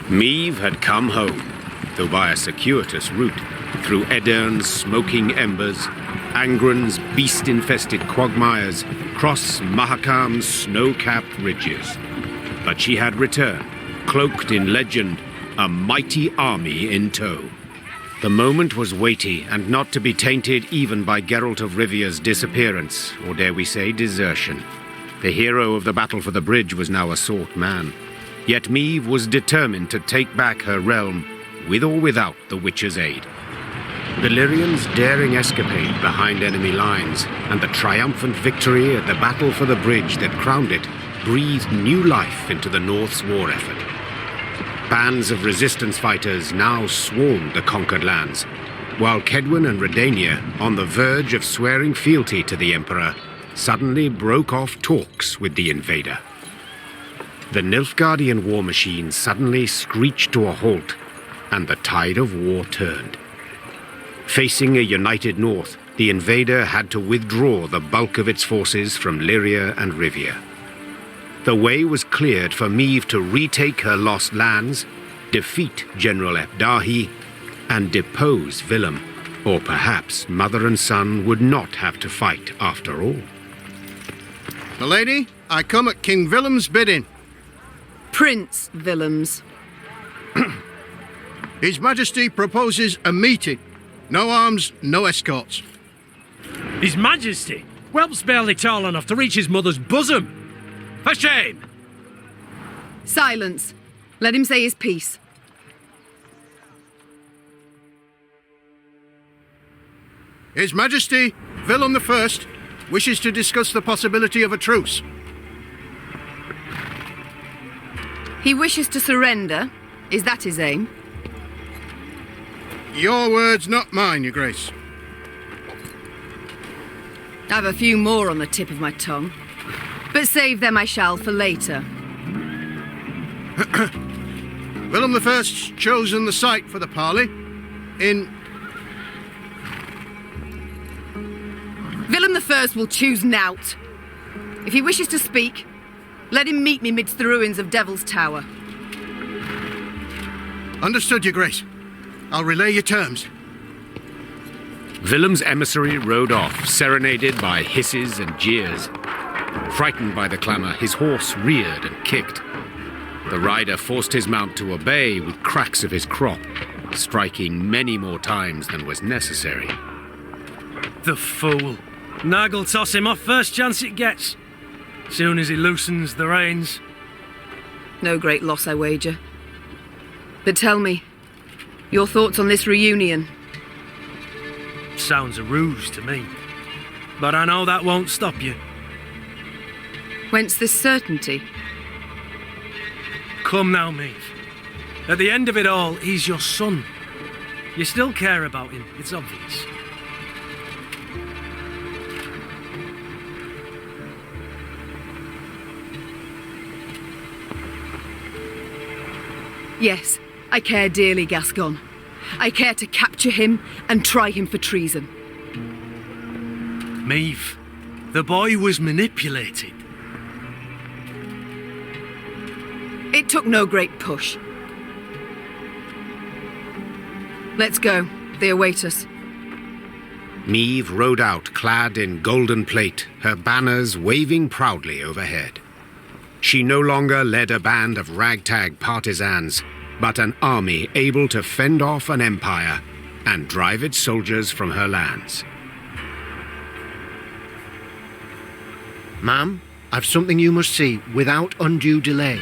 Meve had come home, though by a circuitous route, through Aedirn's smoking embers, Angren's beast-infested quagmires, cross Makakham's snow-capped ridges. But she had returned, cloaked in legend, a mighty army in tow. The moment was weighty and not to be tainted even by Geralt of Rivia's disappearance, or dare we say desertion. The hero of the battle for the bridge was now a sought man. Yet Meve was determined to take back her realm, with or without the Witcher's aid. Valyrian's daring escapade behind enemy lines, and the triumphant victory at the battle for the bridge that crowned it, breathed new life into the North's war effort. Bands of resistance fighters now swarmed the conquered lands, while Cedwyn and Redania, on the verge of swearing fealty to the Emperor, suddenly broke off talks with the invader. The Nilfgaardian war machine suddenly screeched to a halt, and the tide of war turned. Facing a united North, the invader had to withdraw the bulk of its forces from Lyria and Rivia. The way was cleared for Meve to retake her lost lands, defeat General Ebdahi, and depose Willem, or perhaps mother and son would not have to fight after all. Milady, I come at King Willem's bidding. Prince Willems. His Majesty proposes a meeting. No arms, no escorts. His Majesty? Whelp's barely tall enough to reach his mother's bosom. For shame! Silence. Let him say his piece. His Majesty, Willem I, wishes to discuss the possibility of a truce. He wishes to surrender. Is that his aim? Your words, not mine, Your Grace. I've a few more on the tip of my tongue, but save them I shall for later. Willem I's chosen the site for the parley in... Willem I will choose nought. If he wishes to speak, let him meet me midst the ruins of Devil's Tower. Understood, Your Grace. I'll relay your terms. Willem's emissary rode off, serenaded by hisses and jeers. Frightened by the clamour, his horse reared and kicked. The rider forced his mount to obey with cracks of his crop, striking many more times than was necessary. The fool. Nag'll toss him off first chance it gets. Soon as he loosens the reins. No great loss, I wager. But tell me, your thoughts on this reunion? Sounds a ruse to me. But I know that won't stop you. Whence this certainty? Come now, Meve. At the end of it all, he's your son. You still care about him, it's obvious. Yes, I care dearly, Gascon. I care to capture him and try him for treason. Meve, the boy was manipulated. It took no great push. Let's go. They await us. Meve rode out clad in golden plate, her banners waving proudly overhead. She no longer led a band of ragtag partisans, but an army able to fend off an empire and drive its soldiers from her lands. Ma'am, I've something you must see without undue delay.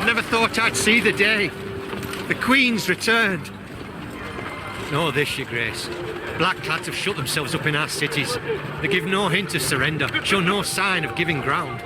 Never thought I'd see the day. The Queen's returned. Know this, Your Grace. Blackclads have shut themselves up in our cities. They give no hint of surrender, show no sign of giving ground.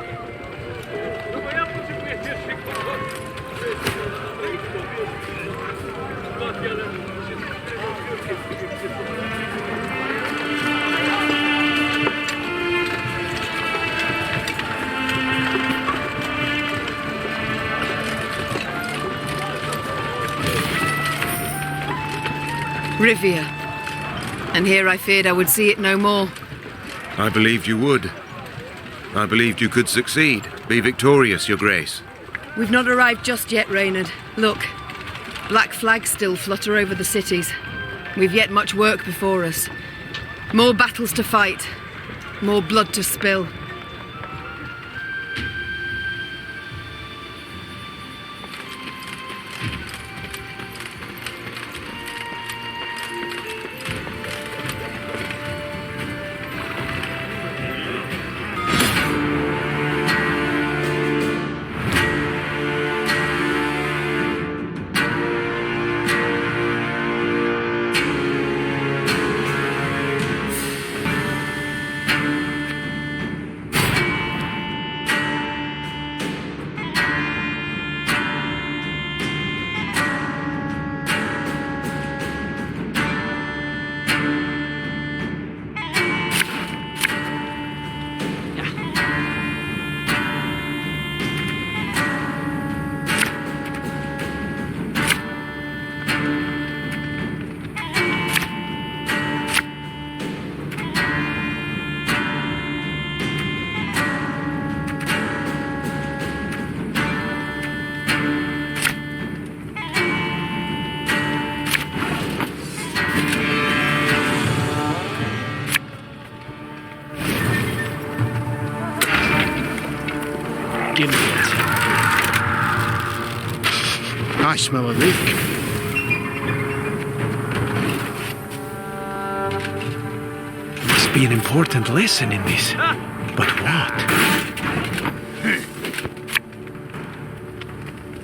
Rivia. And here I feared I would see it no more. I believed you would. I believed you could succeed. Be victorious, Your Grace. We've not arrived just yet, Reynard. Look, black flags still flutter over the cities. We've yet much work before us. More battles to fight. More blood to spill. Give me it. I smell a leak. Must be an important lesson in this. But what?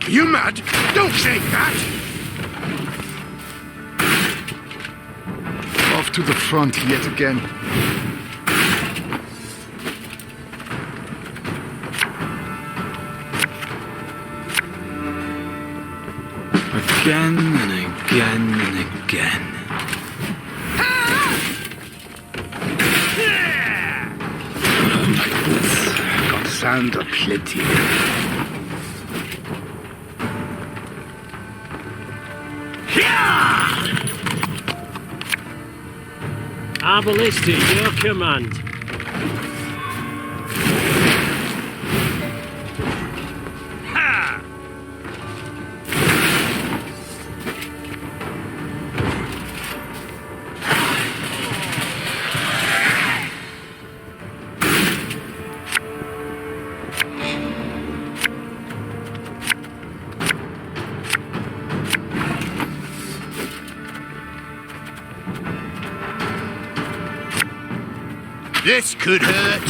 Are you mad? Don't say that! Off to the front yet again. Again and again and again. Like this. Got sand aplenty. Our ballista, your command. This could hurt.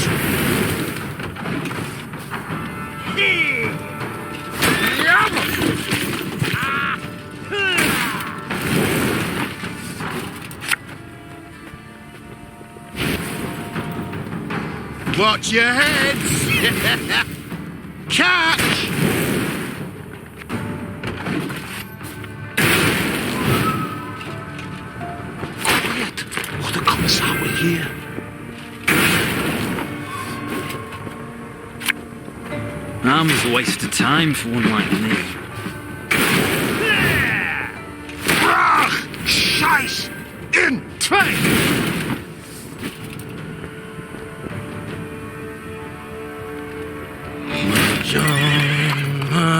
Watch your heads! Catch! Quiet, or the Commissar will hear. Harm's a waste of time for one like me. Scheiß! In! Zwei!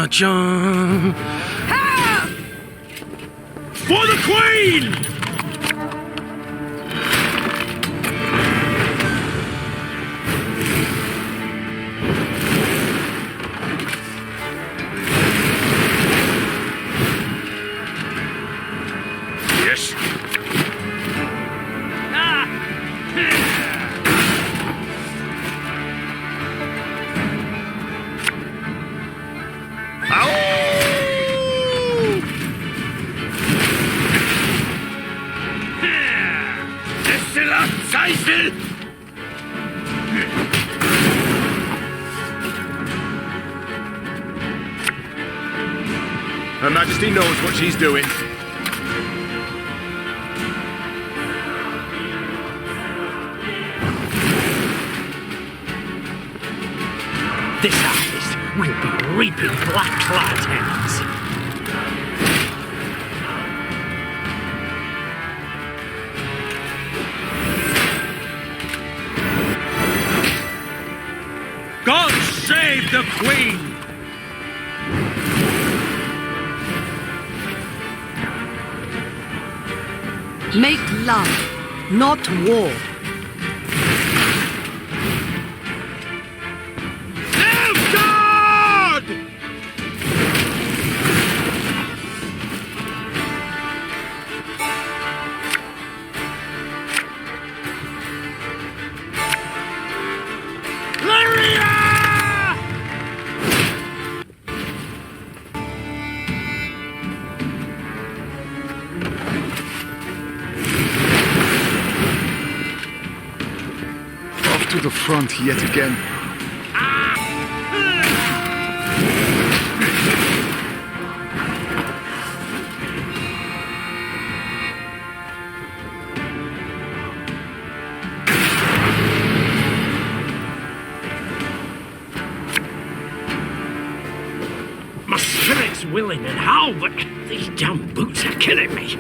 John. For the Queen! Yes. Her Majesty knows what she's doing. This harvest will be reaping black-clad hands. God save the Queen! Make love, not war. To the front yet again. My spirit's willing and how, but these damn boots are killing me.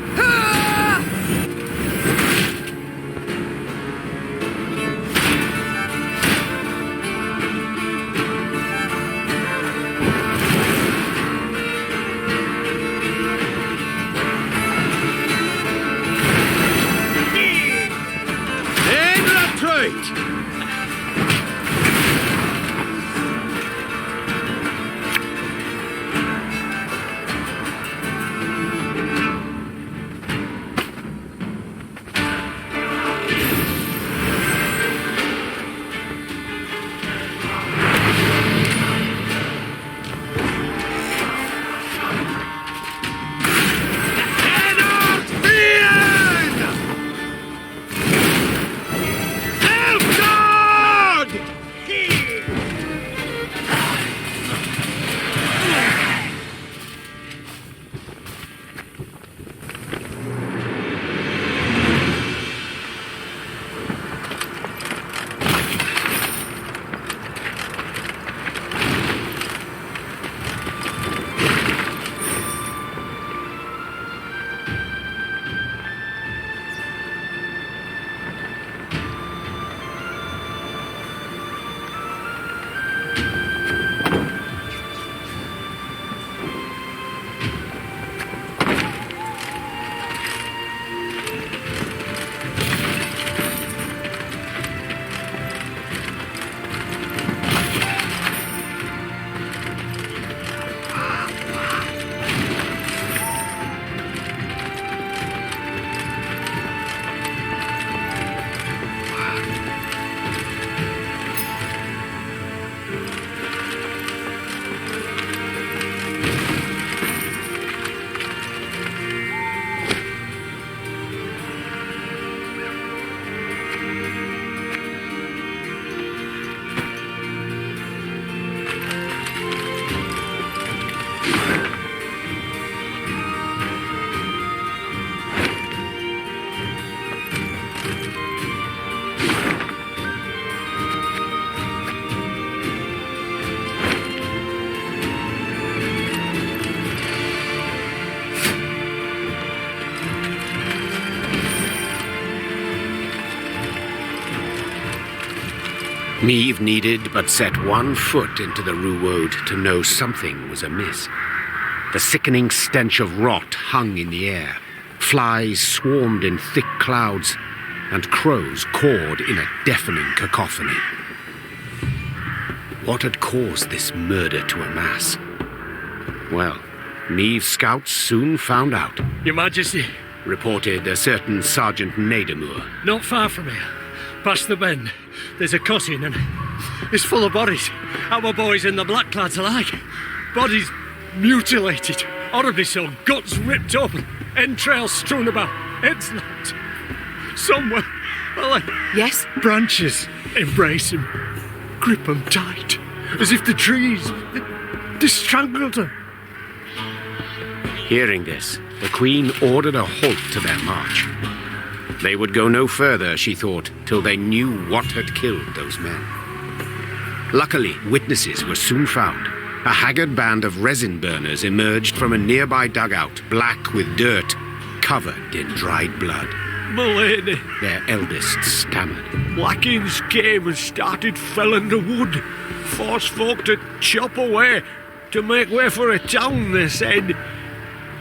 Meve needed but set one foot into the Ruwode to know something was amiss. The sickening stench of rot hung in the air. Flies swarmed in thick clouds, and crows cawed in a deafening cacophony. What had caused this murder to amass? Well, Meve's scouts soon found out, Your Majesty, reported a certain Sergeant Nademur. not far from here, past the bend, there's a cutting and it's full of bodies. Our boys and the blackclads alike. Bodies mutilated, horribly so, guts ripped open, entrails strewn about, heads lopped. Somewhere, like Yes? branches embrace him, grip them tight, as if the trees, they strangled them. Hearing this, the Queen ordered a halt to their march. They would go no further, she thought, till they knew what had killed those men. Luckily, witnesses were soon found. A haggard band of resin burners emerged from a nearby dugout, black with dirt, covered in dried blood. Milady, Their eldest stammered. Blackins came and started felling the wood. Forced folk to chop away, to make way for a town, they said.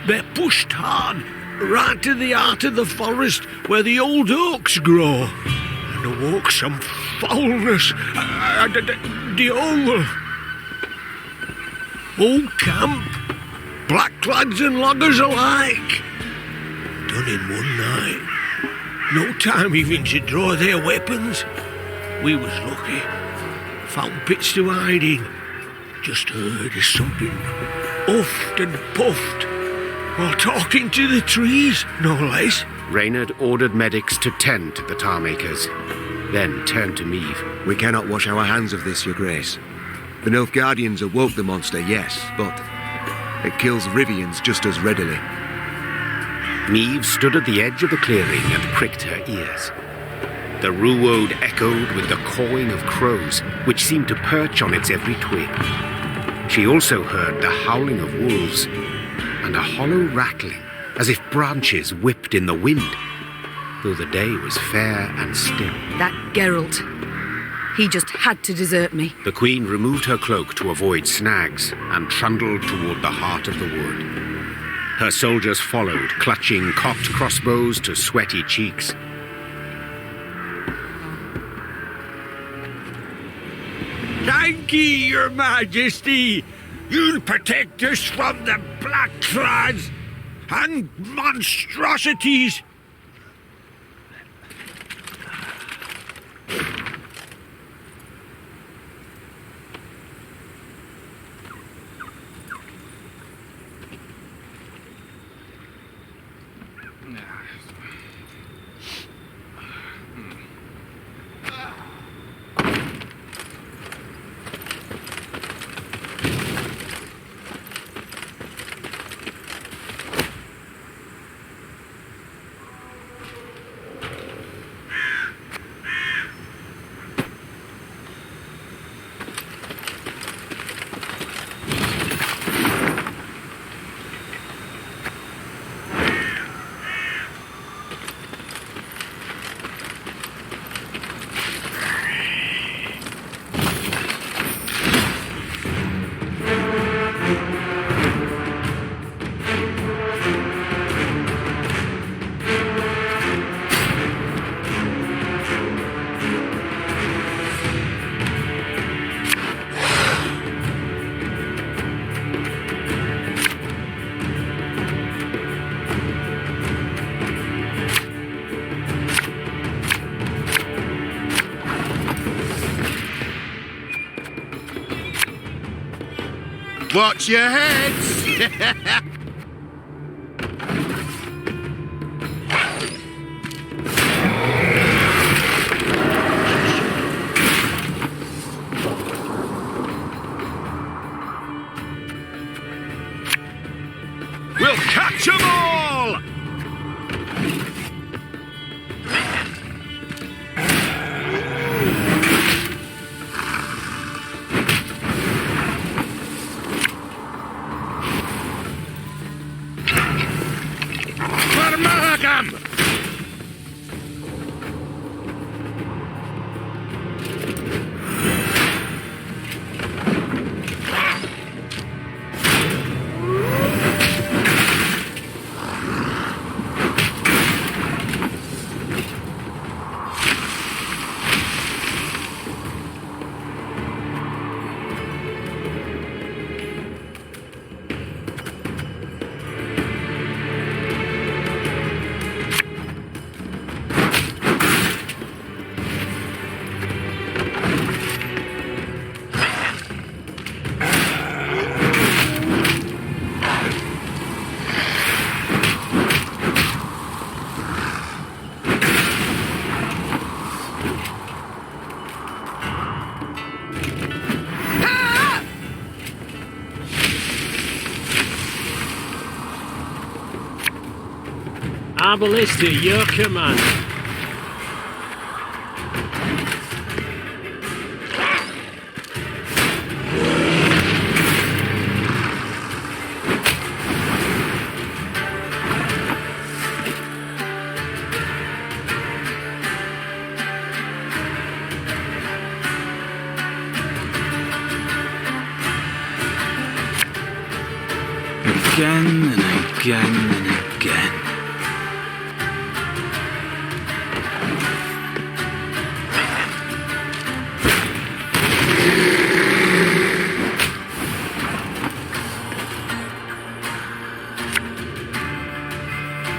They pushed hard, right to the heart of the forest where the old oaks grow, and awoke some foulness, the whole camp, blackclads and loggers alike, done in one night. No time even to draw their weapons. We was lucky, found pits to hide in, just heard something huffed and puffed, while talking to the trees, no less. Reynard ordered medics to tend to the tar makers, then turned to Meve. We cannot wash our hands of this, Your Grace. The Nilfgaardians awoke the monster, yes, but it kills Rivians just as readily. Meve stood at the edge of the clearing and pricked her ears. The Ruwode echoed with the cawing of crows, which seemed to perch on its every twig. She also heard the howling of wolves, and a hollow rattling, as if branches whipped in the wind, though the day was fair and still. That Geralt. He just had to desert me. The Queen removed her cloak to avoid snags and trundled toward the heart of the wood. Her soldiers followed, clutching cocked crossbows to sweaty cheeks. Thank ye, Your Majesty. You'll protect us from the blackclads and monstrosities. Watch your heads! We'll catch 'em all! Marble is to your command. Again and again and again.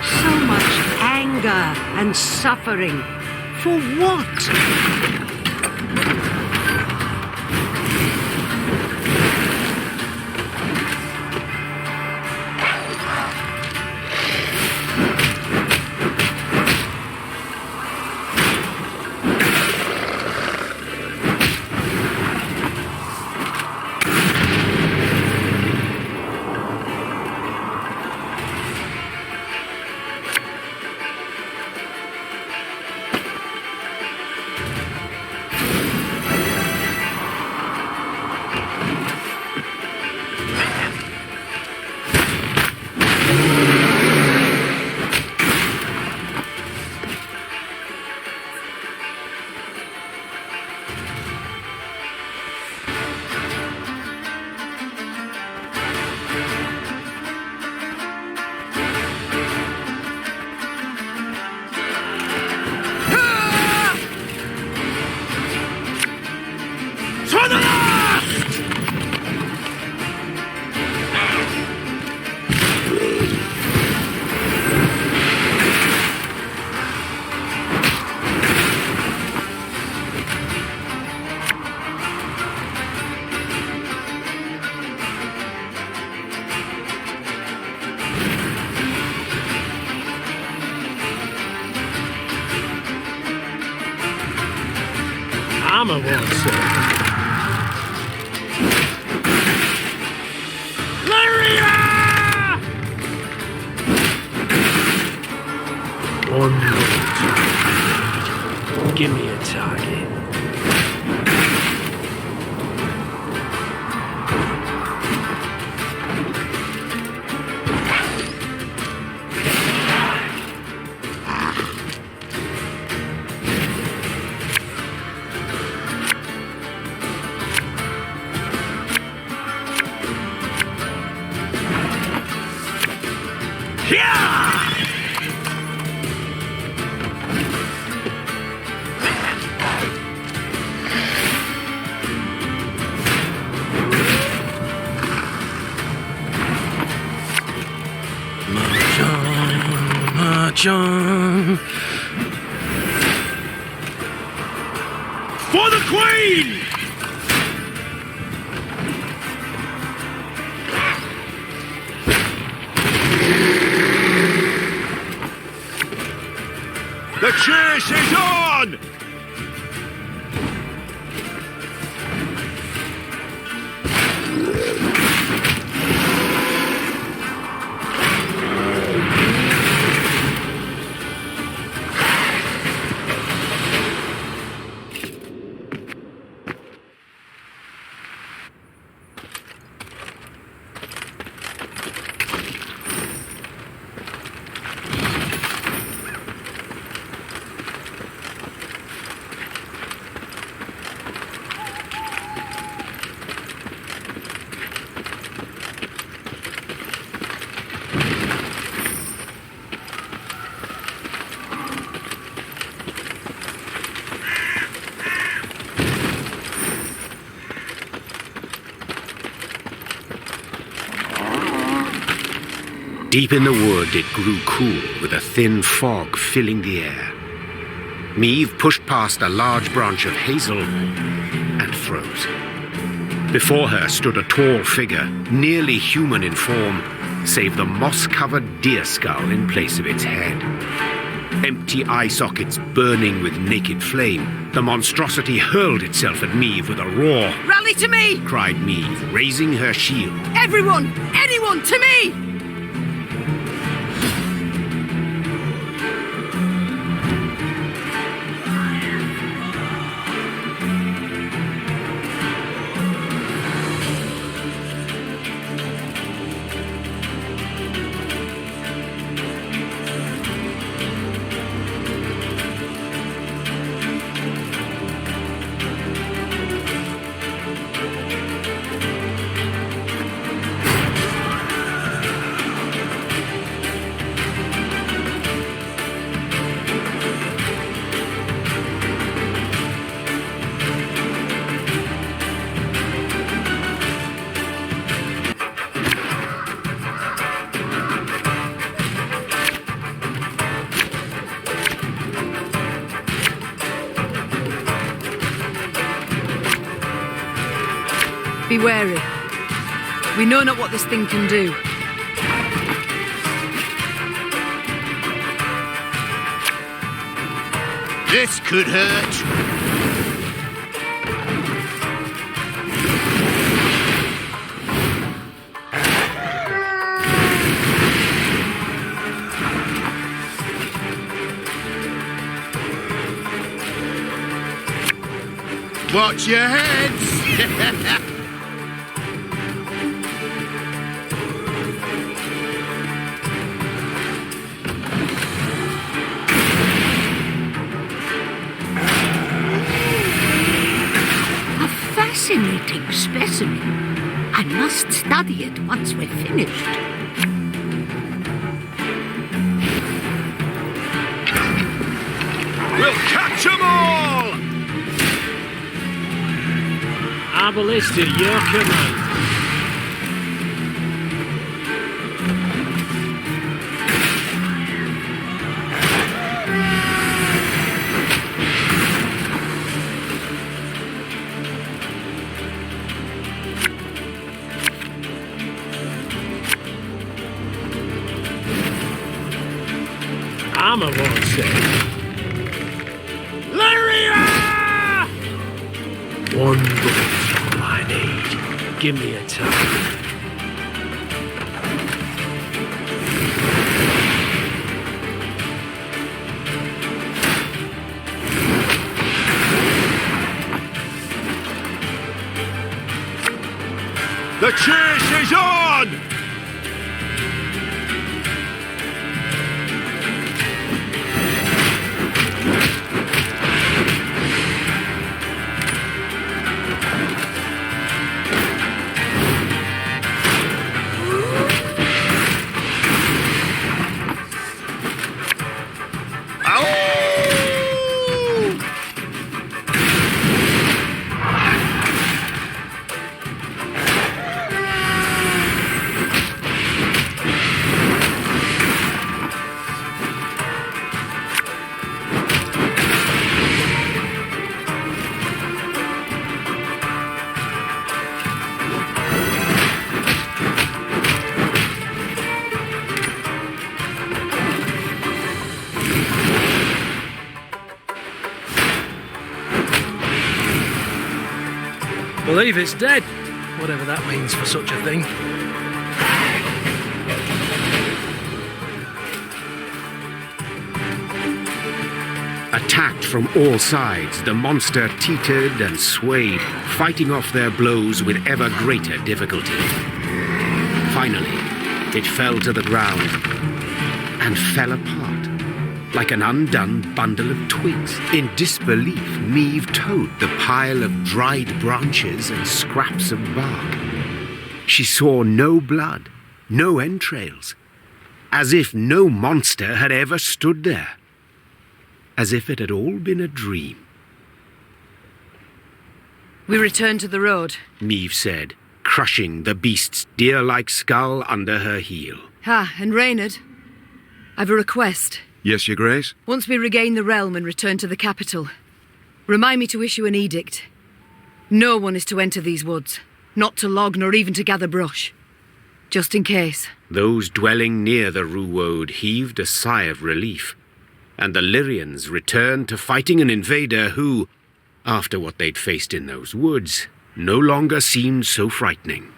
So much anger and suffering. For what? Armor won't serve. One more. Give me a target. John. For the Queen! The chase is on! Deep in the wood, it grew cool with a thin fog filling the air. Meve pushed past a large branch of hazel and froze. Before her stood a tall figure, nearly human in form, save the moss-covered deer skull in place of its head. Empty eye sockets burning with naked flame, the monstrosity hurled itself at Meve with a roar. Rally to me! Cried Meve, raising her shield. Everyone! Anyone, to me! Be wary. We know not what this thing can do. This could hurt. Watch your heads! Fascinating specimen. I must study it once we're finished. We'll catch 'em all! Our ballista, your command. Armor won't save. Lyria! One bullet's all I need. Give me a time. The chase is on! Believe it's dead, whatever that means for such a thing. Attacked from all sides, the monster teetered and swayed, fighting off their blows with ever greater difficulty. Finally, it fell to the ground and fell apart, like an undone bundle of twigs. In disbelief, Meve towed the pile of dried branches and scraps of bark. She saw no blood, no entrails, as if no monster had ever stood there, as if it had all been a dream. We return to the road. Meve said, crushing the beast's deer-like skull under her heel. And Reynard, I've a request. Yes, Your Grace? Once we regain the realm and return to the capital, remind me to issue an edict. No one is to enter these woods, not to log nor even to gather brush. Just in case. Those dwelling near the Ruwode heaved a sigh of relief, and the Lyrians returned to fighting an invader who, after what they'd faced in those woods, no longer seemed so frightening.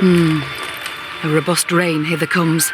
A robust rain hither comes.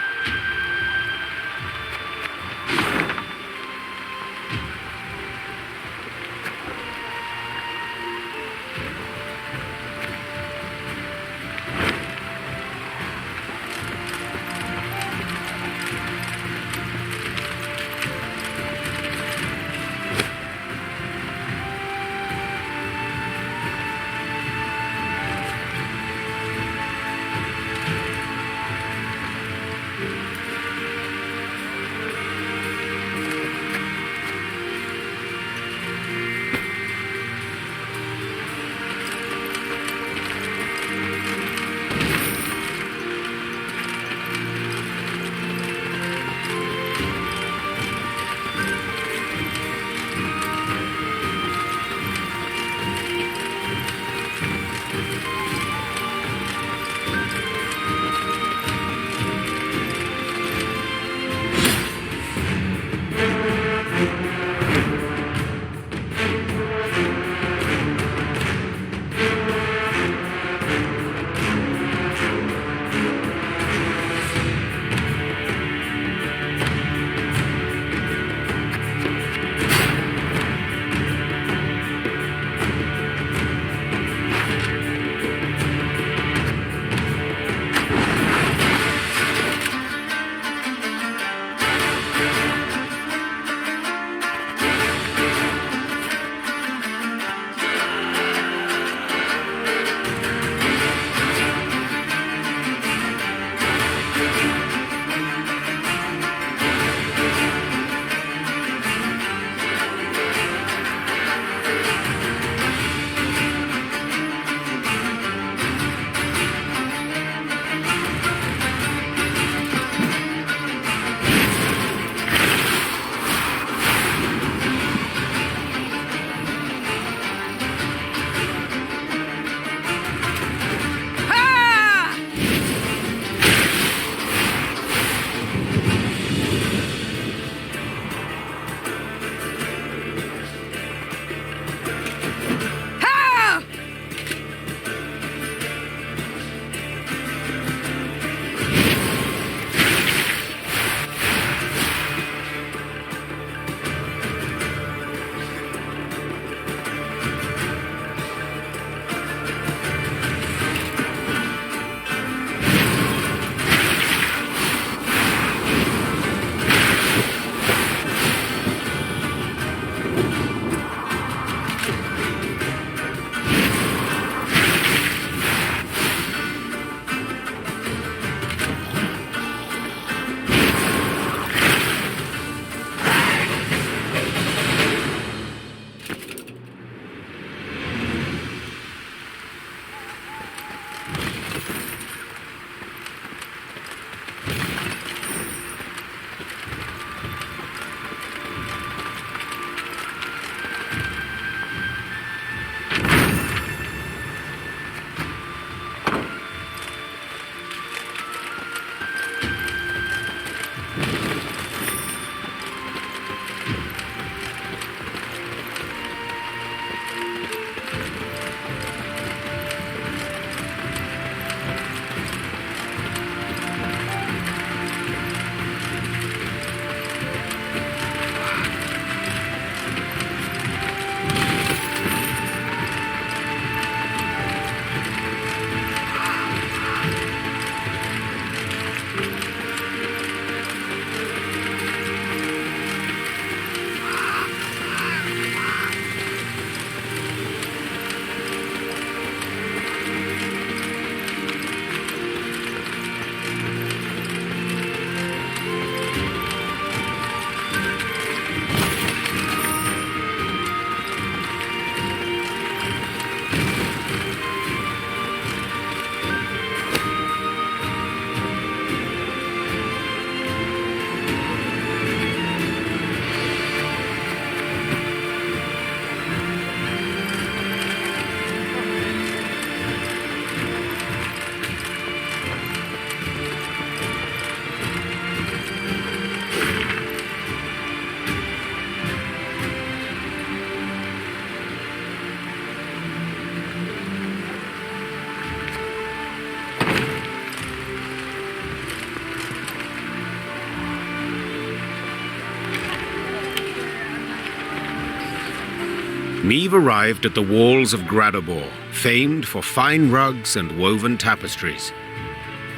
Meve arrived at the walls of Gradobor, famed for fine rugs and woven tapestries.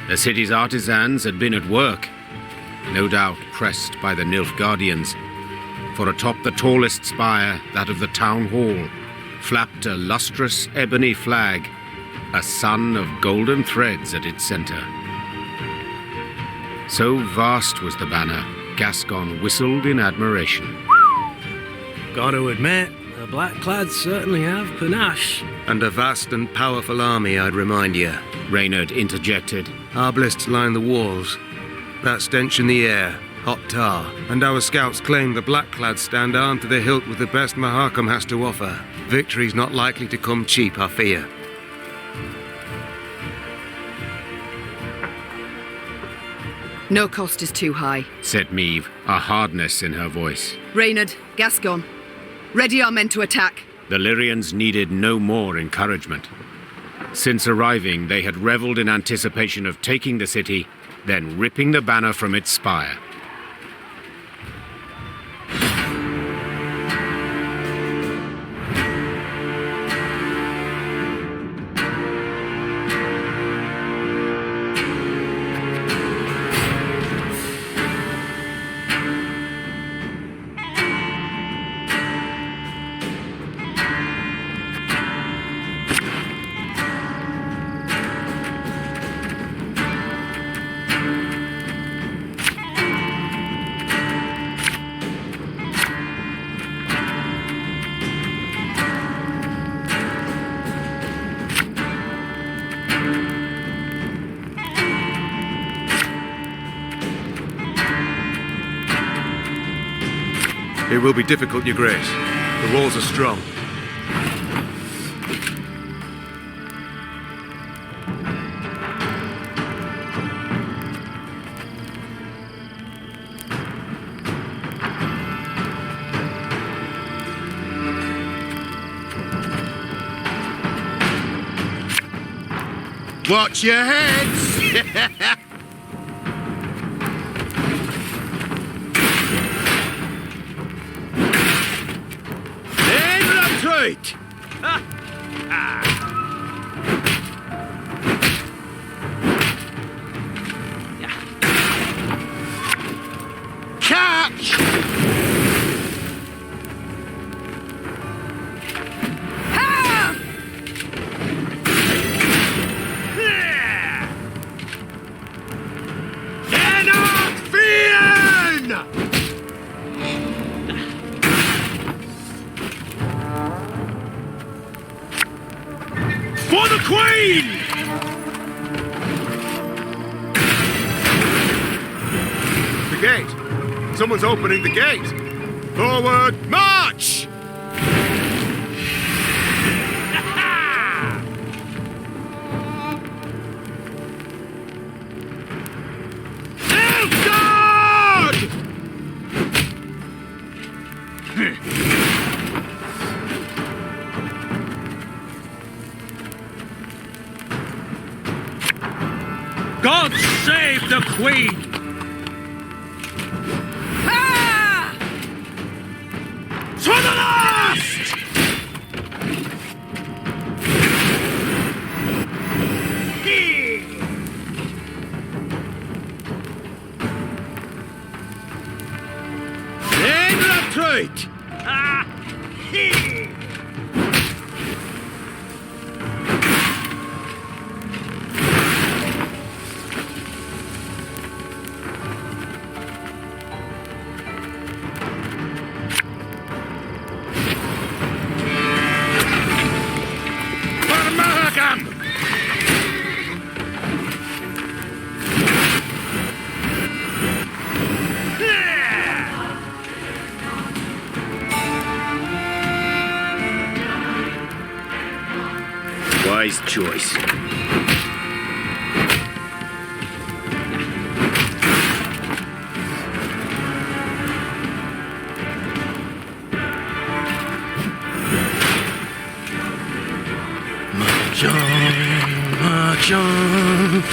The city's artisans had been at work, no doubt pressed by the Nilfgaardians, for atop the tallest spire, that of the town hall, flapped a lustrous ebony flag, a sun of golden threads at its center. So vast was the banner, Gascon whistled in admiration. Got to admit, the Blackclads certainly have panache. And a vast and powerful army, I'd remind you. Reynard interjected. Arbalists line the walls. That stench in the air, hot tar. And our scouts claim the Blackclads stand armed to the hilt with the best Makakham has to offer. Victory's not likely to come cheap, I fear. No cost is too high, said Meve, a hardness in her voice. Reynard, Gascon, ready our men to attack. The Lyrians needed no more encouragement. Since arriving, they had reveled in anticipation of taking the city, then ripping the banner from its spire. It will be difficult, Your Grace. The walls are strong. Watch your heads! Right. Catch! For the Queen! The gate! Someone's opening the gate! Forward, march! God save the Queen! To the last! In retreat! Wise choice. March on, march on.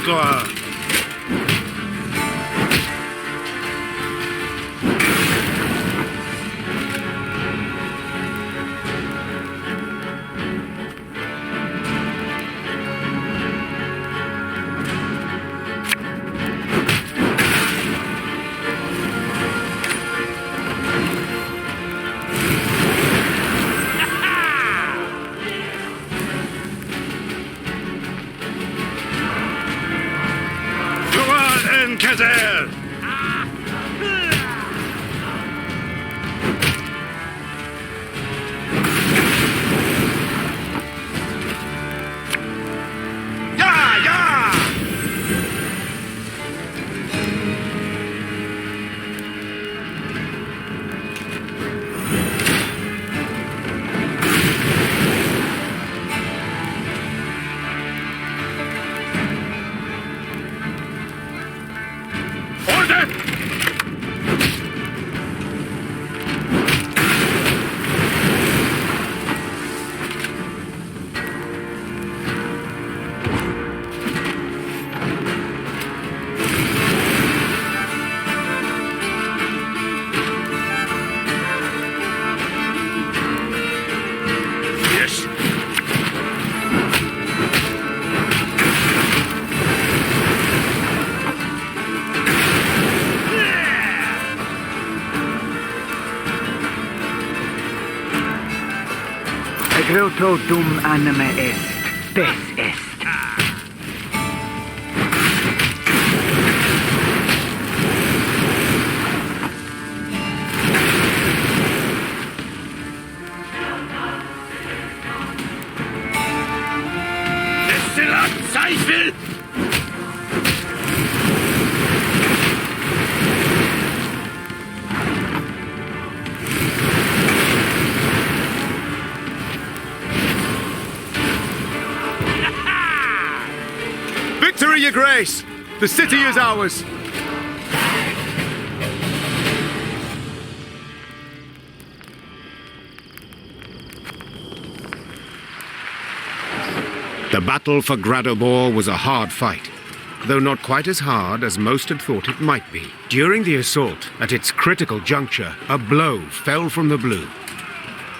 Igor. Kazer! Groto dum anima est, bes est. Destillat Zweifel! Victory, your grace! The city is ours! The battle for Gradobor was a hard fight, though not quite as hard as most had thought it might be. During the assault, at its critical juncture, a blow fell from the blue.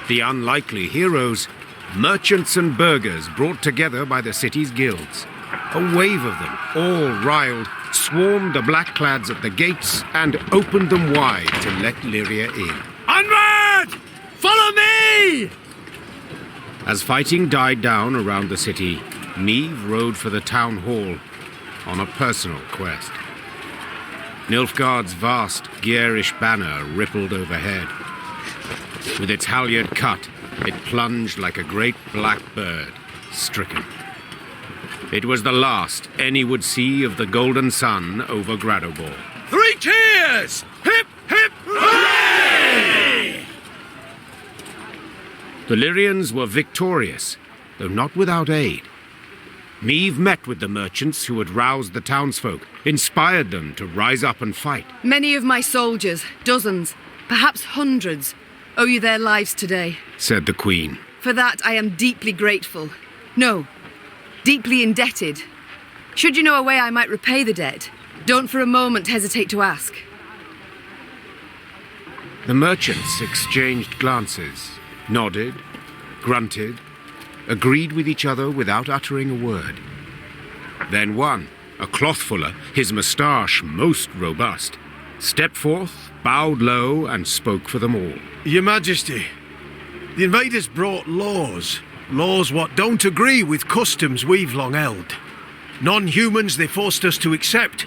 The unlikely heroes, merchants and burghers brought together by the city's guilds. A wave of them, all riled, swarmed the blackclads at the gates and opened them wide to let Lyria in. Onward! Follow me! As fighting died down around the city, Meve rode for the town hall on a personal quest. Nilfgaard's vast, garish banner rippled overhead. With its halyard cut, it plunged like a great black bird, stricken. It was the last any would see of the golden sun over Gradobor. 3 cheers! Hip, hip, hooray! The Lyrians were victorious, though not without aid. Meve met with the merchants who had roused the townsfolk, inspired them to rise up and fight. Many of my soldiers, dozens, perhaps hundreds, owe you their lives today, said the Queen. For that I am deeply grateful. No, deeply indebted. Should you know a way I might repay the debt, don't for a moment hesitate to ask. The merchants exchanged glances, nodded, grunted, agreed with each other without uttering a word. Then one, a clothfuller, his moustache most robust, stepped forth, bowed low, and spoke for them all. Your Majesty, the invaders brought laws what don't agree with customs we've long held. Non-humans they forced us to accept.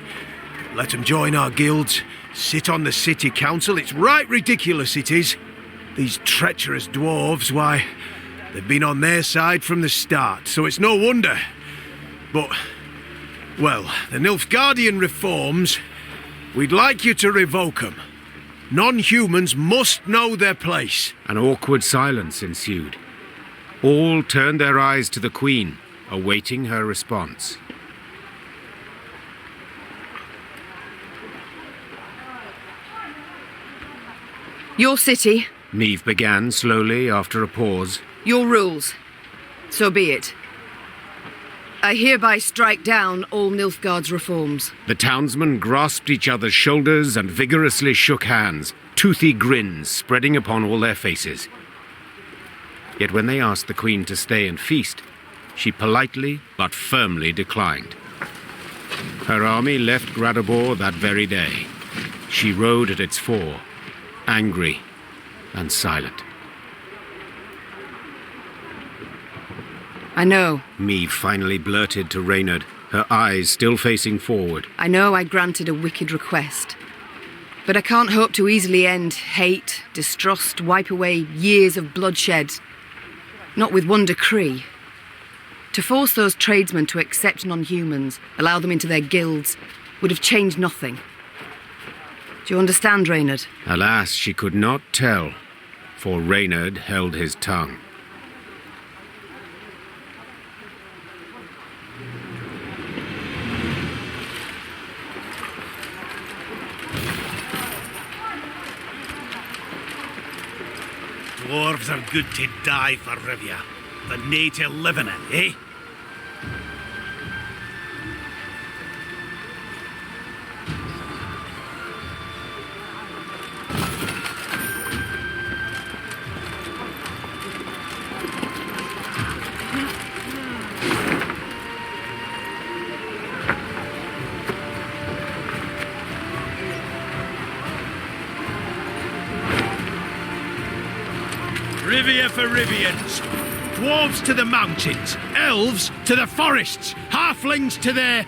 Let them join our guilds, sit on the city council. It's right ridiculous, it is. These treacherous dwarves, why, they've been on their side from the start, so it's no wonder. But, well, the Nilfgaardian reforms, we'd like you to revoke them. Non-humans must know their place. An awkward silence ensued. All turned their eyes to the Queen, awaiting her response. Your city. Meve began slowly after a pause. Your rules. So be it. I hereby strike down all Nilfgaard's reforms. The townsmen grasped each other's shoulders and vigorously shook hands, toothy grins spreading upon all their faces. Yet when they asked the Queen to stay and feast, she politely but firmly declined. Her army left Gradabor that very day. She rode at its fore, angry and silent. I know. Meve finally blurted to Reynard, her eyes still facing forward. I know I granted a wicked request. But I can't hope to easily end hate, distrust, wipe away years of bloodshed. Not with one decree. To force those tradesmen to accept non-humans, allow them into their guilds, would have changed nothing. Do you understand, Reynard? Alas, she could not tell, for Reynard held his tongue. Dwarves are good to die for, Rivia, but nae to live in it, eh? Rivia for Rivians. Dwarves to the mountains, elves to the forests, halflings to their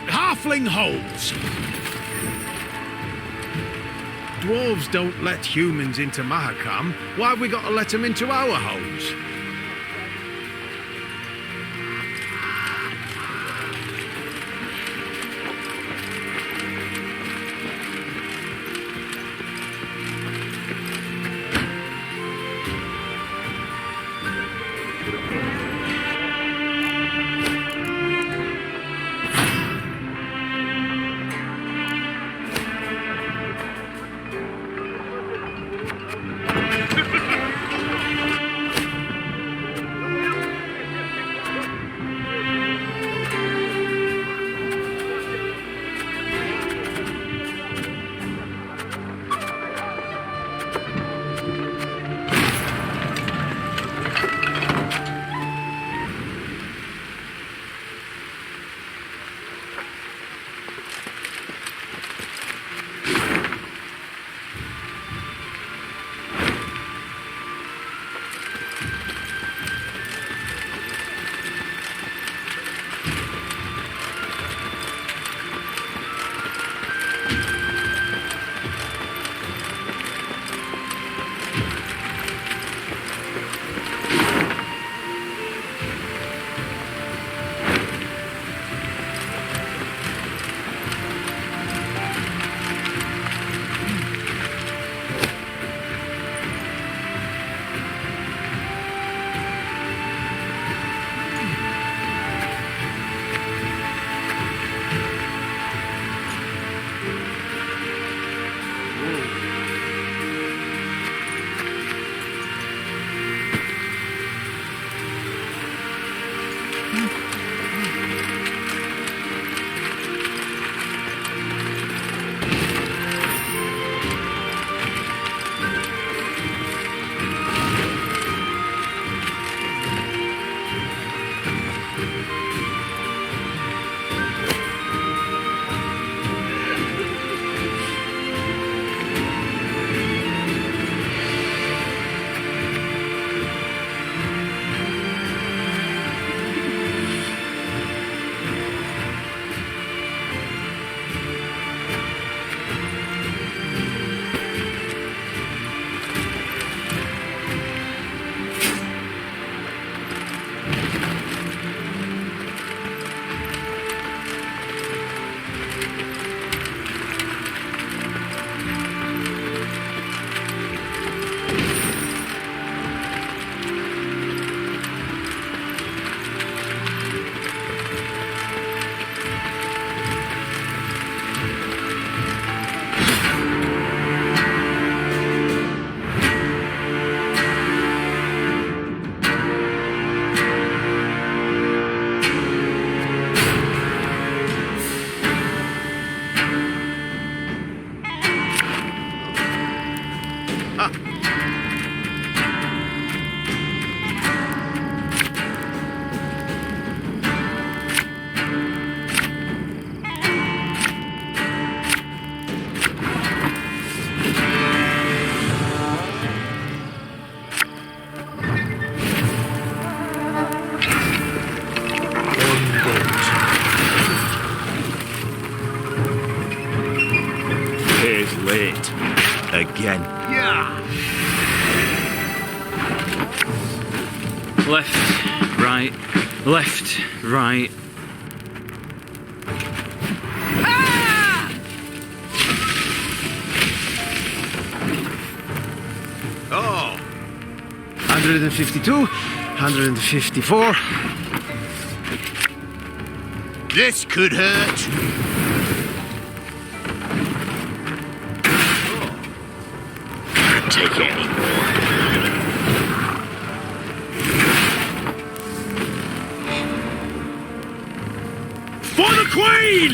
halfling holes. Dwarves don't let humans into Makakham. Why have we got to let them into our homes? pays late. Again. Yeah. Left, right, left, right. Oh. 152, 154. This could hurt. Can't take it anymore. For the Queen!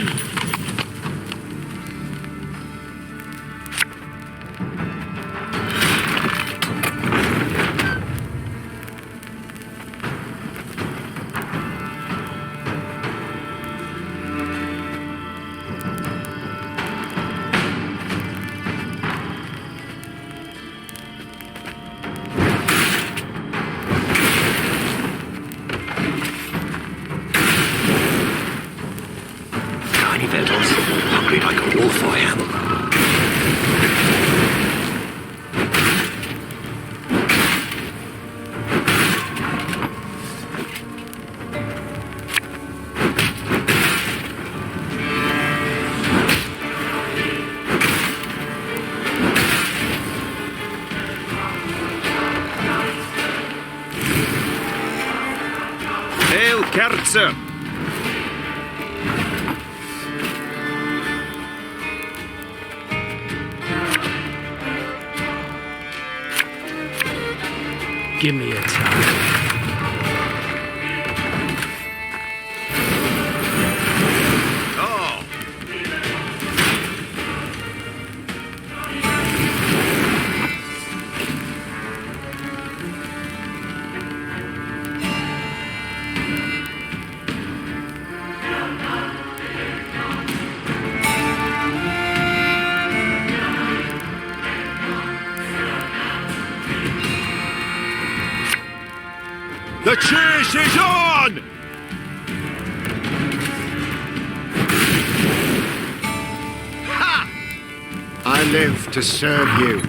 Tiny Vettles, hungry like a wolf I am. Hail, Kerzer! Give me a time. Oh. The chase is on! Ha! I live to serve you.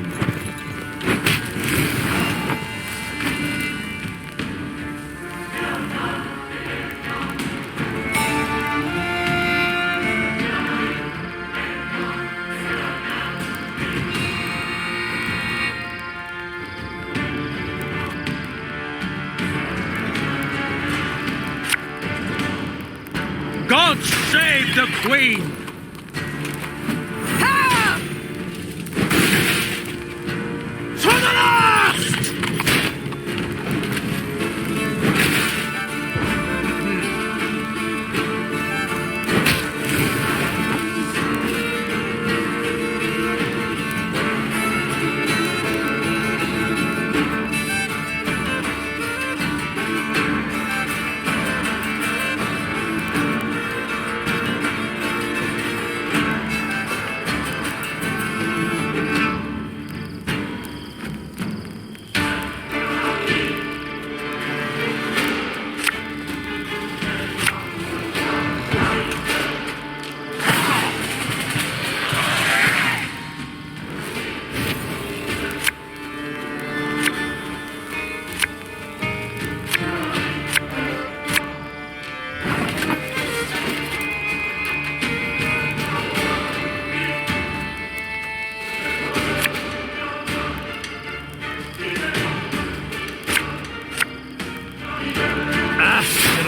God save the Queen! To the last!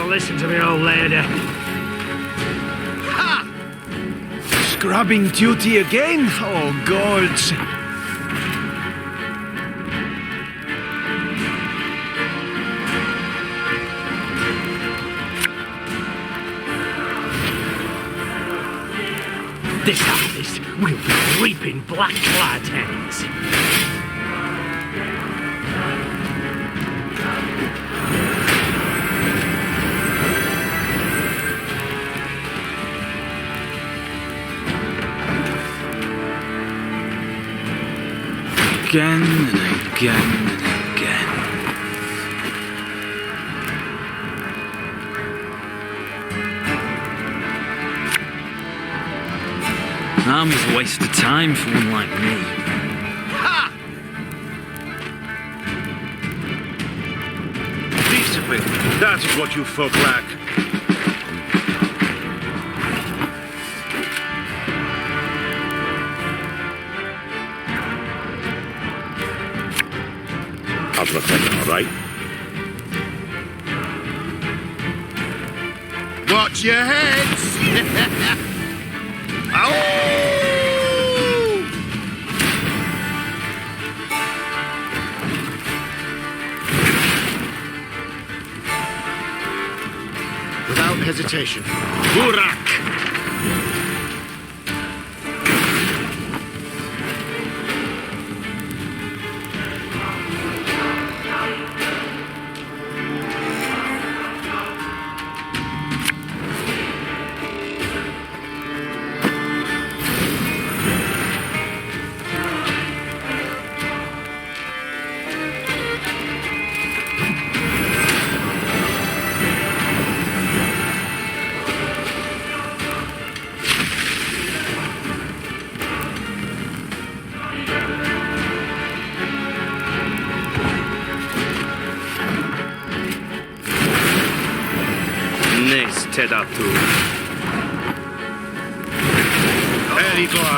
Listen to me, old lady. Ha! Scrubbing duty again? Oh, gods. This harvest will be reaping black-clad heads. Again and again and again. army's a waste of time for one like me. Ha! Discipline, that is what you folk lack. I'll protect them, all right? Watch your heads! Ow! Without hesitation. Burak! Tedatu. Eritwa.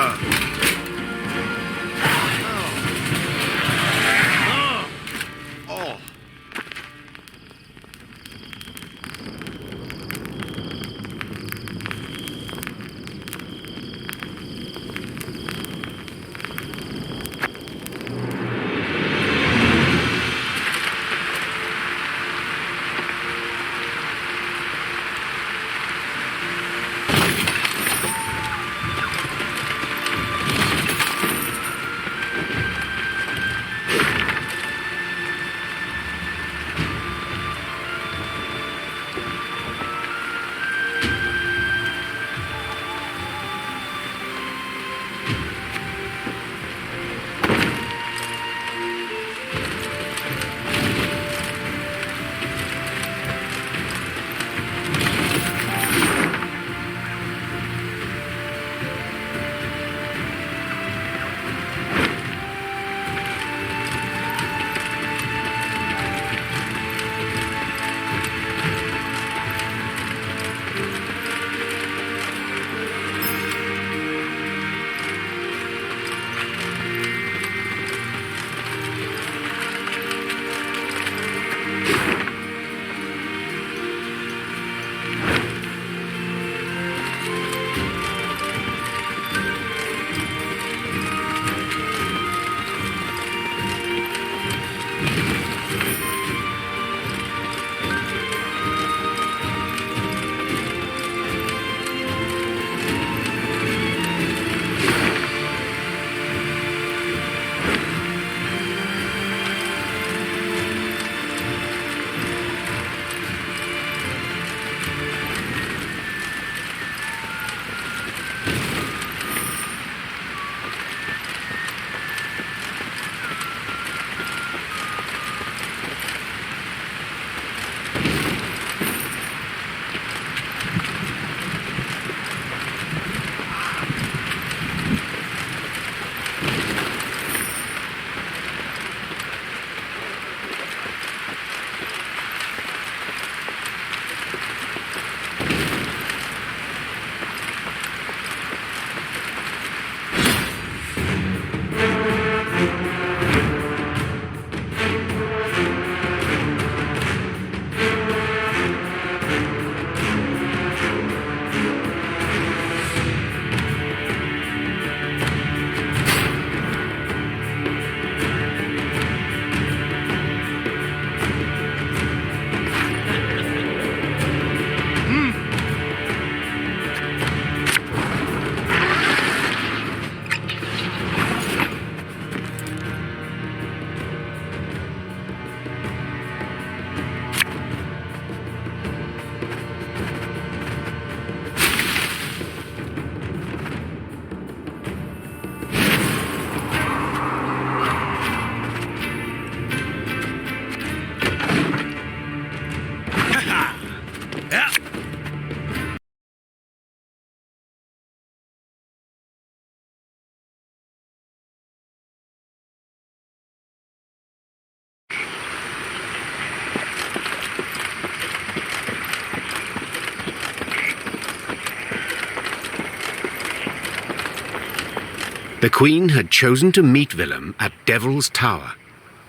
The Queen had chosen to meet Willem at Devil's Tower,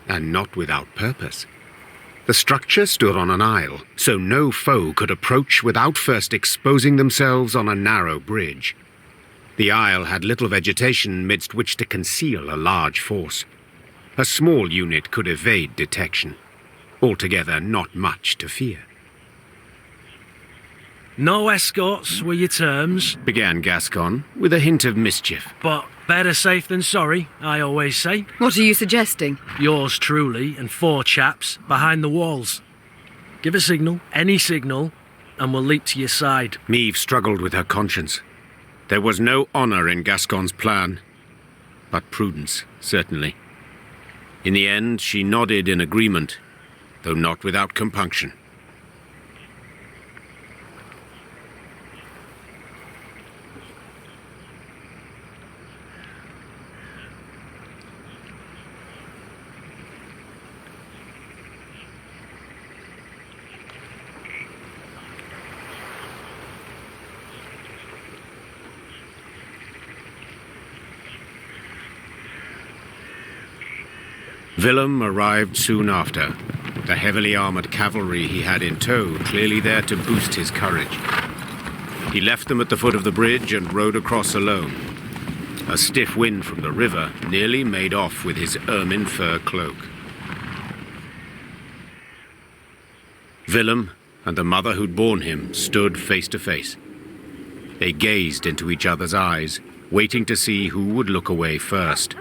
and not without purpose. The structure stood on an isle, so no foe could approach without first exposing themselves on a narrow bridge. The isle had little vegetation midst which to conceal a large force. A small unit could evade detection. Altogether, not much to fear. No escorts were your terms, began Gascon, with a hint of mischief. But better safe than sorry, I always say. What are you suggesting? Yours truly and 4 chaps behind the walls. Give a signal, any signal, and we'll leap to your side. Meve struggled with her conscience. There was no honour in Gascon's plan, but prudence, certainly. In the end, she nodded in agreement, though not without compunction. Willem arrived soon after, the heavily armoured cavalry he had in tow clearly there to boost his courage. He left them at the foot of the bridge and rode across alone. A stiff wind from the river nearly made off with his ermine fur cloak. Willem and the mother who'd borne him stood face to face. They gazed into each other's eyes, waiting to see who would look away first.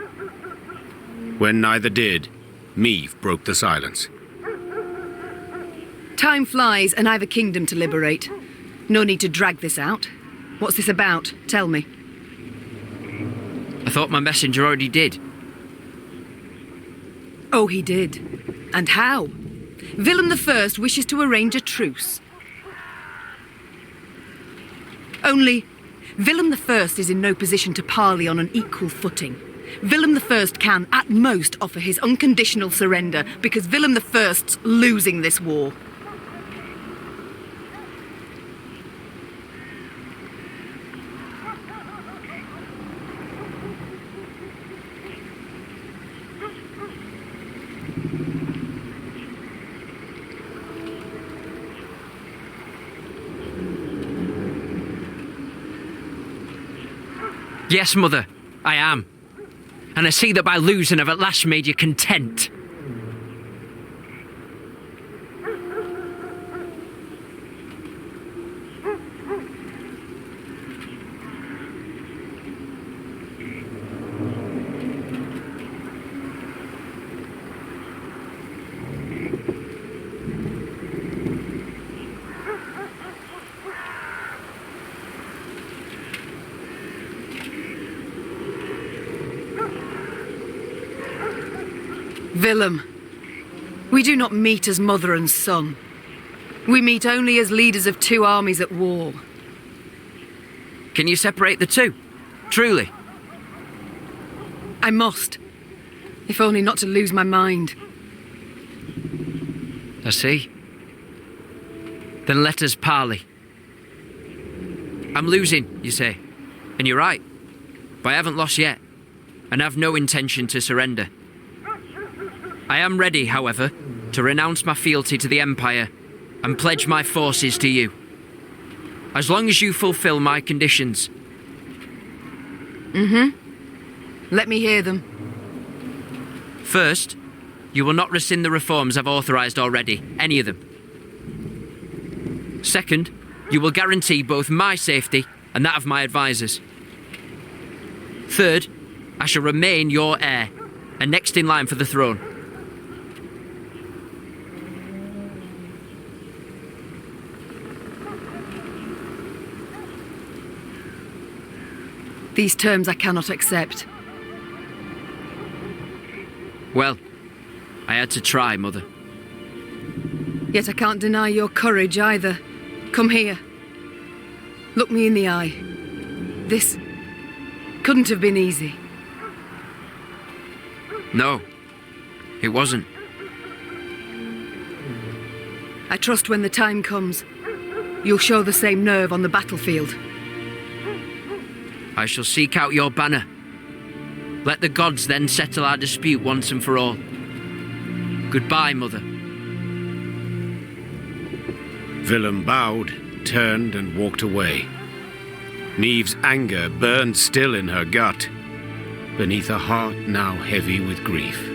When neither did, Meve broke the silence. Time flies, and I've a kingdom to liberate. No need to drag this out. What's this about? Tell me. I thought my messenger already did. Oh, he did. And how? Willem I wishes to arrange a truce. Only, Willem I is in no position to parley on an equal footing. Willem I can, at most, offer his unconditional surrender, because Willem I's losing this war. Yes, Mother, I am. And I see that by losing I've at last made you content. Willem, we do not meet as mother and son. We meet only as leaders of 2 armies at war. Can you separate the 2? Truly? I must. If only not to lose my mind. I see. Then let us parley. I'm losing, you say. And you're right. But I haven't lost yet. And have no intention to surrender. I am ready, however, to renounce my fealty to the Empire and pledge my forces to you. As long as you fulfill my conditions. Let me hear them. First, you will not rescind the reforms I've authorised already, any of them. Second, you will guarantee both my safety and that of my advisors. Third, I shall remain your heir and next in line for the throne. These terms I cannot accept. Well, I had to try, Mother. Yet I can't deny your courage either. Come here. Look me in the eye. This couldn't have been easy. No, it wasn't. I trust when the time comes, you'll show the same nerve on the battlefield. I shall seek out your banner Let the gods then settle our dispute once and for all. Goodbye, Mother. Willem bowed, turned and walked away. Meve's anger burned still in her gut, beneath a heart now heavy with grief.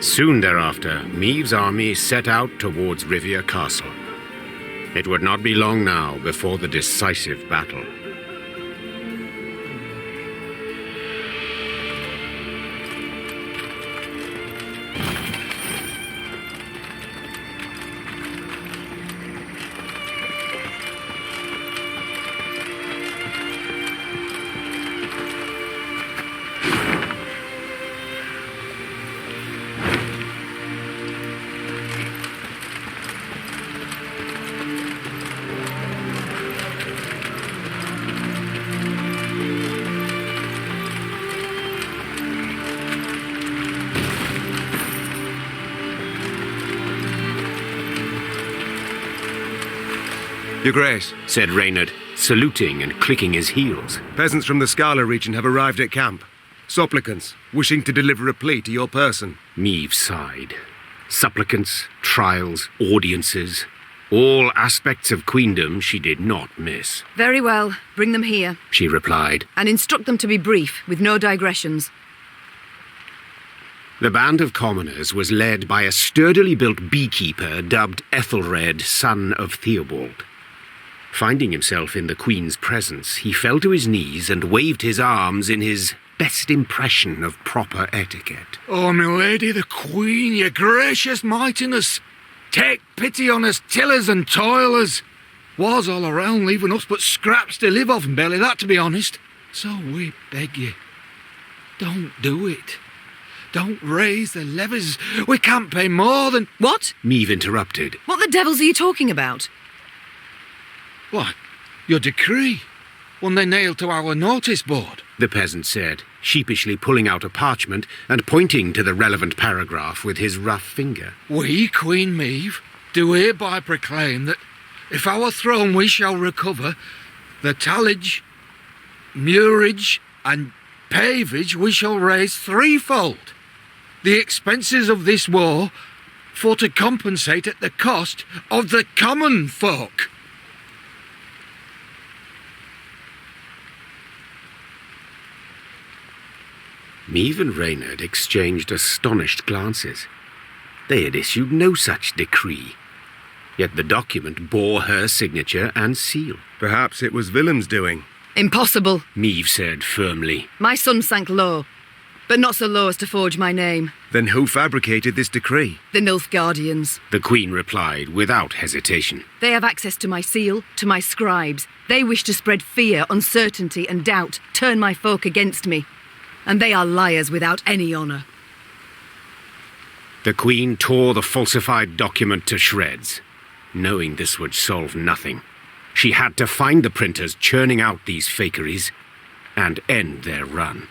Soon thereafter, Meve's army set out towards Rivia Castle. It would not be long now before the decisive battle. Your Grace, said Reynard, saluting and clicking his heels. Peasants from the Scala region have arrived at camp. Supplicants, wishing to deliver a plea to your person. Meve sighed. Supplicants, trials, audiences, all aspects of queendom she did not miss. Very well. Bring them here. She replied. And instruct them to be brief, with no digressions. The band of commoners was led by a sturdily built beekeeper dubbed Ethelred, son of Theobald. Finding himself in the Queen's presence, he fell to his knees and waved his arms in his best impression of proper etiquette. Oh, my lady the Queen, your gracious mightiness, take pity on us tillers and toilers. Wars all around, leaving us but scraps to live off and barely that, to be honest. So we beg you, don't do it. Don't raise the levies. We can't pay more than... What? Meve interrupted. What the devils are you talking about? What? Your decree? One they nailed to our notice board. The peasant said, sheepishly pulling out a parchment and pointing to the relevant paragraph with his rough finger. We, Queen Meve, do hereby proclaim that if our throne we shall recover, the tallage, muirage and pavage we shall raise threefold. The expenses of this war for to compensate at the cost of the common folk. Meve and Reynard exchanged astonished glances. They had issued no such decree. Yet the document bore her signature and seal. Perhaps it was Willem's doing. Impossible, Meve said firmly. My son sank low, but not so low as to forge my name. Then who fabricated this decree? The Nilfgaardians. The Queen replied without hesitation. They have access to my seal, to my scribes. They wish to spread fear, uncertainty and doubt, turn my folk against me. And they are liars without any honour. The Queen tore the falsified document to shreds. Knowing this would solve nothing, she had to find the printers churning out these fakeries and end their run.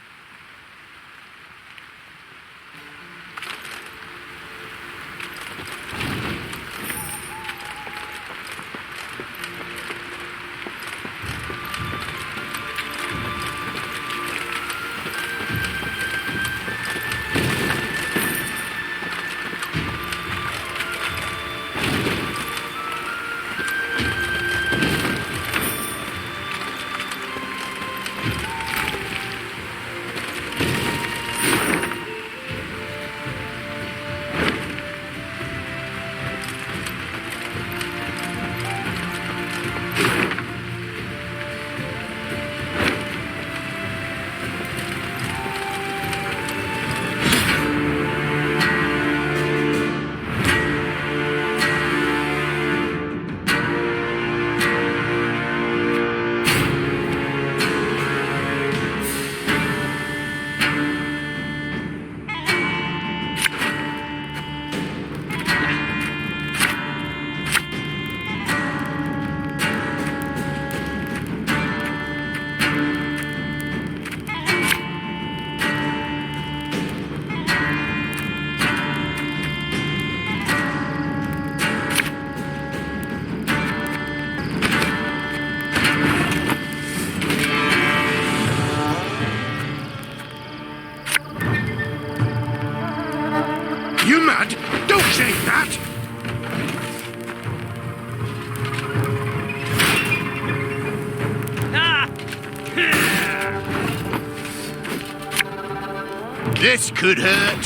This could hurt.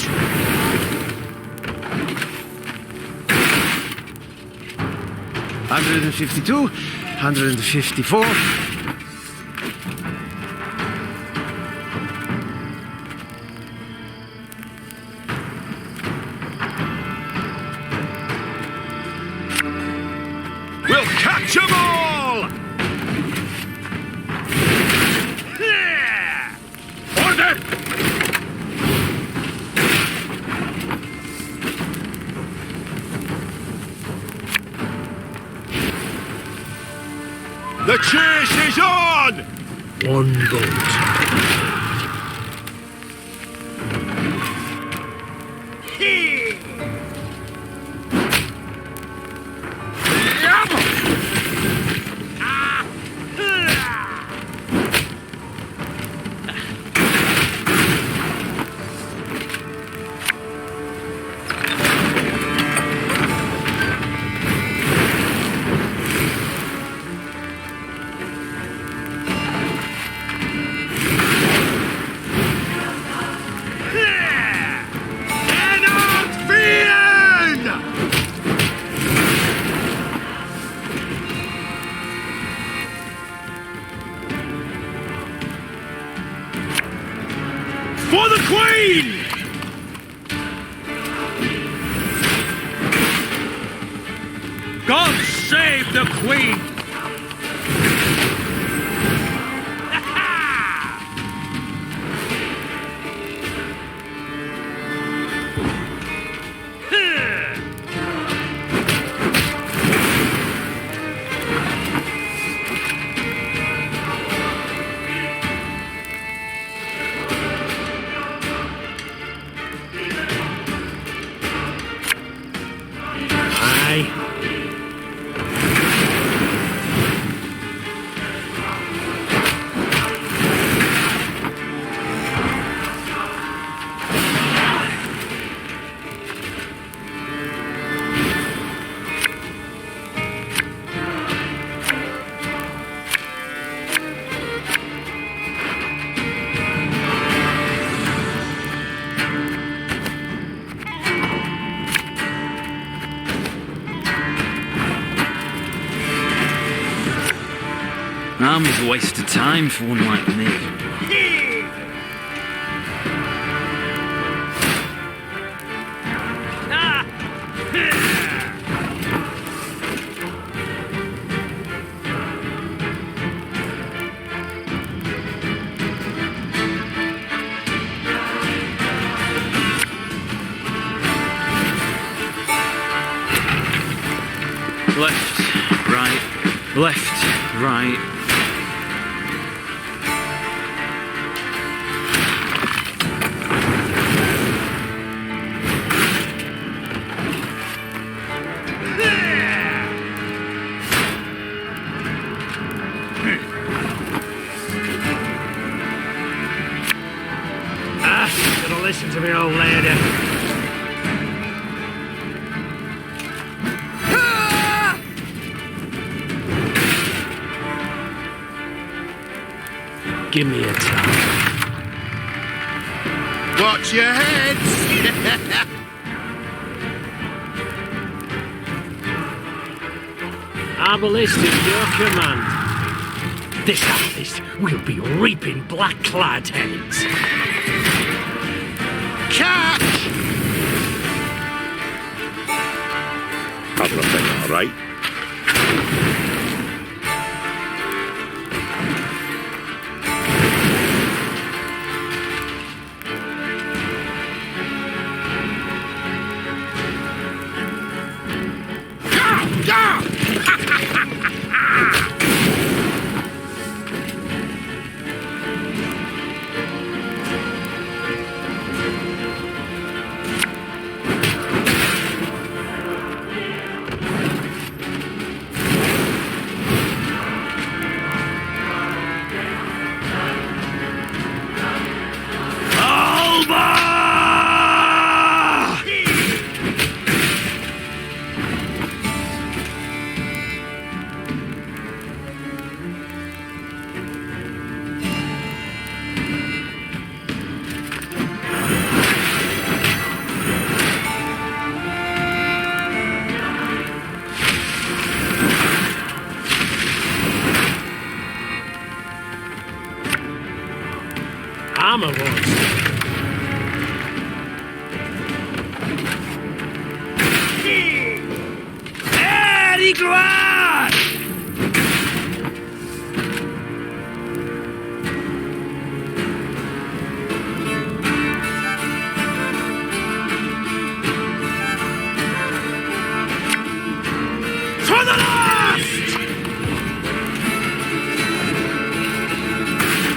$152, $154. We'll catch 'em all! Order! The chase is on! One bolt. For the Queen! God save the Queen! Armor's a waste of time for one like me. Left, right, left, right. Listen to me, old lady. Give me a time. Watch your heads! Our ballista is your command. This harvest will be reaping black-clad heads. Catch! Everything all right? hammer was. Allez, gloire! For the last!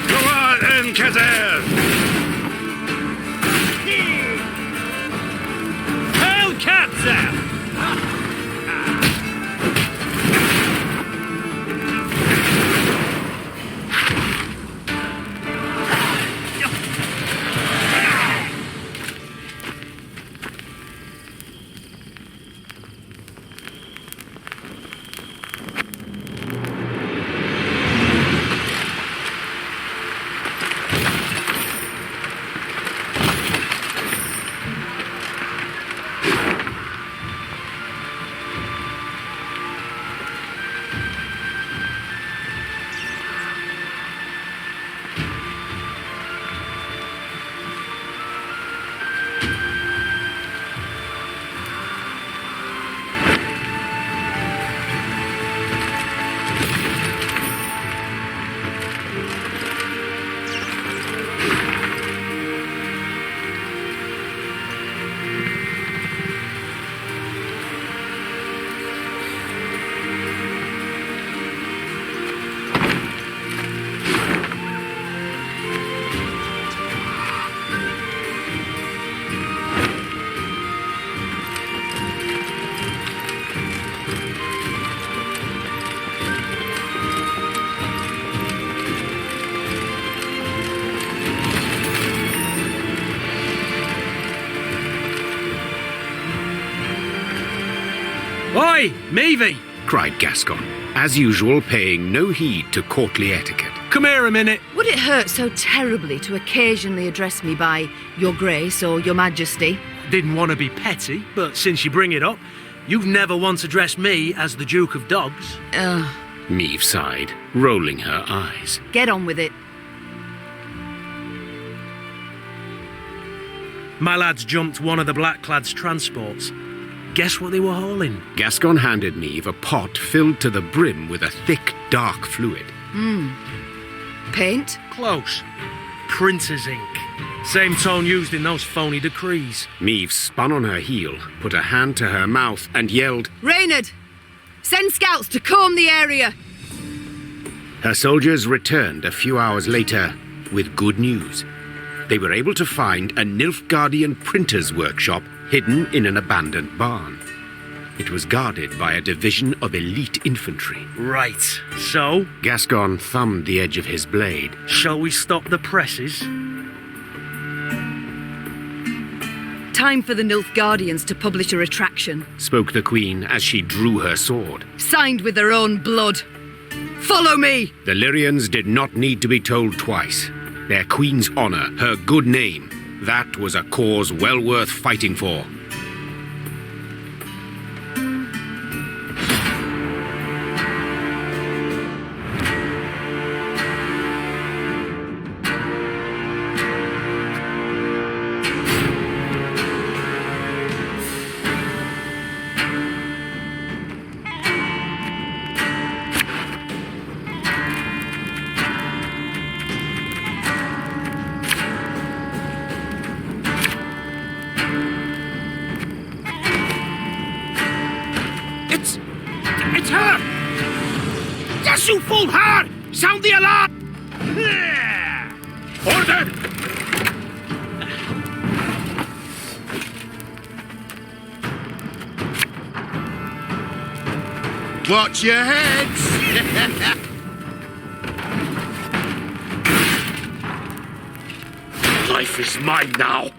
Go on, Enkazer! Hail Katza! Oi, Meve! Cried Gascon, as usual paying no heed to courtly etiquette. Come here a minute. Would it hurt so terribly to occasionally address me by Your Grace or Your Majesty? Didn't want to be petty, but since you bring it up, you've never once addressed me as the Duke of Dogs. Meve sighed, rolling her eyes. Get on with it. My lads jumped one of the Blackclads' transports. Guess what they were hauling? Gascon handed Meve a pot filled to the brim with a thick, dark fluid. Paint? Close. Printer's ink. Same tone used in those phony decrees. Meve spun on her heel, put a hand to her mouth, and yelled, Reynard! Send scouts to comb the area! Her soldiers returned a few hours later with good news. They were able to find a Nilfgaardian printer's workshop hidden in an abandoned barn. It was guarded by a division of elite infantry. Right. So? Gascon thumbed the edge of his blade. Shall we stop the presses? Time for the Nilfgaardians to publish a retraction. Spoke the Queen as she drew her sword. Signed with their own blood. Follow me! The Lyrians did not need to be told twice. Their Queen's honor, her good name, that was a cause well worth fighting for. It's her! Yes, you fool her! Sound the alarm! Ordered! Watch your heads! Life is mine now.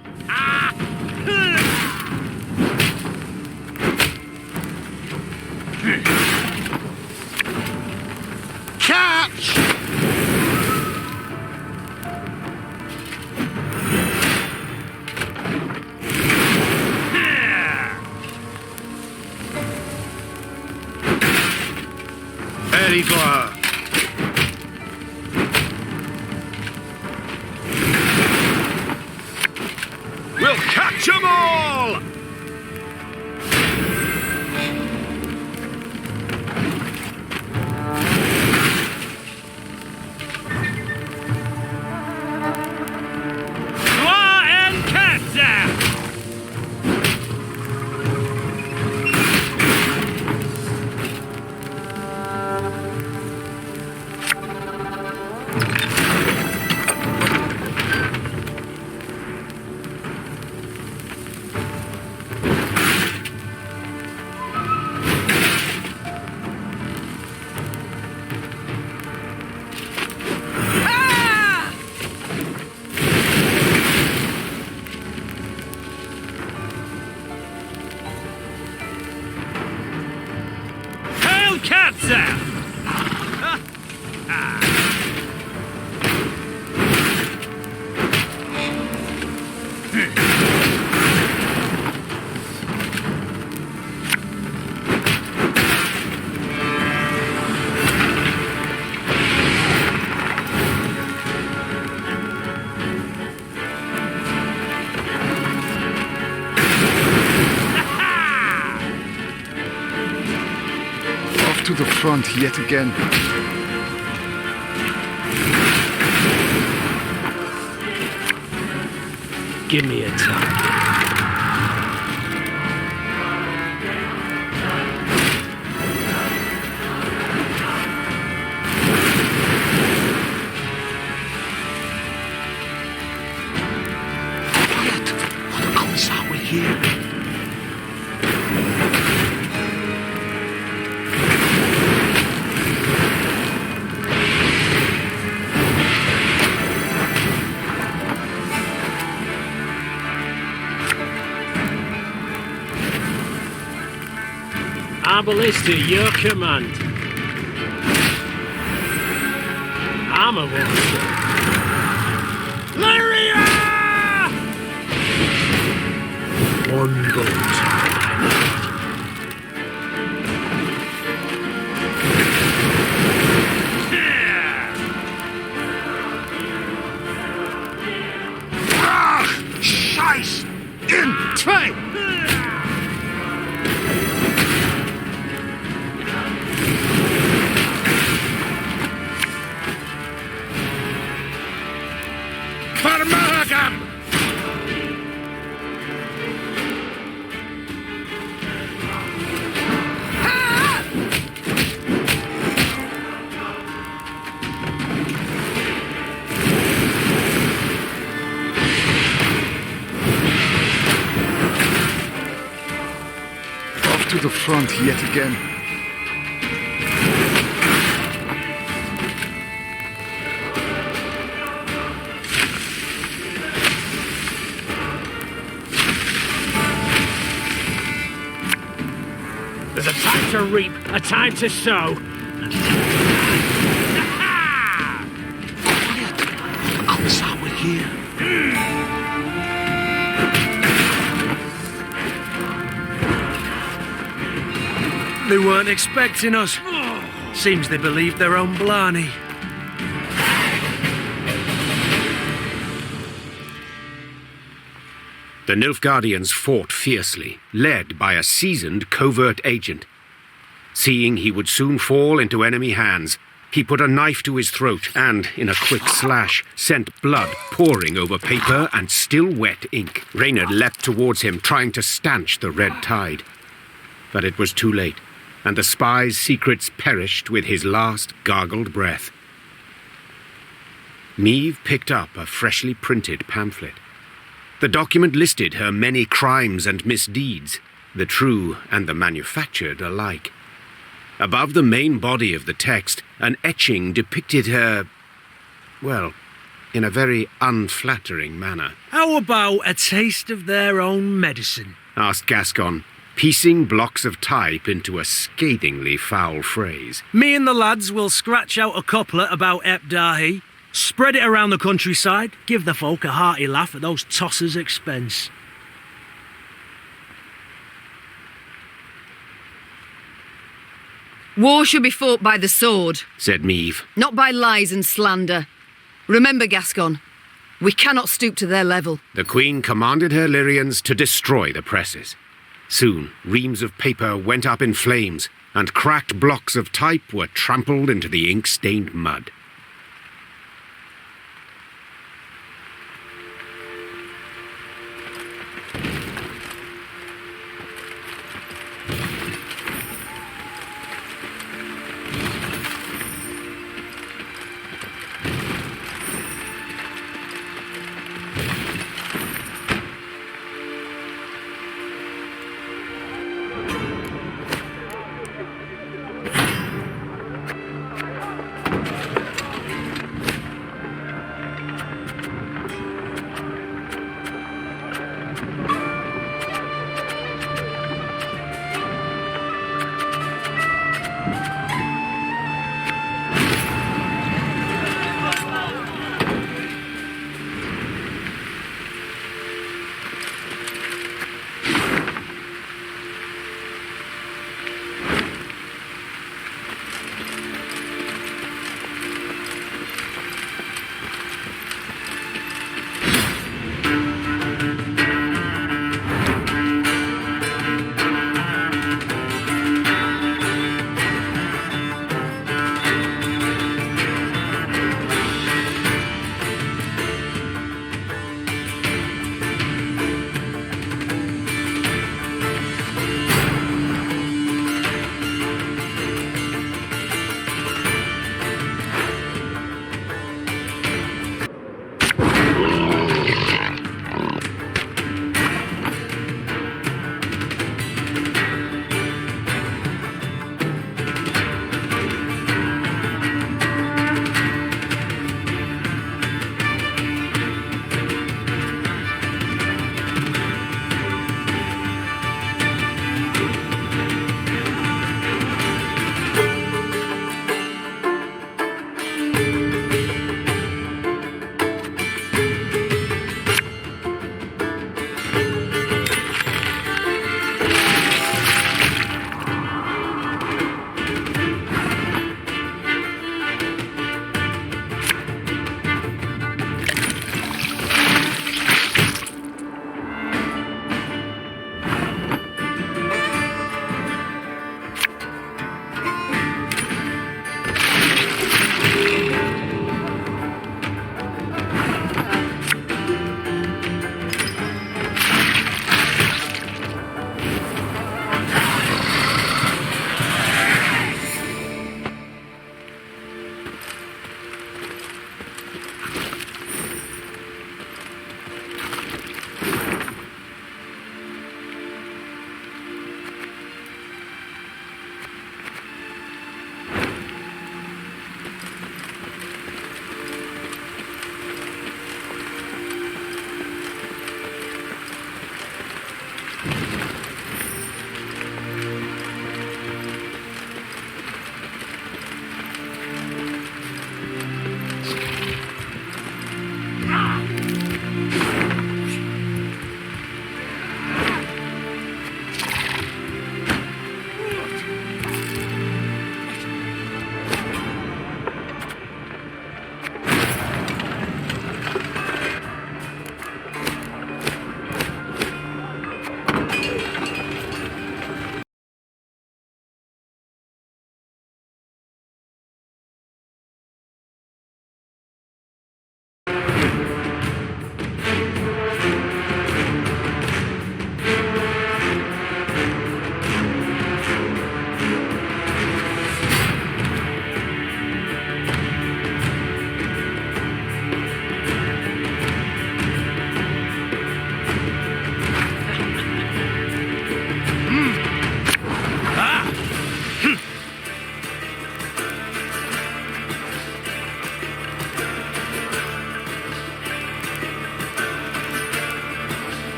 Catch! Very good. some cats out! To the front yet again. Give me a target. Quiet! What the colours are we here? Ballista, your command. I'm a monster. Lyria! One bolt. Scheiß! In zwei! For Makakham! Off to the front yet again. There's a time to reap, a time to sow. Quiet! What the colours are we here? They weren't expecting us. Seems they believed their own blarney. The Nilfgaardians fought fiercely, led by a seasoned covert agent. Seeing he would soon fall into enemy hands, he put a knife to his throat and, in a quick slash, sent blood pouring over paper and still wet ink. Reynard leapt towards him, trying to stanch the red tide. But it was too late, and the spy's secrets perished with his last gargled breath. Meve picked up a freshly printed pamphlet. The document listed her many crimes and misdeeds, the true and the manufactured alike. Above the main body of the text, an etching depicted her, well, in a very unflattering manner. How about a taste of their own medicine? Asked Gascon, piecing blocks of type into a scathingly foul phrase. Me and the lads will scratch out a couplet about Epdahi, spread it around the countryside, give the folk a hearty laugh at those tossers' expense. War should be fought by the sword, said Meve. Not by lies and slander. Remember, Gascon, we cannot stoop to their level. The Queen commanded her Lyrians to destroy the presses. Soon, reams of paper went up in flames, and cracked blocks of type were trampled into the ink-stained mud.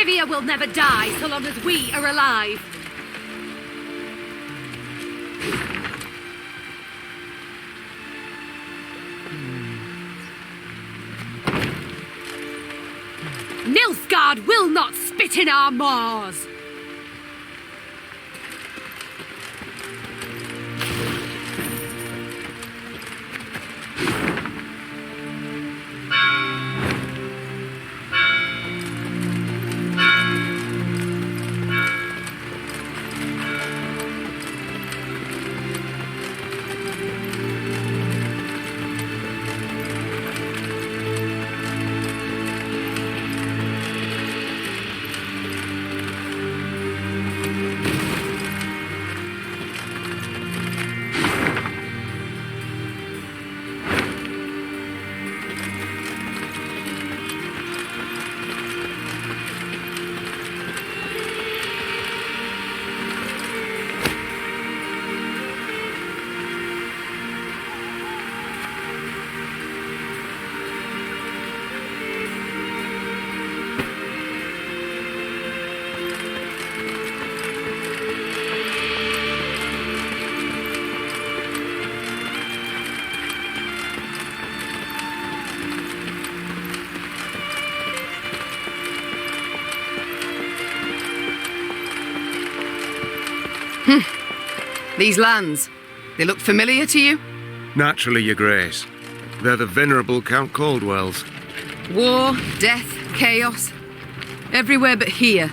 Rivia will never die so long as we are alive. Nilfgaard will not spit in our maws! These lands, they look familiar to you? Naturally, Your Grace. They're the venerable Count Caldwell's. War, death, chaos. Everywhere but here.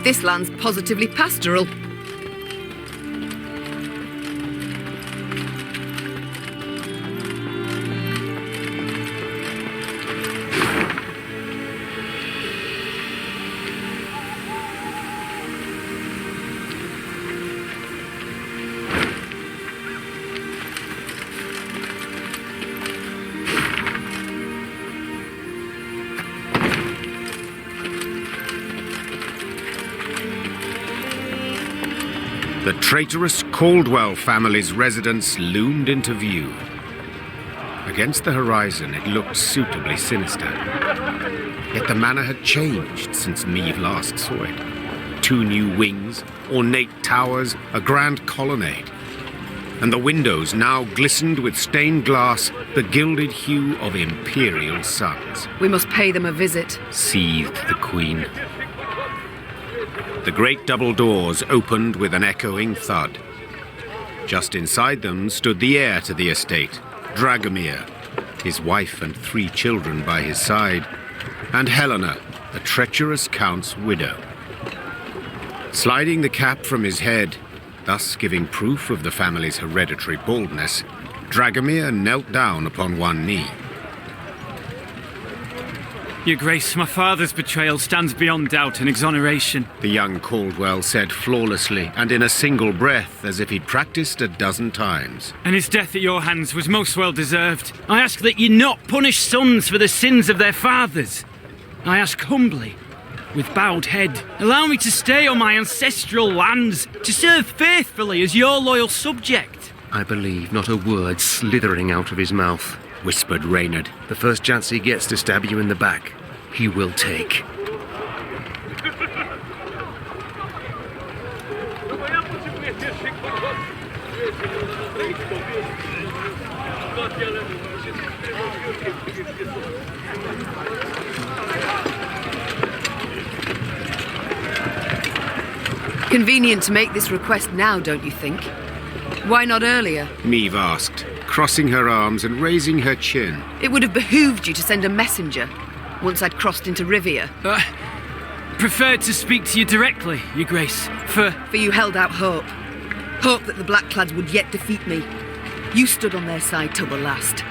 This land's positively pastoral. The traitorous Caldwell family's residence loomed into view. Against the horizon, it looked suitably sinister. Yet the manor had changed since Meve last saw it. 2 new wings, ornate towers, a grand colonnade. And the windows now glistened with stained glass, the gilded hue of imperial suns. We must pay them a visit, Seethed the Queen. The great double doors opened with an echoing thud. Just inside them stood the heir to the estate, Dragomir, his wife and 3 children by his side, and Helena, the treacherous count's widow. Sliding the cap from his head, thus giving proof of the family's hereditary baldness, Dragomir knelt down upon one knee. Your Grace, my father's betrayal stands beyond doubt and exoneration. The young Caldwell said flawlessly and in a single breath, as if he'd practiced a dozen times. And his death at your hands was most well deserved. I ask that you not punish sons for the sins of their fathers. I ask humbly, with bowed head, allow me to stay on my ancestral lands, to serve faithfully as your loyal subject. I believe not a word slithering out of his mouth, whispered Reynard. The first chance he gets to stab you in the back, he will take. Convenient to make this request now, don't you think? Why not earlier? Meve asked, crossing her arms and raising her chin. It would have behooved you to send a messenger once I'd crossed into Rivia. Preferred to speak to you directly, Your Grace, For you held out hope. Hope that the Blackclads would yet defeat me. You stood on their side till the last.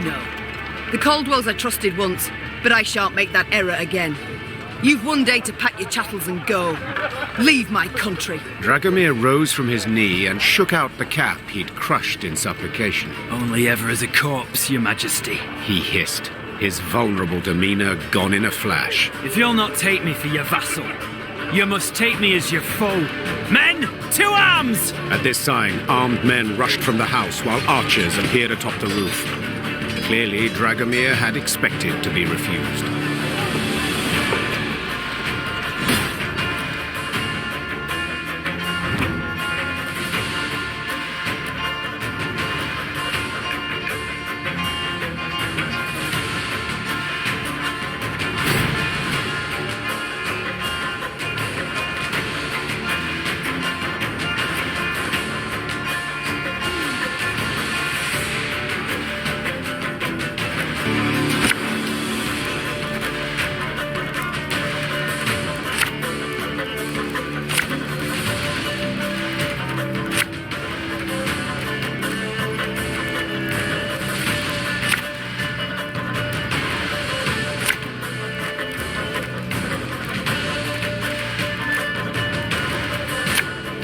No. The Caldwells I trusted once, but I shan't make that error again. You've one day to pack your chattels and go. Leave my country. Dragomir rose from his knee and shook out the cap he'd crushed in supplication. Only ever as a corpse, Your Majesty. He hissed, his vulnerable demeanour gone in a flash. If you'll not take me for your vassal, you must take me as your foe. Men, to arms! At this sign, armed men rushed from the house while archers appeared atop the roof. Clearly, Dragomir had expected to be refused.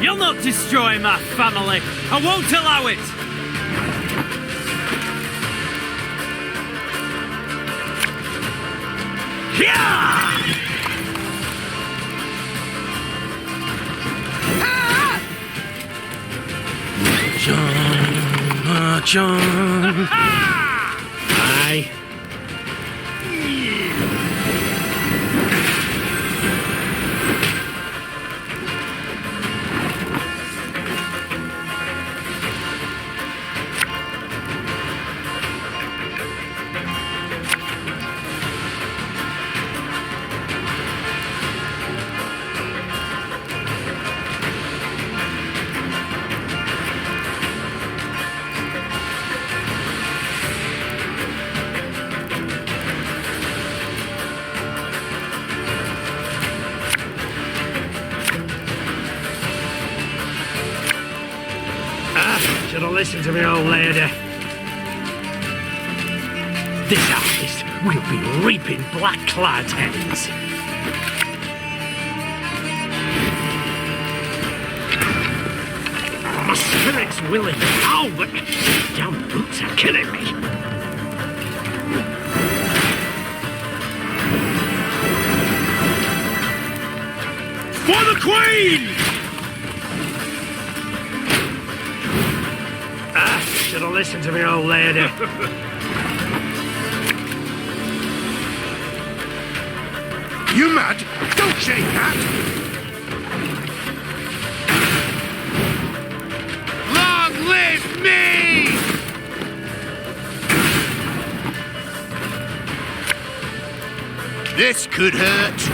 You'll not destroy my family. I won't allow it. March on. Aye. Should have listened to me, old lady. This harvest will be reaping black-clad heads. My spirit's willing now, but damn boots are killing me. For the Queen! Should have listened to me, old lady. You mad? Don't say that! Long live me! This could hurt.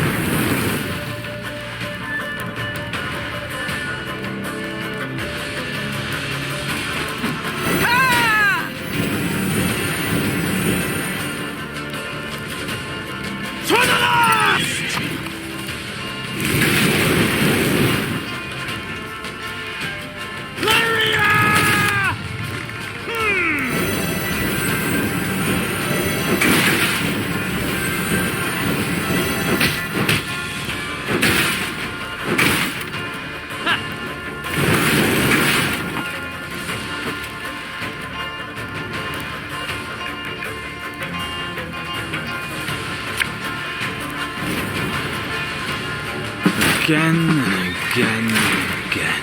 Again and again and again.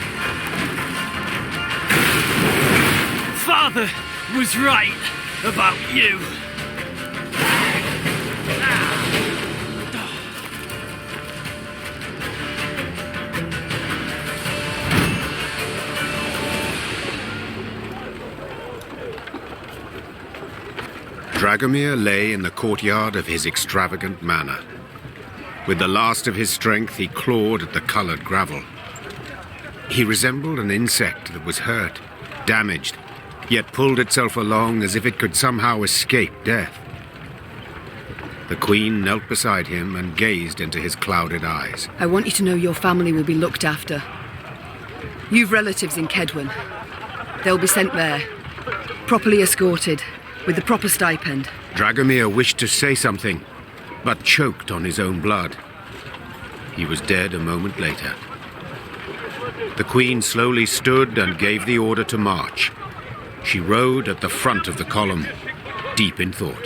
Father was right about you. Dragomir lay in the courtyard of his extravagant manor. With the last of his strength, he clawed at the coloured gravel. He resembled an insect that was hurt, damaged, yet pulled itself along as if it could somehow escape death. The Queen knelt beside him and gazed into his clouded eyes. I want you to know your family will be looked after. You've relatives in Kedwen. They'll be sent there, properly escorted, with the proper stipend. Dragomir wished to say something, but choked on his own blood. He was dead a moment later. The Queen slowly stood and gave the order to march. She rode at the front of the column, deep in thought.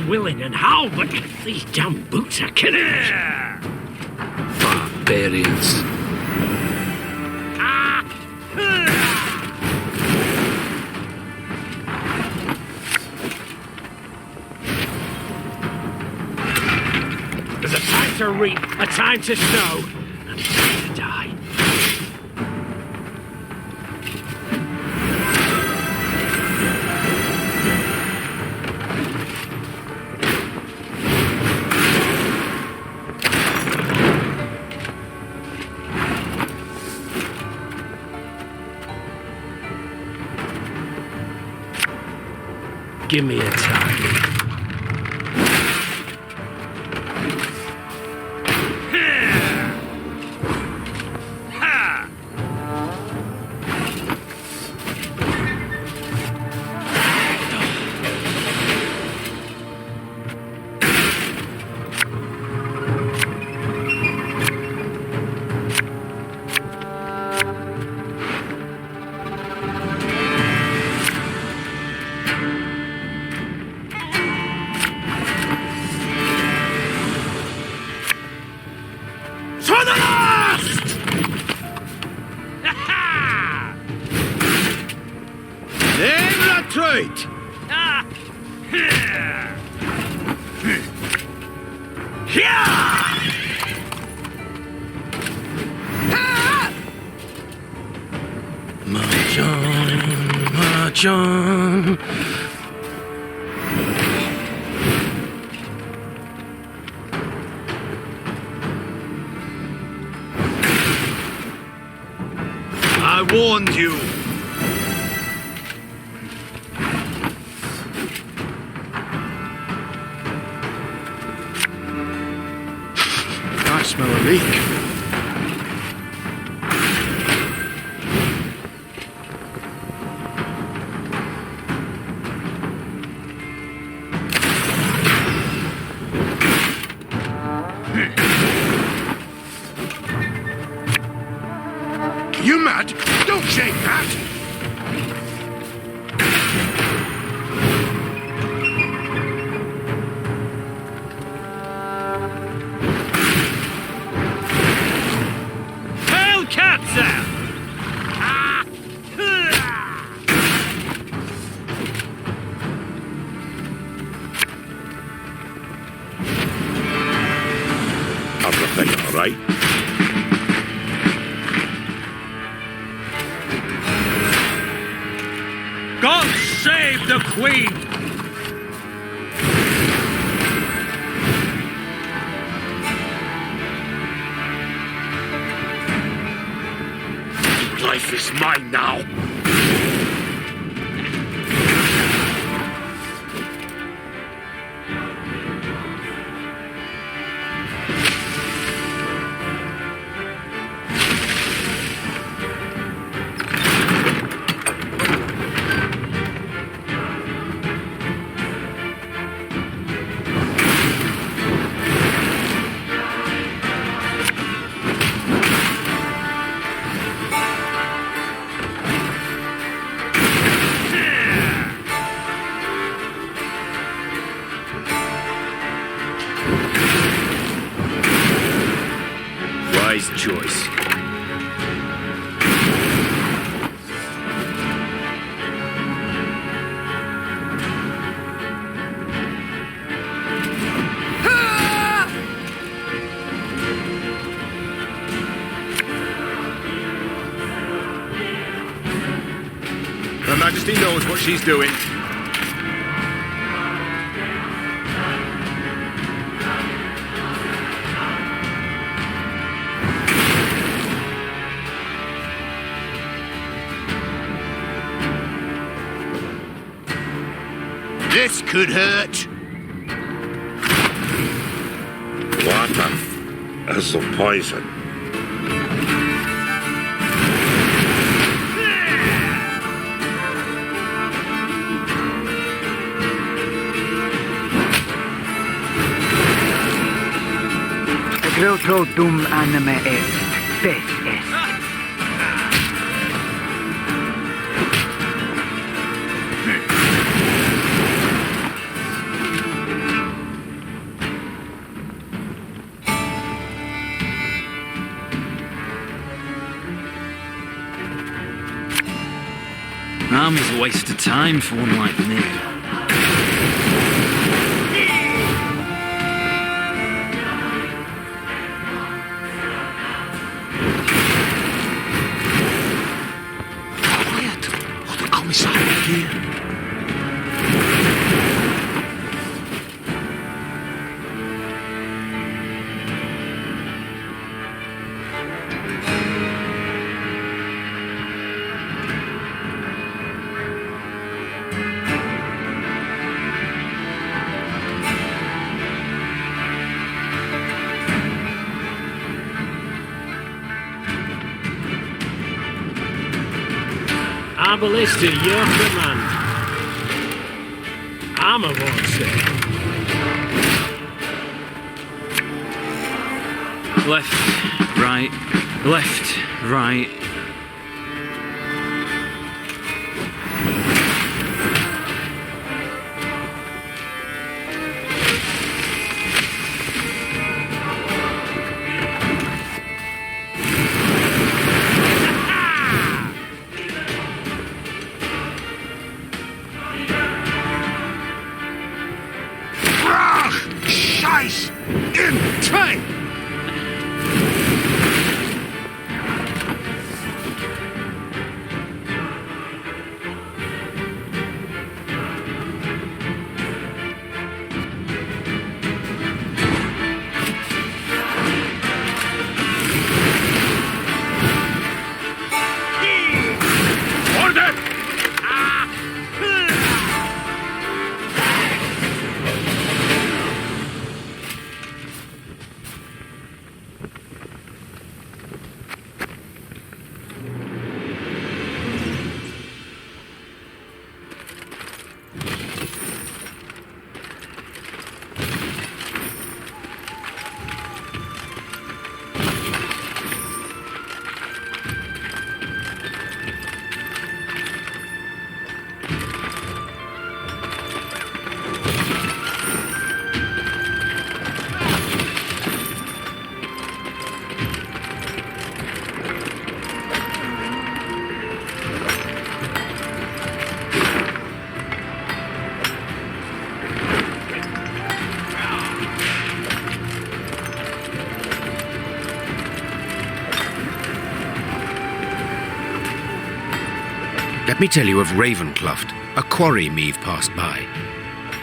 willing and how, but these damn boots are killers. Barbarians. There's a time to reap, a time to sow, and a time to die. Give me a time. John. I warned you. I smell a leak. You mad? Don't shake that! Hellcatcher! Everything all right? God save the Queen! Life is mine now. Wise choice. Her Majesty knows what she's doing. This could hurt. Water is the poison. Grotto dum anime est, bes est. Army's a waste of time for one like me. Quiet, or the commissar will hear. Our ballista, your command. Armor won't say. Left, right, left, right. Scheiß! In train! Let me tell you of Ravencloft, a quarry Meve passed by.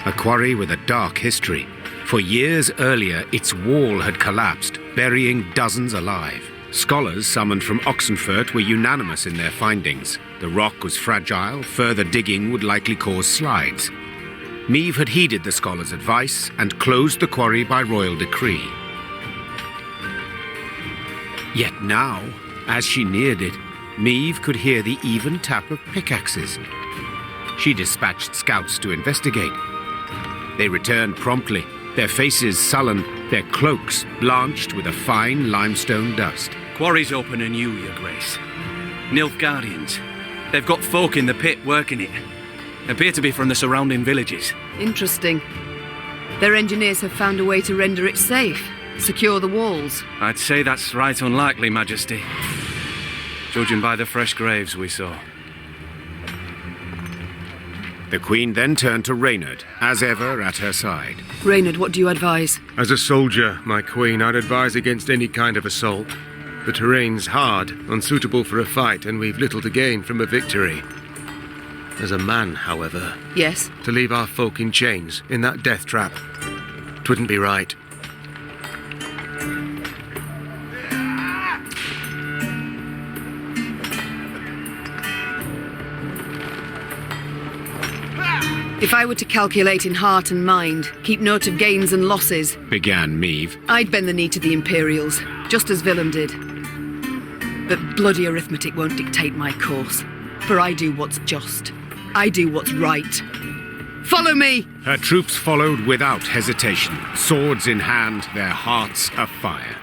A quarry with a dark history. For years earlier, its wall had collapsed, burying dozens alive. Scholars summoned from Oxenfurt were unanimous in their findings. The rock was fragile, further digging would likely cause slides. Meve had heeded the scholars' advice and closed the quarry by royal decree. Yet now, as she neared it, Meve could hear the even tap of pickaxes. She dispatched scouts to investigate. They returned promptly, their faces sullen, their cloaks blanched with a fine limestone dust. Quarry's open anew, Your Grace. Nilfgaardians. They've got folk in the pit working it. Appear to be from the surrounding villages. Interesting. Their engineers have found a way to render it safe, secure the walls. I'd say that's right unlikely, Majesty. Judging by the fresh graves we saw. The Queen then turned to Reynard, as ever at her side. Reynard, what do you advise? As a soldier, my Queen, I'd advise against any kind of assault. The terrain's hard, unsuitable for a fight, and we've little to gain from a victory. As a man, however... Yes? To leave our folk in chains, in that death trap. 'Twouldn't be right. If I were to calculate in heart and mind, keep note of gains and losses, began Meve. I'd bend the knee to the Imperials, just as Willem did. But bloody arithmetic won't dictate my course, for I do what's just. I do what's right. Follow me! Her troops followed without hesitation, swords in hand, their hearts afire.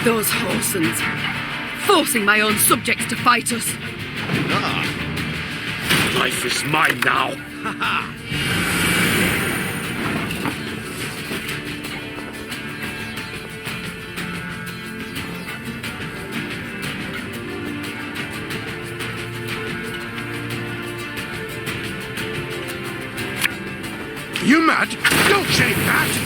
Those whoresons. Forcing my own subjects to fight us. Life is mine now. You mad? Don't say that!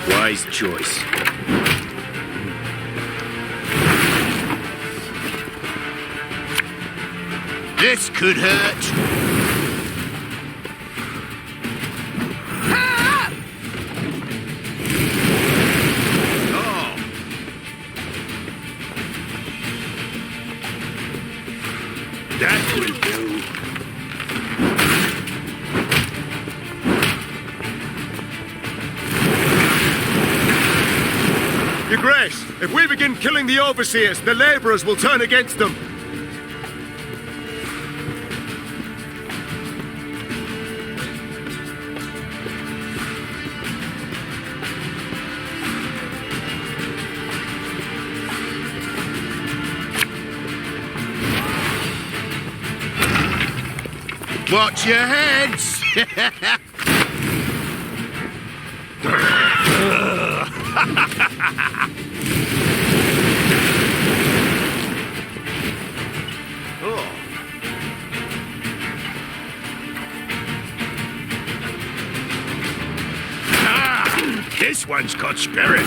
Wise choice. This could hurt. That will do. Your Grace, if we begin killing the overseers, the labourers will turn against them. Watch your heads! This one's got spirit.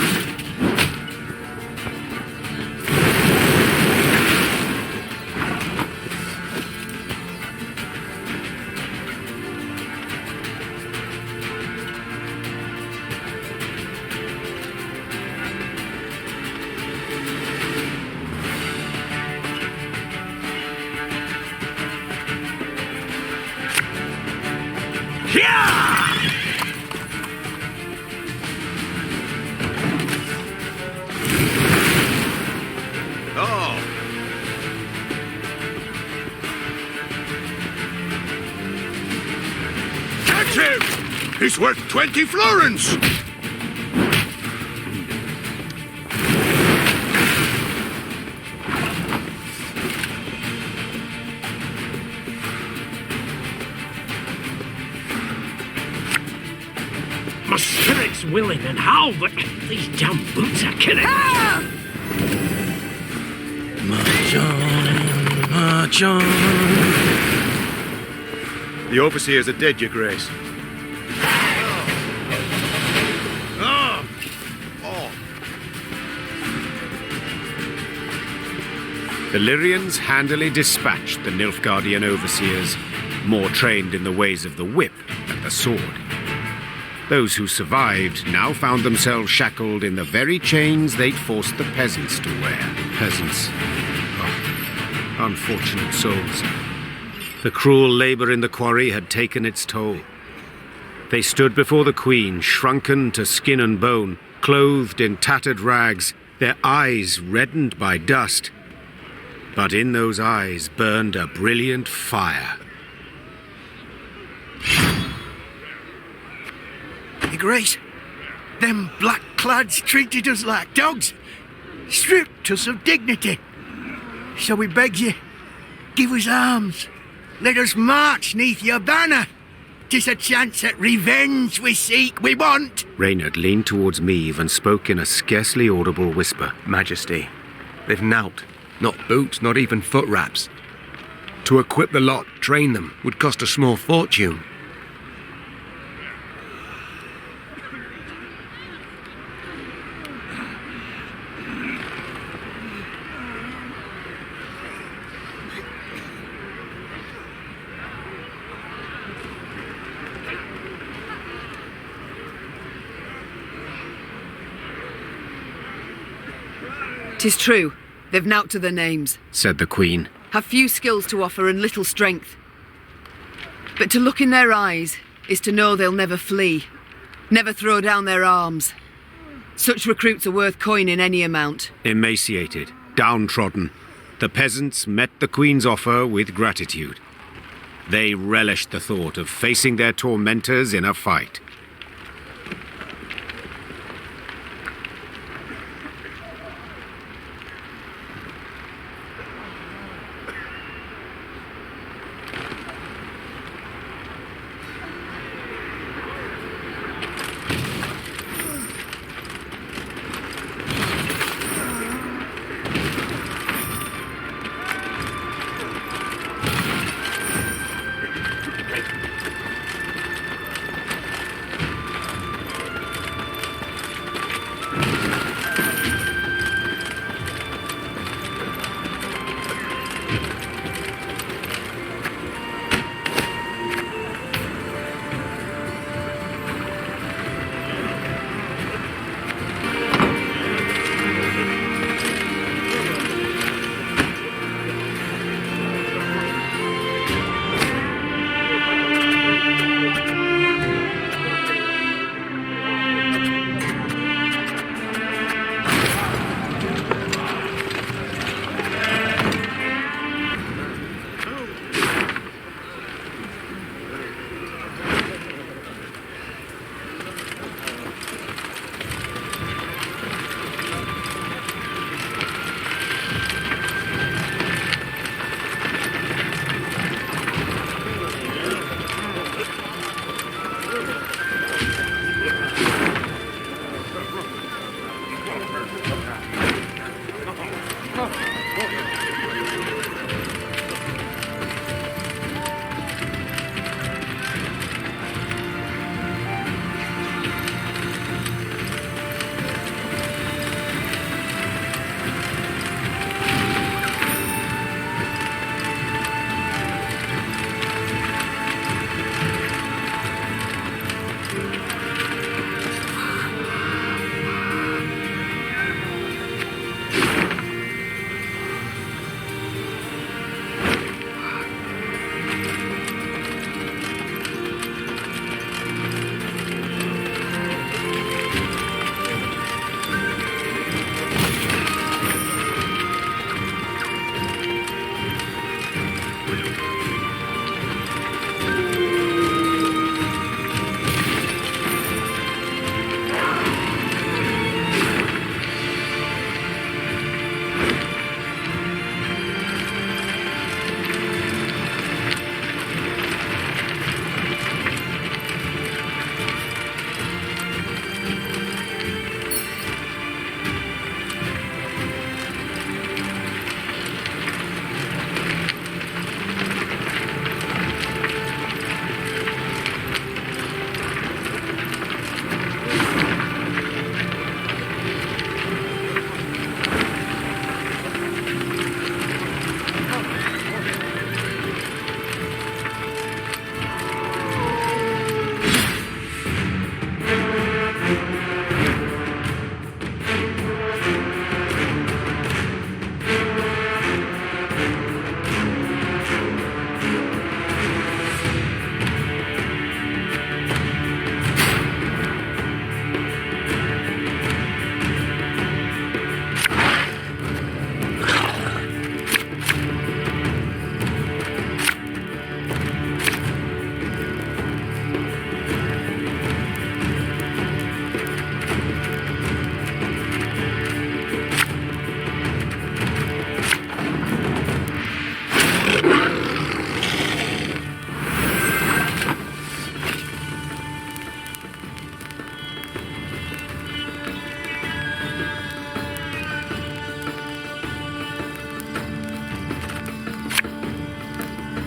He's worth 20 florins! My spirit's willing and how, but these damn boots are killing me. March on. The overseers are dead, Your Grace. The Lyrians handily dispatched the Nilfgaardian overseers, more trained in the ways of the whip than the sword. Those who survived now found themselves shackled in the very chains they'd forced the peasants to wear. Peasants. Oh, unfortunate souls. The cruel labour in the quarry had taken its toll. They stood before the Queen, shrunken to skin and bone, clothed in tattered rags, their eyes reddened by dust. But in those eyes burned a brilliant fire. Your Grace, them black-clads treated us like dogs, stripped us of dignity. So we beg you, give us arms, let us march neath your banner. 'Tis a chance at revenge we seek, we want. Reynard leaned towards Meve and spoke in a scarcely audible whisper. Majesty, they've knout. Not boots, not even foot wraps. To equip the lot, train them, would cost a small fortune. "'Tis true. They've nought to their names," said the Queen. "Have few skills to offer and little strength. But to look in their eyes is to know they'll never flee, never throw down their arms. Such recruits are worth coin in any amount." Emaciated, downtrodden, The peasants met the Queen's offer with gratitude. They relished the thought of facing their tormentors in a fight.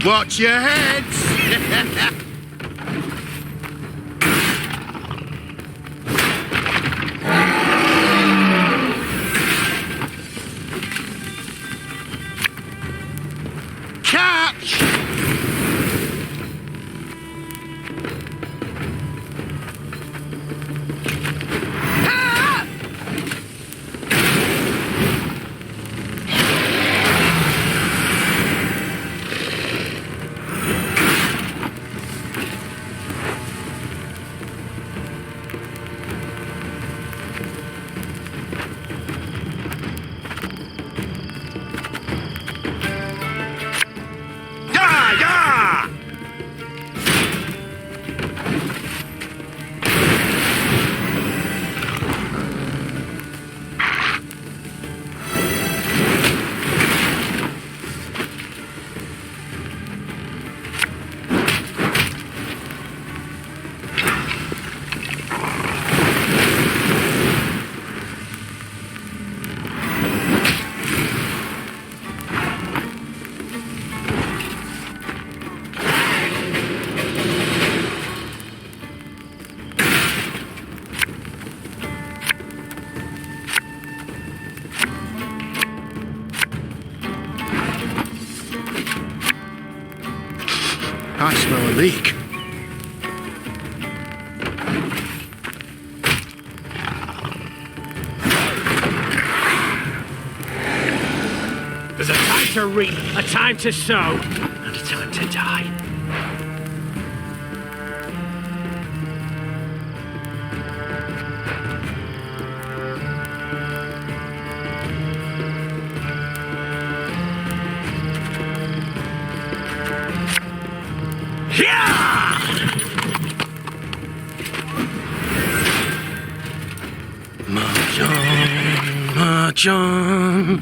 Watch your heads! I smell a leak. There's a time to reap, a time to sow, and a time to die. March on.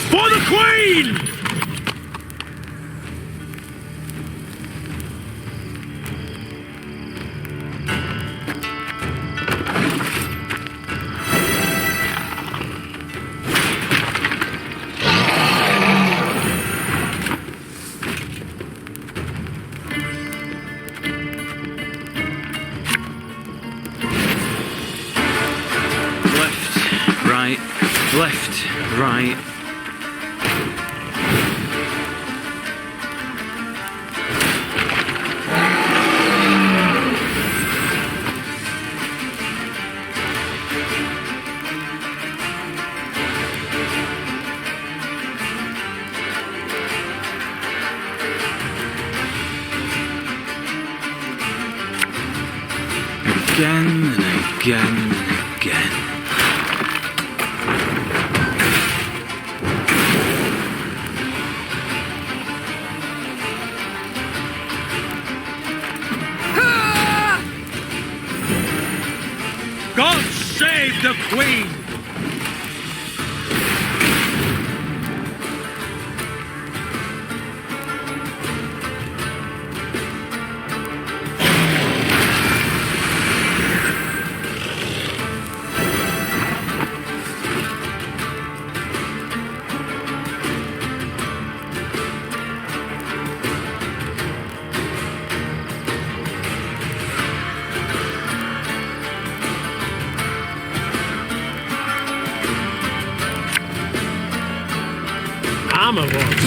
For the Queen! Left, right. Again and again and again. God save the Queen! Armor was.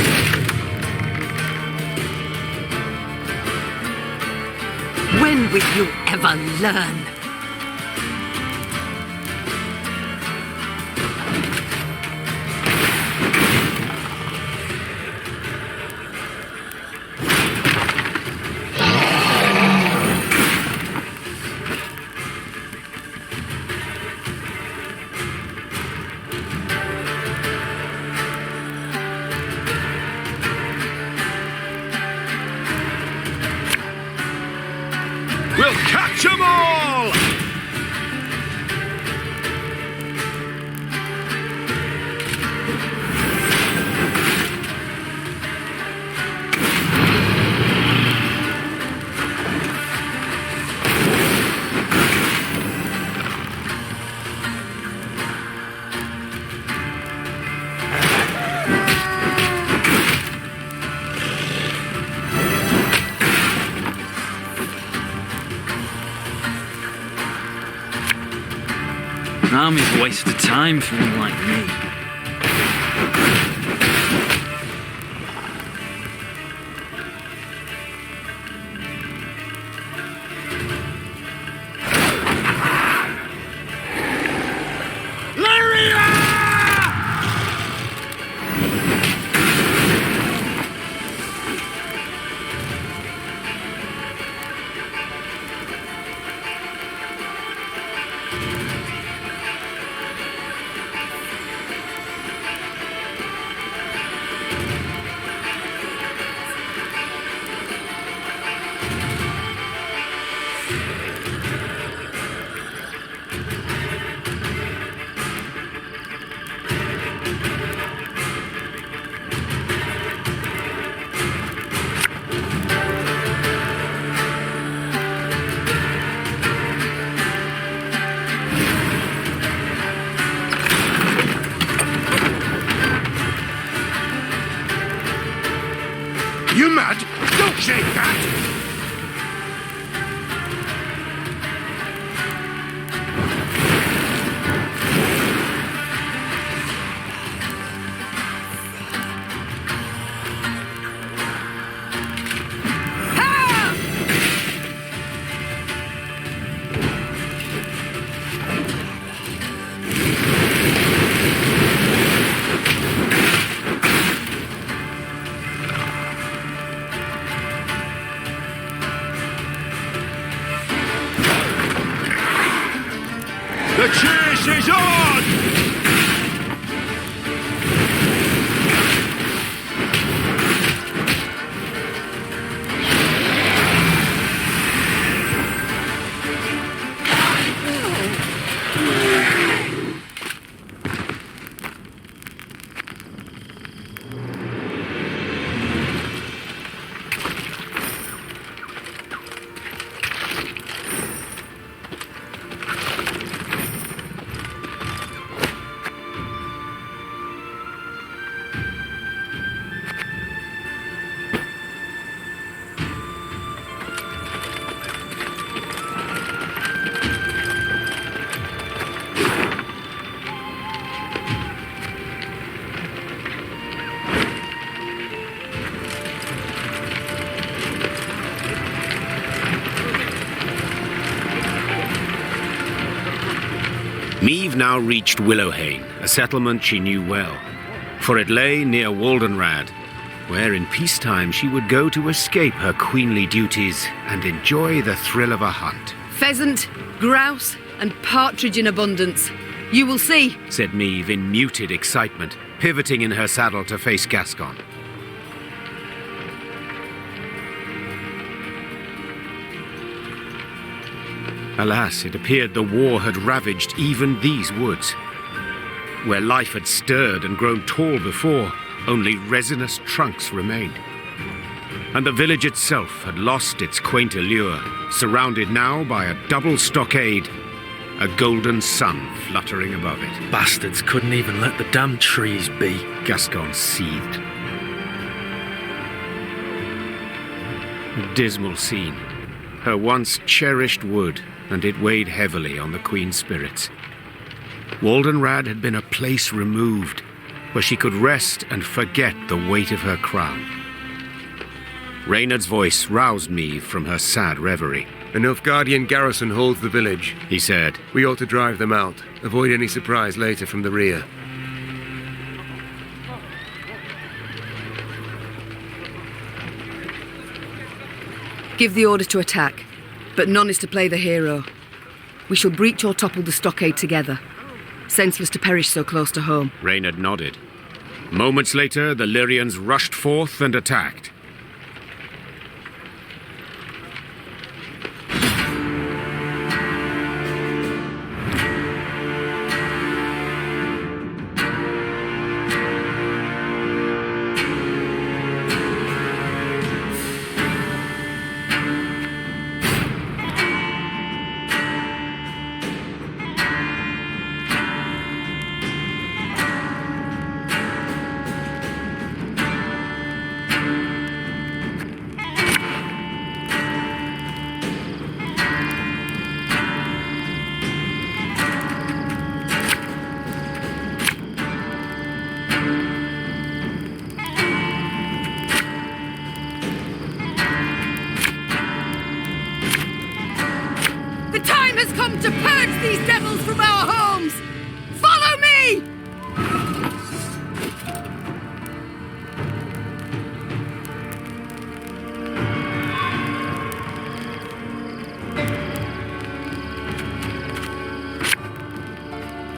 When will you ever learn? We'll catch 'em all! Army's a waste of time for one like me. You mad? Don't shake that! The chase is on! Meve now reached Willowhain, a settlement she knew well, for it lay near Waldenrad, where in peacetime she would go to escape her queenly duties and enjoy the thrill of a hunt. Pheasant, grouse, and partridge in abundance. You will see, said Meve in muted excitement, pivoting in her saddle to face Gascon. Alas, it appeared the war had ravaged even these woods. Where life had stirred and grown tall before, only resinous trunks remained. And the village itself had lost its quaint allure, surrounded now by a double stockade, a golden sun fluttering above it. Bastards couldn't even let the damn trees be. Gascon seethed. A dismal scene. Her once cherished wood, and it weighed heavily on the Queen's spirits. Waldenrad had been a place removed, where she could rest and forget the weight of her crown. Reynard's voice roused Meve from her sad reverie. A Nilfgaardian garrison holds the village, he said. We ought to drive them out, avoid any surprise later from the rear. give the order to attack, but none is to play the hero. We shall breach or topple the stockade together. Senseless to perish so close to home. Reynard nodded. Moments later, the Lyrians rushed forth and attacked.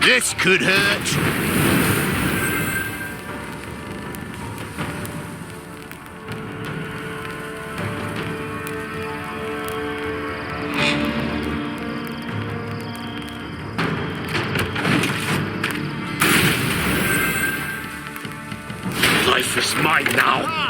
This could hurt. Life is mine now.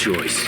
choice.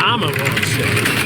I'm a monster.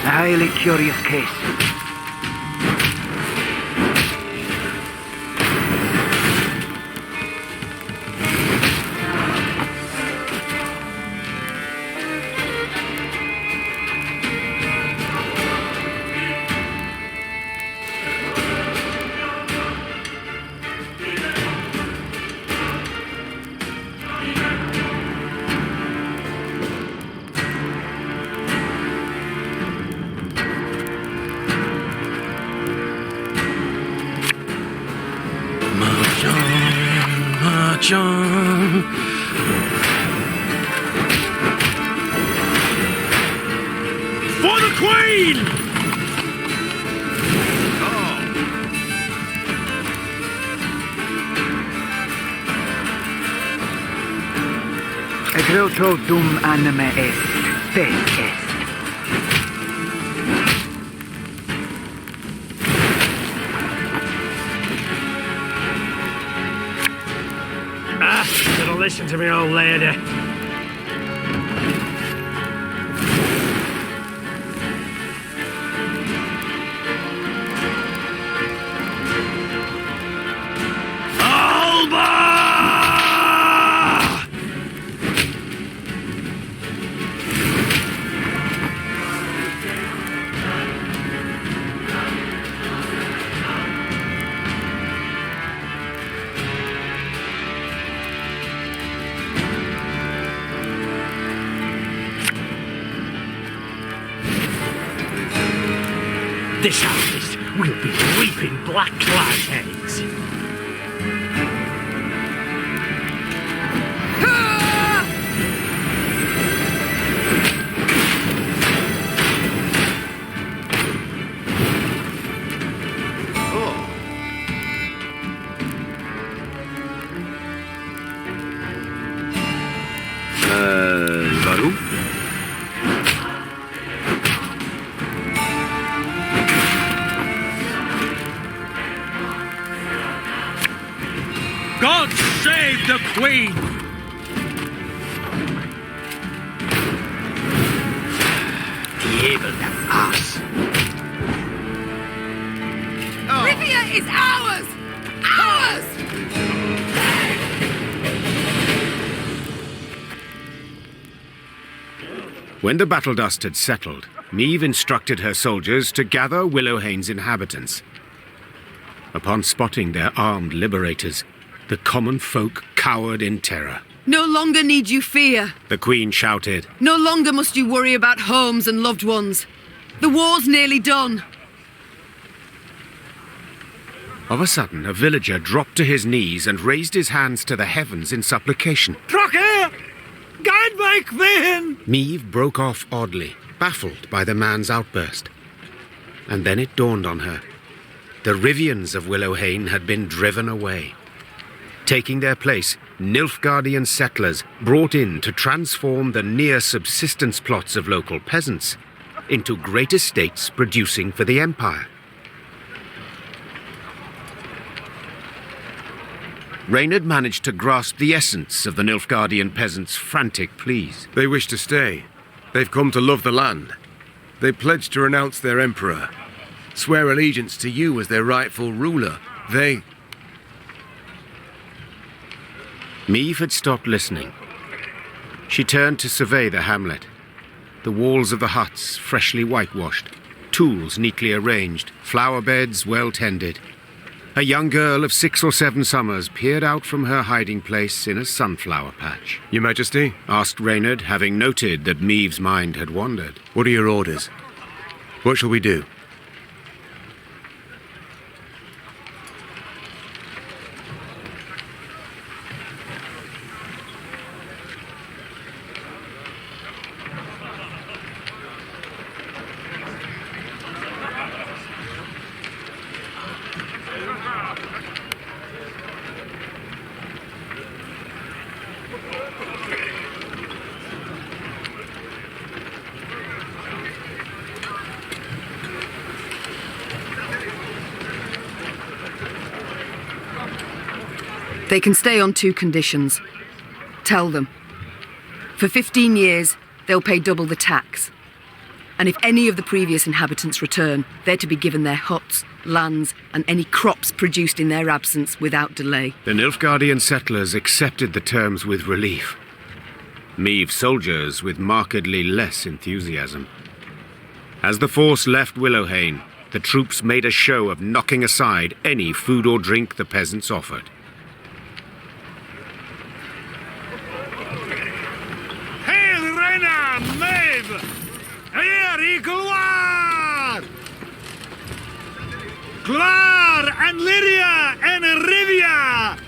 A highly curious case. March on. For the Queen! Egreto dum anima est, spes est. Better listen to me, old lady. This house. we'll be reaping black-clad heads. Warum? God save the Queen! Evil ass. Rivia is ours! Ours! When the battle dust had settled, Meve instructed her soldiers to gather Willowhane's inhabitants. Upon spotting their armed liberators, the common folk cowered in terror. No longer need you fear. The Queen shouted. No longer must you worry about homes and loved ones. The war's nearly done. Of a sudden, a villager dropped to his knees and raised his hands to the heavens in supplication. Crocker! Guide my queen! Meve broke off oddly, baffled by the man's outburst. And then it dawned on her. The Rivians of Willowhane had been driven away. Taking their place, Nilfgaardian settlers brought in to transform the near-subsistence plots of local peasants into great estates producing for the Empire. Reynard managed to grasp the essence of the Nilfgaardian peasants' frantic pleas. They wish to stay. They've come to love the land. They pledged to renounce their emperor, swear allegiance to you as their rightful ruler. Meve had stopped listening. She turned to survey the hamlet. The walls of the huts freshly whitewashed, tools neatly arranged, flower beds well tended. A young girl of 6 or 7 summers peered out from her hiding place in a sunflower patch. Your Majesty? Asked Reynard, having noted that Meve's mind had wandered. What are your orders? What shall we do? They can stay on 2 conditions. Tell them. For 15 years, they'll pay double the tax. And if any of the previous inhabitants return, they're to be given their huts, lands, and any crops produced in their absence without delay. The Nilfgaardian settlers accepted the terms with relief. Meve soldiers with markedly less enthusiasm. As the force left Willowhane, the troops made a show of knocking aside any food or drink the peasants offered. Meve! Here i Gloire! Gloire and Lyria and Rivia!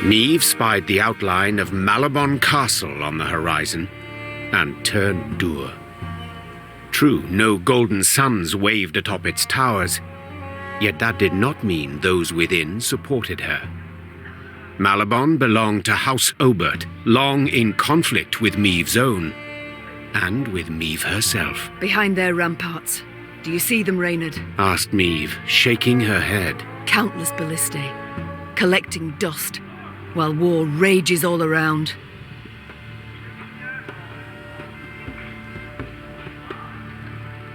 Meve spied the outline of Malabon Castle on the horizon and turned dour. True, no golden suns waved atop its towers, yet that did not mean those within supported her. Malabon belonged to House Obert, long in conflict with Meve's own, and with Meve herself. Behind their ramparts. Do you see them, Reynard? Asked Meve, shaking her head. Countless ballistae, collecting dust, while war rages all around.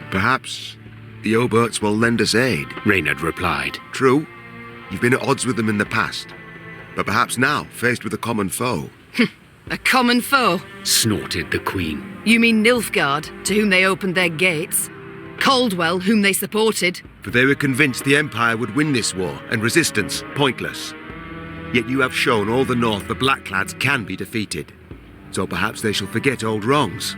Perhaps the Oberts will lend us aid, Reynard replied. True, you've been at odds with them in the past, but perhaps now, faced with a common foe. A common foe? Snorted the Queen. You mean Nilfgaard, to whom they opened their gates? Caldwell, whom they supported? For they were convinced the Empire would win this war, and resistance pointless. Yet you have shown all the North the Blackclads can be defeated. So perhaps they shall forget old wrongs.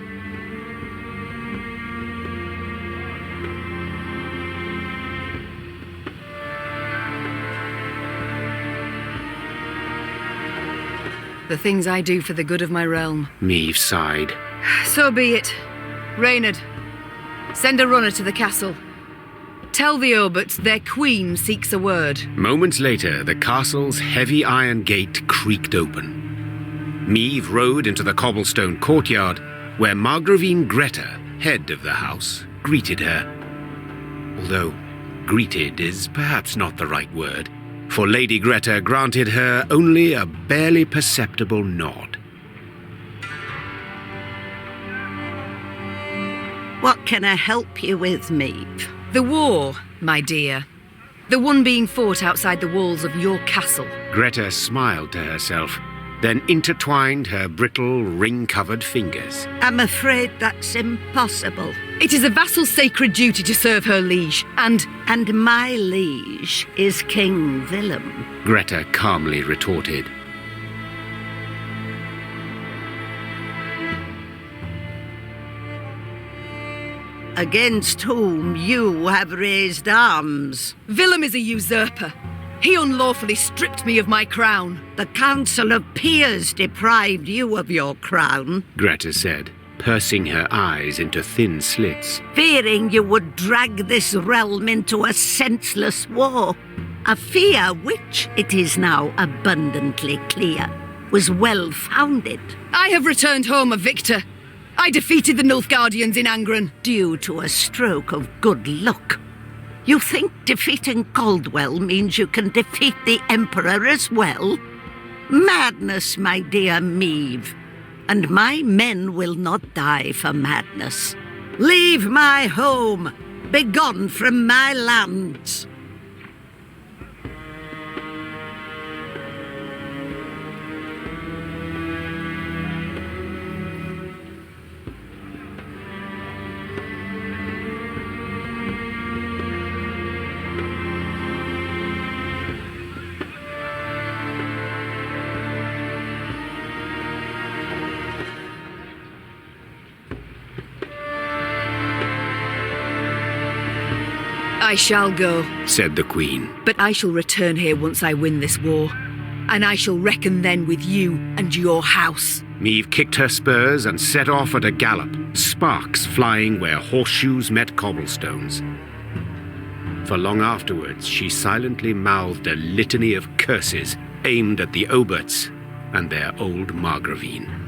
The things I do for the good of my realm. Meve sighed. So be it. Reynard, send a runner to the castle. Tell the Oberts their queen seeks a word. Moments later, the castle's heavy iron gate creaked open. Meve rode into the cobblestone courtyard, where Margravine Greta, head of the house, greeted her. Although, greeted is perhaps not the right word, for Lady Greta granted her only a barely perceptible nod. What can I help you with, Meve? The war, my dear. The one being fought outside the walls of your castle. Greta smiled to herself, then intertwined her brittle, ring-covered fingers. I'm afraid that's impossible. It is a vassal's sacred duty to serve her liege, and my liege is King Willem. Greta calmly retorted. Against whom you have raised arms. Willem is a usurper. He unlawfully stripped me of my crown. The Council of Peers deprived you of your crown. Greta said, pursing her eyes into thin slits. Fearing you would drag this realm into a senseless war. A fear which, it is now abundantly clear, was well-founded. I have returned home a victor. I defeated the Nilfgaardians in Angren. Due to a stroke of good luck. You think defeating Caldwell means you can defeat the Emperor as well? Madness, my dear Meve. And my men will not die for madness. Leave my home. Begone from my lands. I shall go, said the Queen. But I shall return here once I win this war, and I shall reckon then with you and your house. Meve kicked her spurs and set off at a gallop, sparks flying where horseshoes met cobblestones. For long afterwards, she silently mouthed a litany of curses aimed at the Oberts and their old Margravine.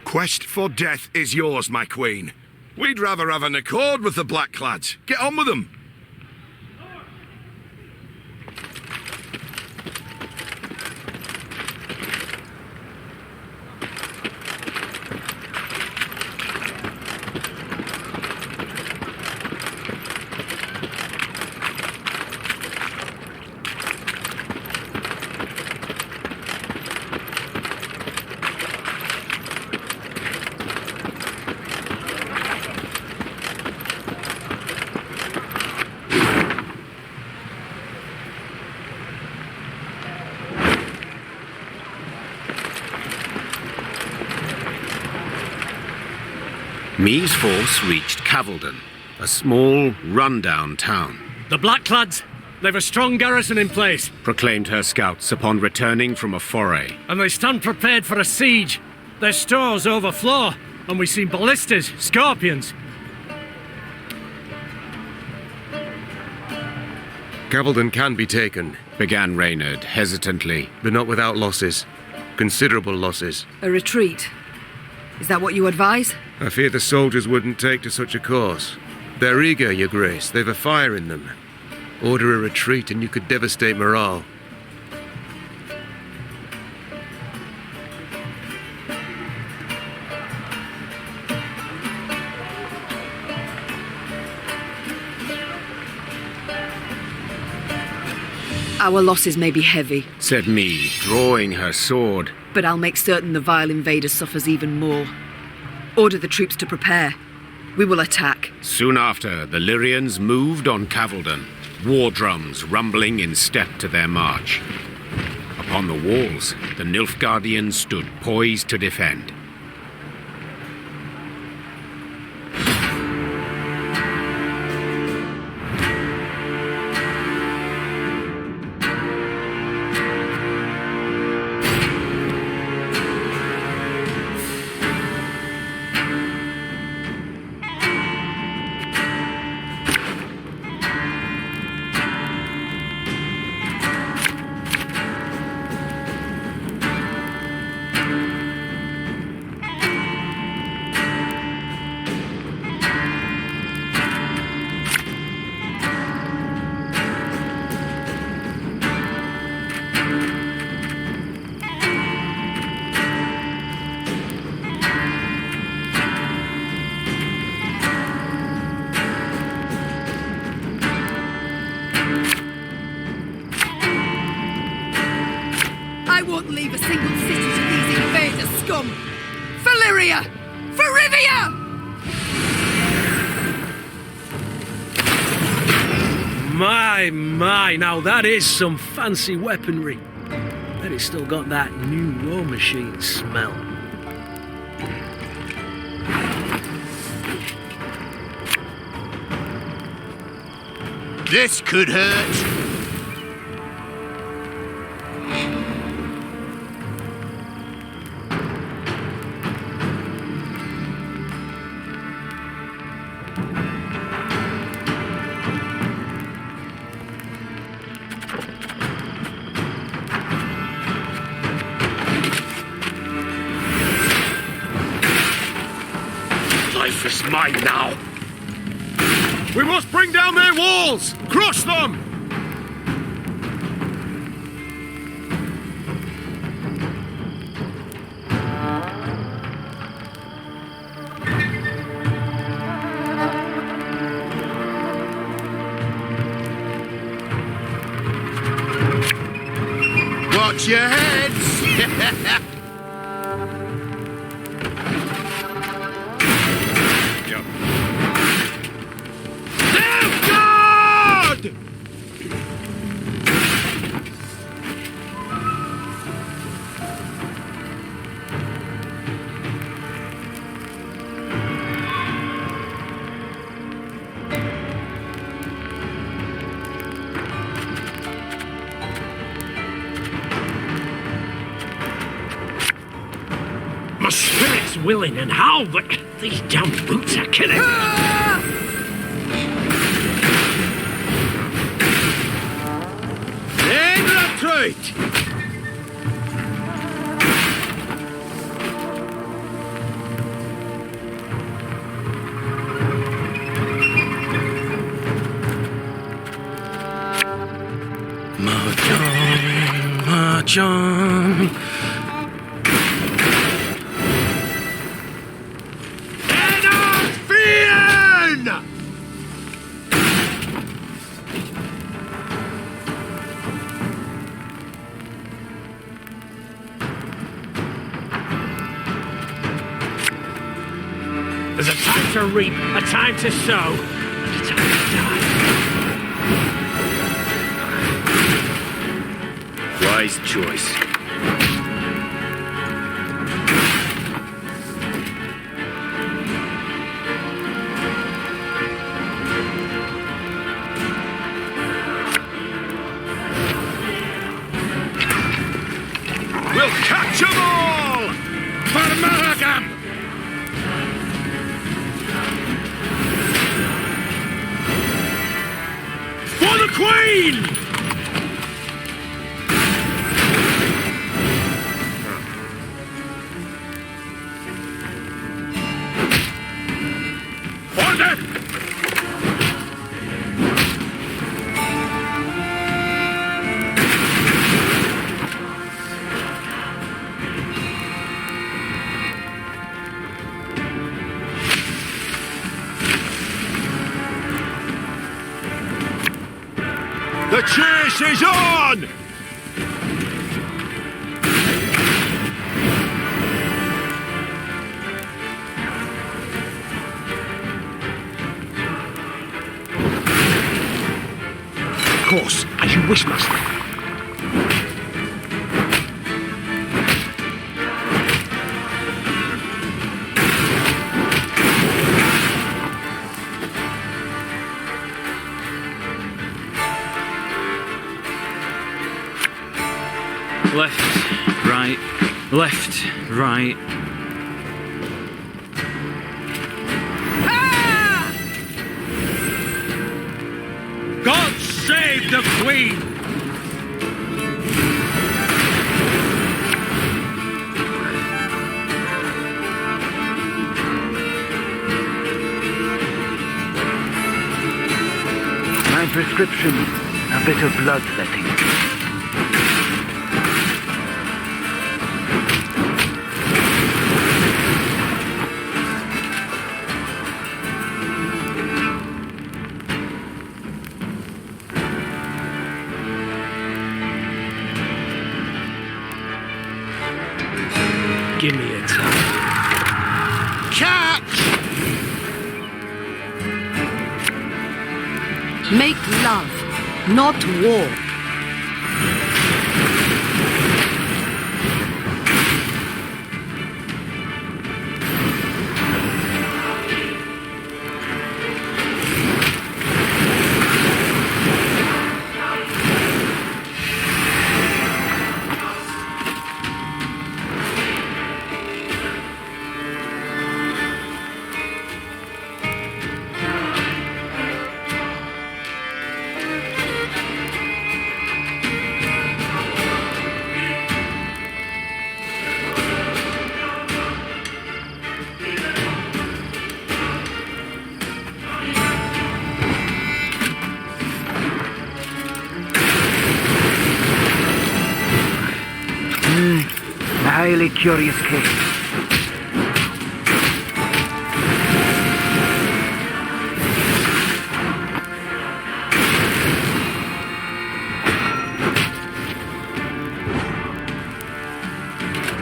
Quest for death is yours, my queen. We'd rather have an accord with the Blackclads. Get on with them. Meve's force reached Cavaldon, a small, run-down town. The Blackclads, they've a strong garrison in place, proclaimed her scouts upon returning from a foray. And they stand prepared for a siege. Their stores overflow, and we see ballistas, scorpions. Cavaldon can be taken, began Reynard hesitantly. But not without losses. Considerable losses. A retreat? Is that what you advise? I fear the soldiers wouldn't take to such a course. They're eager, Your Grace. They've a fire in them. Order a retreat and you could devastate morale. Our losses may be heavy, said Meve, drawing her sword. but I'll make certain the vile invader suffers even more. Order the troops to prepare. We will attack. Soon after, the Lyrians moved on Cavaldon, war drums rumbling in step to their march. Upon the walls, the Nilfgaardians stood poised to defend. I won't leave a single city to these invader scum! For Lyria! For Rivia! My, now that is some fancy weaponry. Bet it's still got that new war machine smell. This could hurt. Life is mine now. We must bring down their walls! Crush them! Watch your heads! My spirit's willing and how, but these damn boots are killing me. Retreat! March on. There's a time to reap, a time to sow, and a time to die. Wise choice. We'll catch 'em all! For Makakham! For the Queen! For the The chase is on! Of course, as you wish, master. Left, right, left, right. God save the Queen! My prescription, a bit of bloodletting. Give me a time. Catch! Make love, not war. A highly curious case.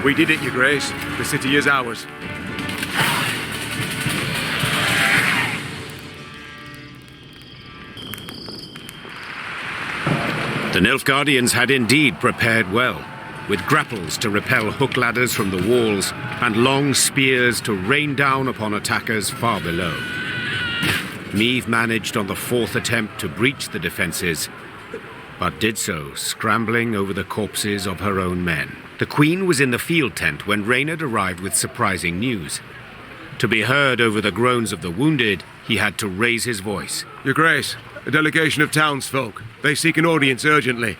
We did it, Your Grace. The city is ours. The Nilfgaardians had indeed prepared well, with grapples to repel hook ladders from the walls and long spears to rain down upon attackers far below. Meve managed on the fourth attempt to breach the defences, but did so scrambling over the corpses of her own men. The Queen was in the field tent when Reynard arrived with surprising news. To be heard over the groans of the wounded, he had to raise his voice. Your Grace, a delegation of townsfolk. They seek an audience urgently.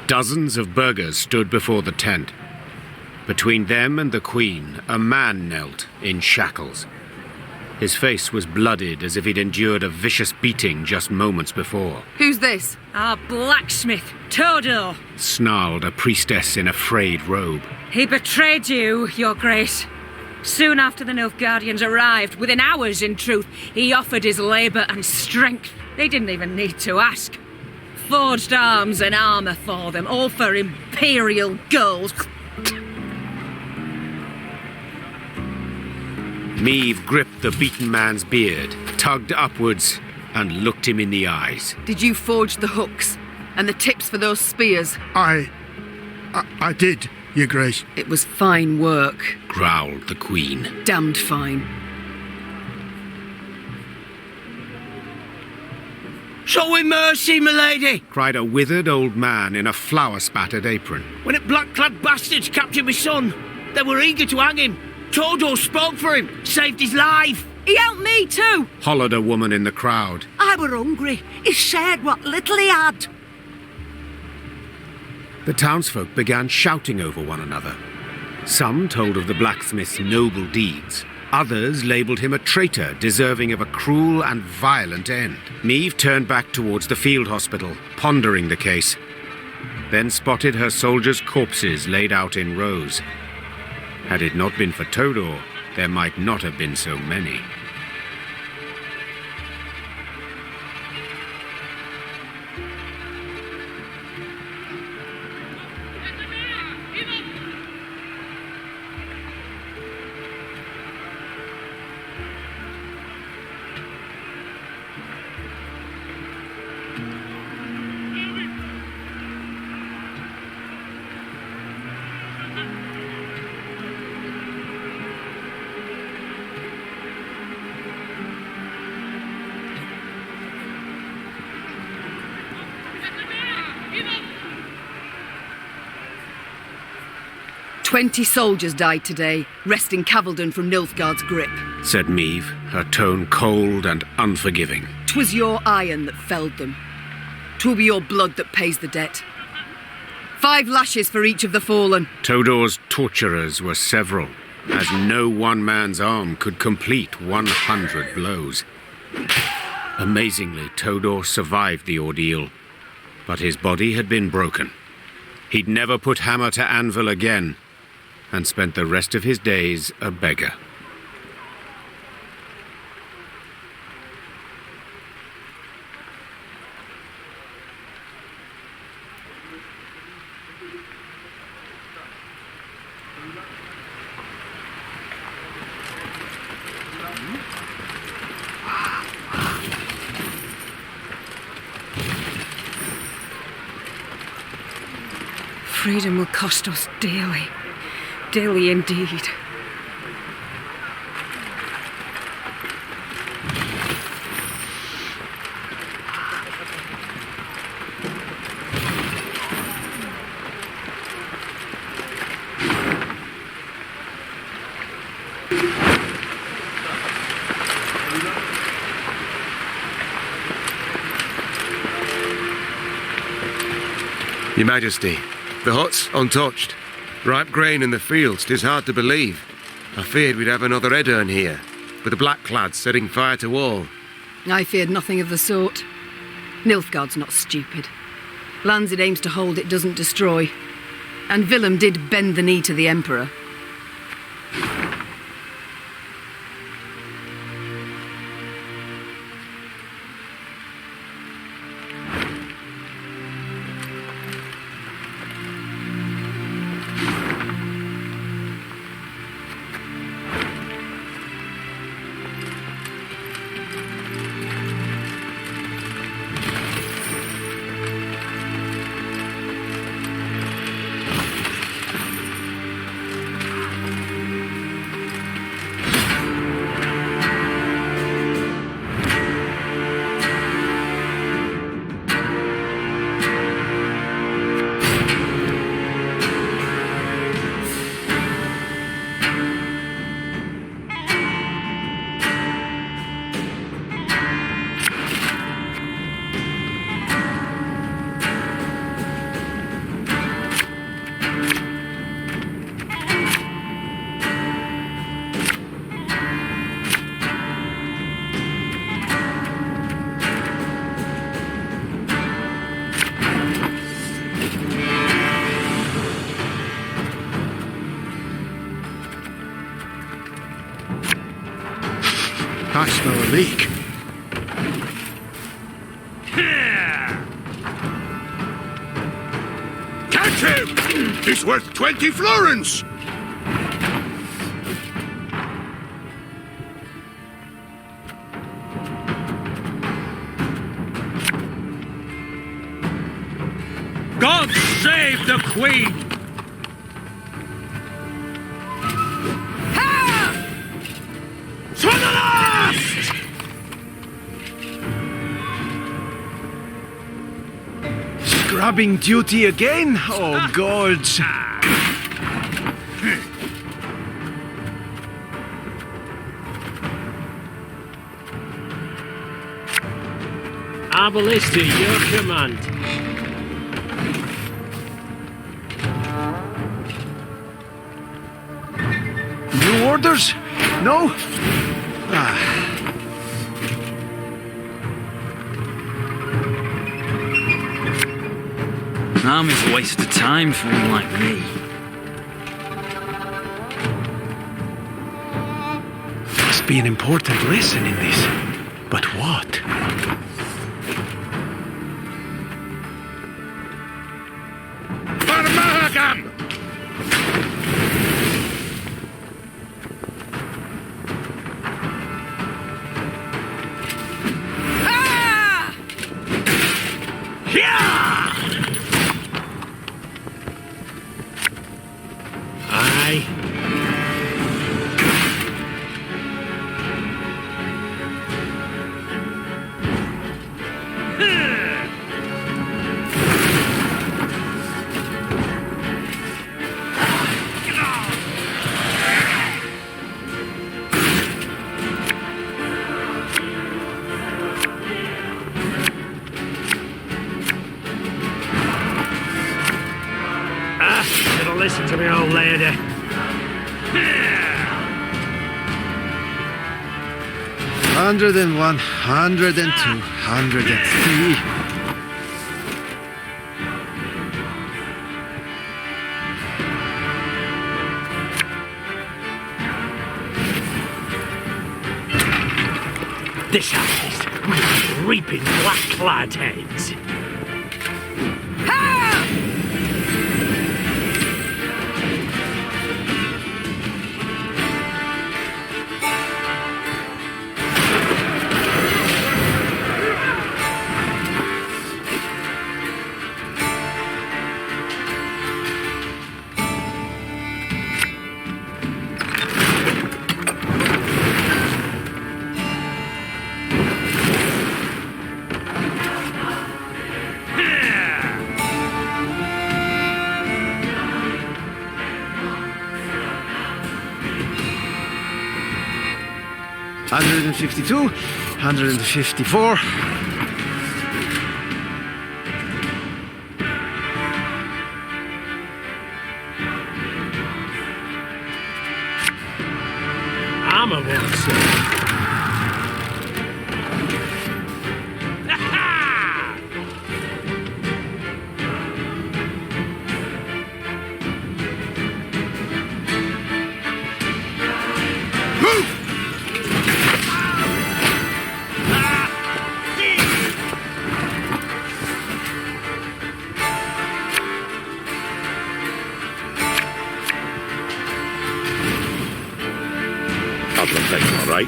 Dozens of burghers stood before the tent. Between them and the Queen, a man knelt in shackles. His face was blooded as if he'd endured a vicious beating just moments before. Who's this? Our blacksmith, Todor. Snarled a priestess in a frayed robe. He betrayed you, Your Grace. Soon after the Nilfgaardians arrived, within hours in truth, he offered his labour and strength. They didn't even need to ask. Forged arms and armour for them, all for imperial gold. Meve gripped the beaten man's beard, tugged upwards, and looked him in the eyes. Did you forge the hooks and the tips for those spears? I did, Your Grace. It was fine work, growled the Queen. Damned fine. Show him mercy, milady! Cried a withered old man in a flour-spattered apron. When the black-clad bastards captured my son, they were eager to hang him. Todor spoke for him, saved his life. He helped me too! Hollered a woman in the crowd. I were hungry. He shared what little he had. The townsfolk began shouting over one another. Some told of the blacksmith's noble deeds. Others labelled him a traitor, deserving of a cruel and violent end. Meve turned back towards the field hospital, pondering the case, then spotted her soldiers' corpses laid out in rows. Had it not been for Todor, there might not have been so many. 20 soldiers died today, wresting Cavaldon from Nilfgaard's grip. Said Meve, her tone cold and unforgiving. 'Twas your iron that felled them. 'Twill be your blood that pays the debt. 5 lashes for each of the fallen. Todor's torturers were several, as no one man's arm could complete 100 blows. Amazingly, Todor survived the ordeal, but his body had been broken. He'd never put hammer to anvil again, and spent the rest of his days a beggar. Freedom will cost us dearly. Dearly indeed. Your Majesty, the hut's untouched. Ripe grain in the fields, 'tis hard to believe. I feared we'd have another Aedirn here, with the black-clads setting fire to all. I feared nothing of the sort. Nilfgaard's not stupid. Lands it aims to hold, it doesn't destroy. And Willem did bend the knee to the Emperor. I smell a leak. Catch him! He's worth 20 florins! God save the Queen! Scrubbing duty again? Oh, gods. Our ballista, your command. New orders? No? Ah. Army's a waste of time for one like me. Must be an important lesson in this. But what? For Makakham! listen to me, old lady. 101, 102, 103. This house with reaping black-clad heads. $152, $154. I'm a one, sir. All right.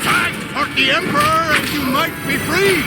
Fight for the Emperor and you might be free!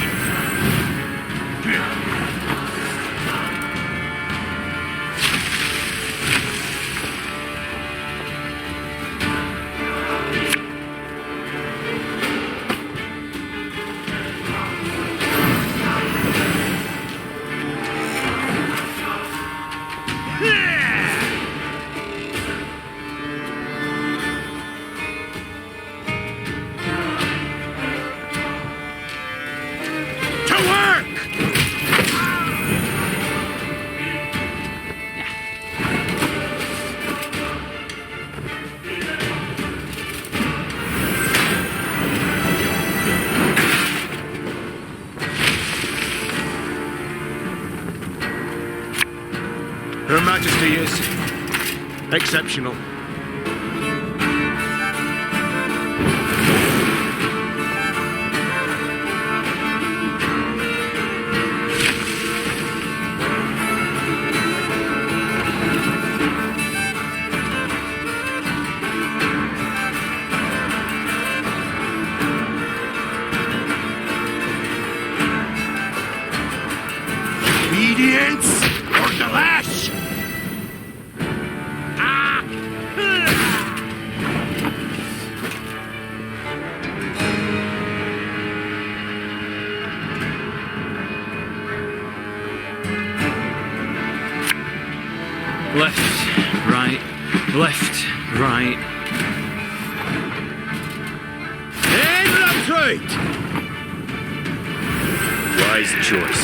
Her Majesty is exceptional. Obedience or the lash! Left, right, left, right. And that's right! Wise choice.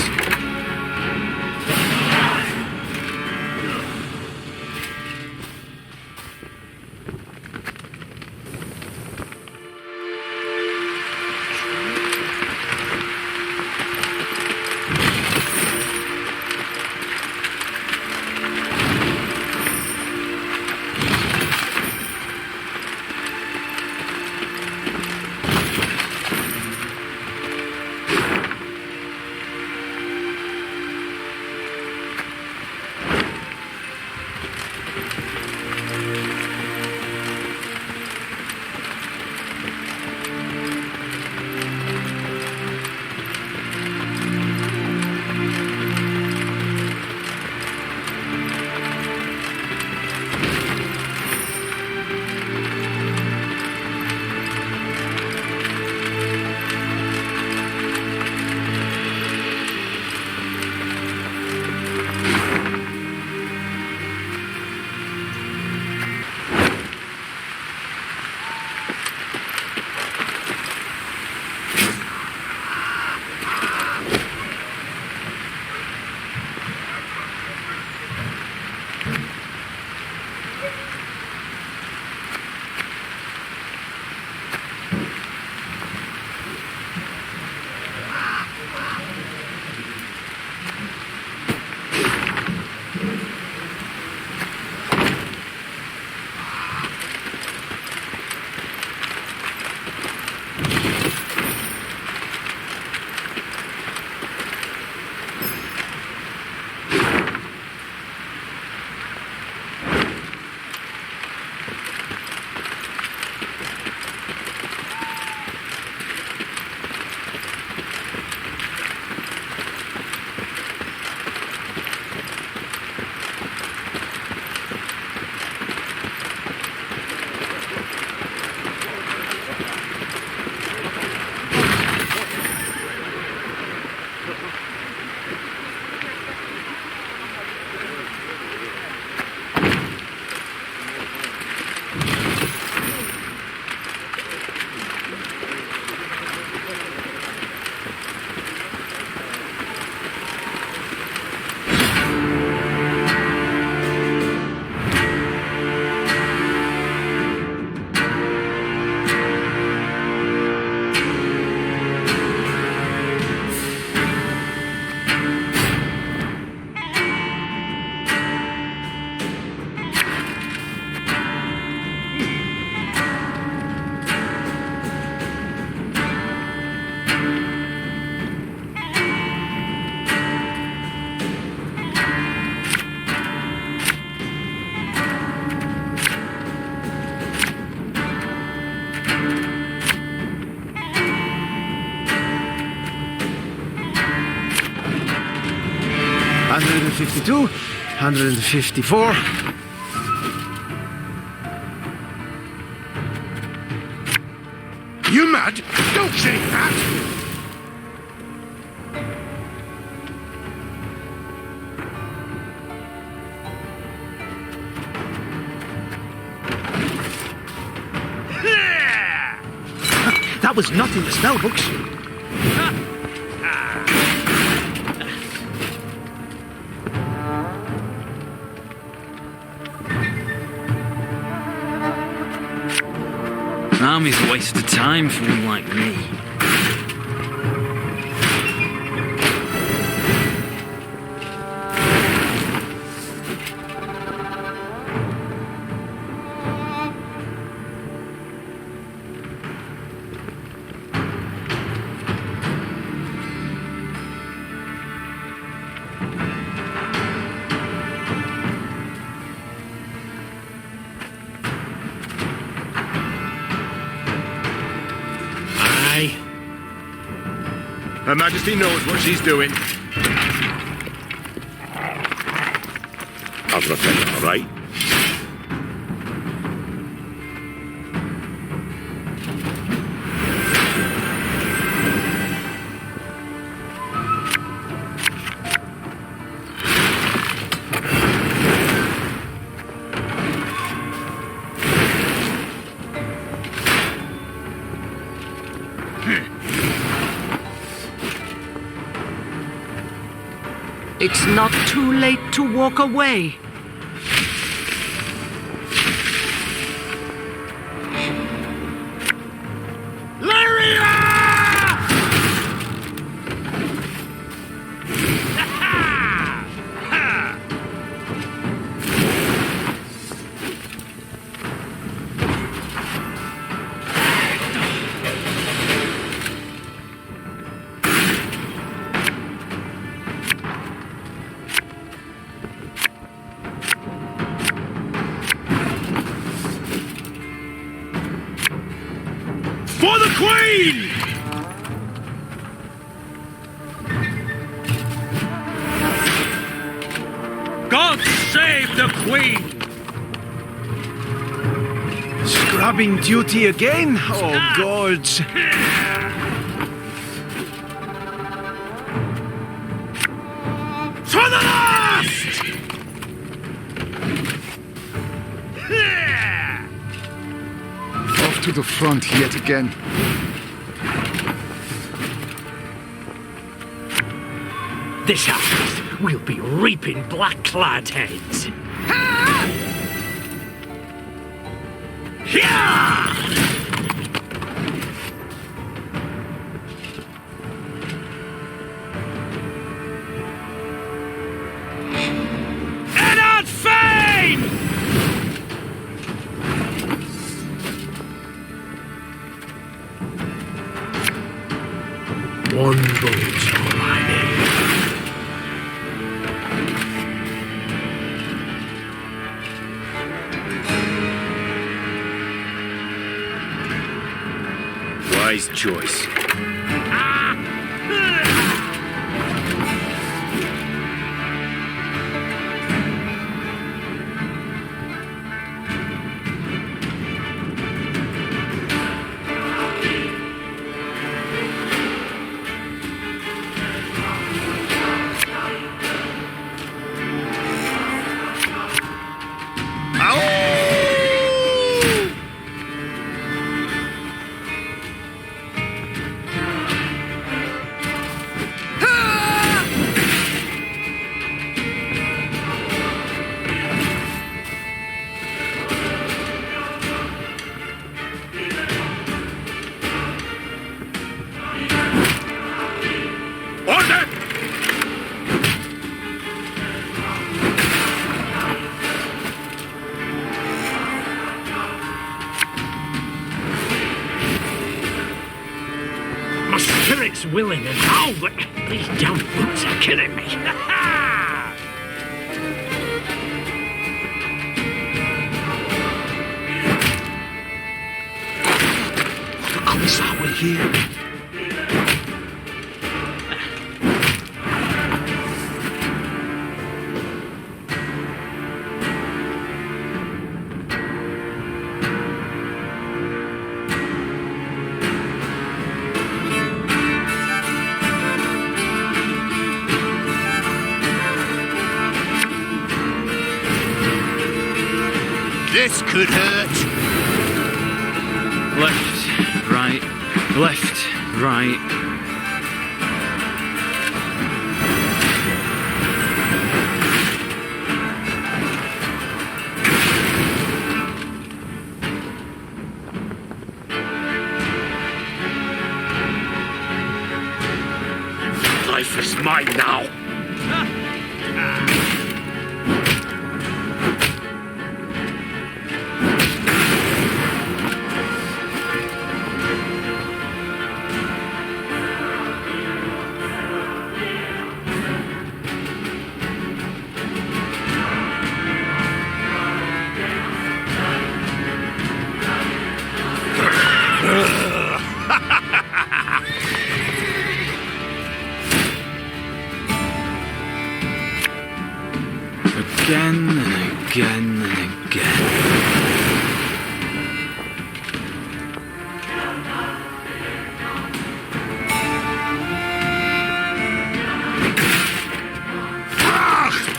$152, $154. You mad? Don't say that! That was not in the spell books. Army's a waste of time for one like me. Her Majesty knows what she's doing. I'll protect her, all right? It's not too late to walk away. For the Queen! God save the Queen! Scrubbing duty again? Oh, gods. To the last! Off to the front yet again. This happens, we'll be reaping black-clad heads. Eddard Fane! One bullet's all I need. Wise choice. it's willing and all, but these damn boots are killing me. What are we here? This could hurt. Left, right, left, right. Life is mine now. Again and again and again.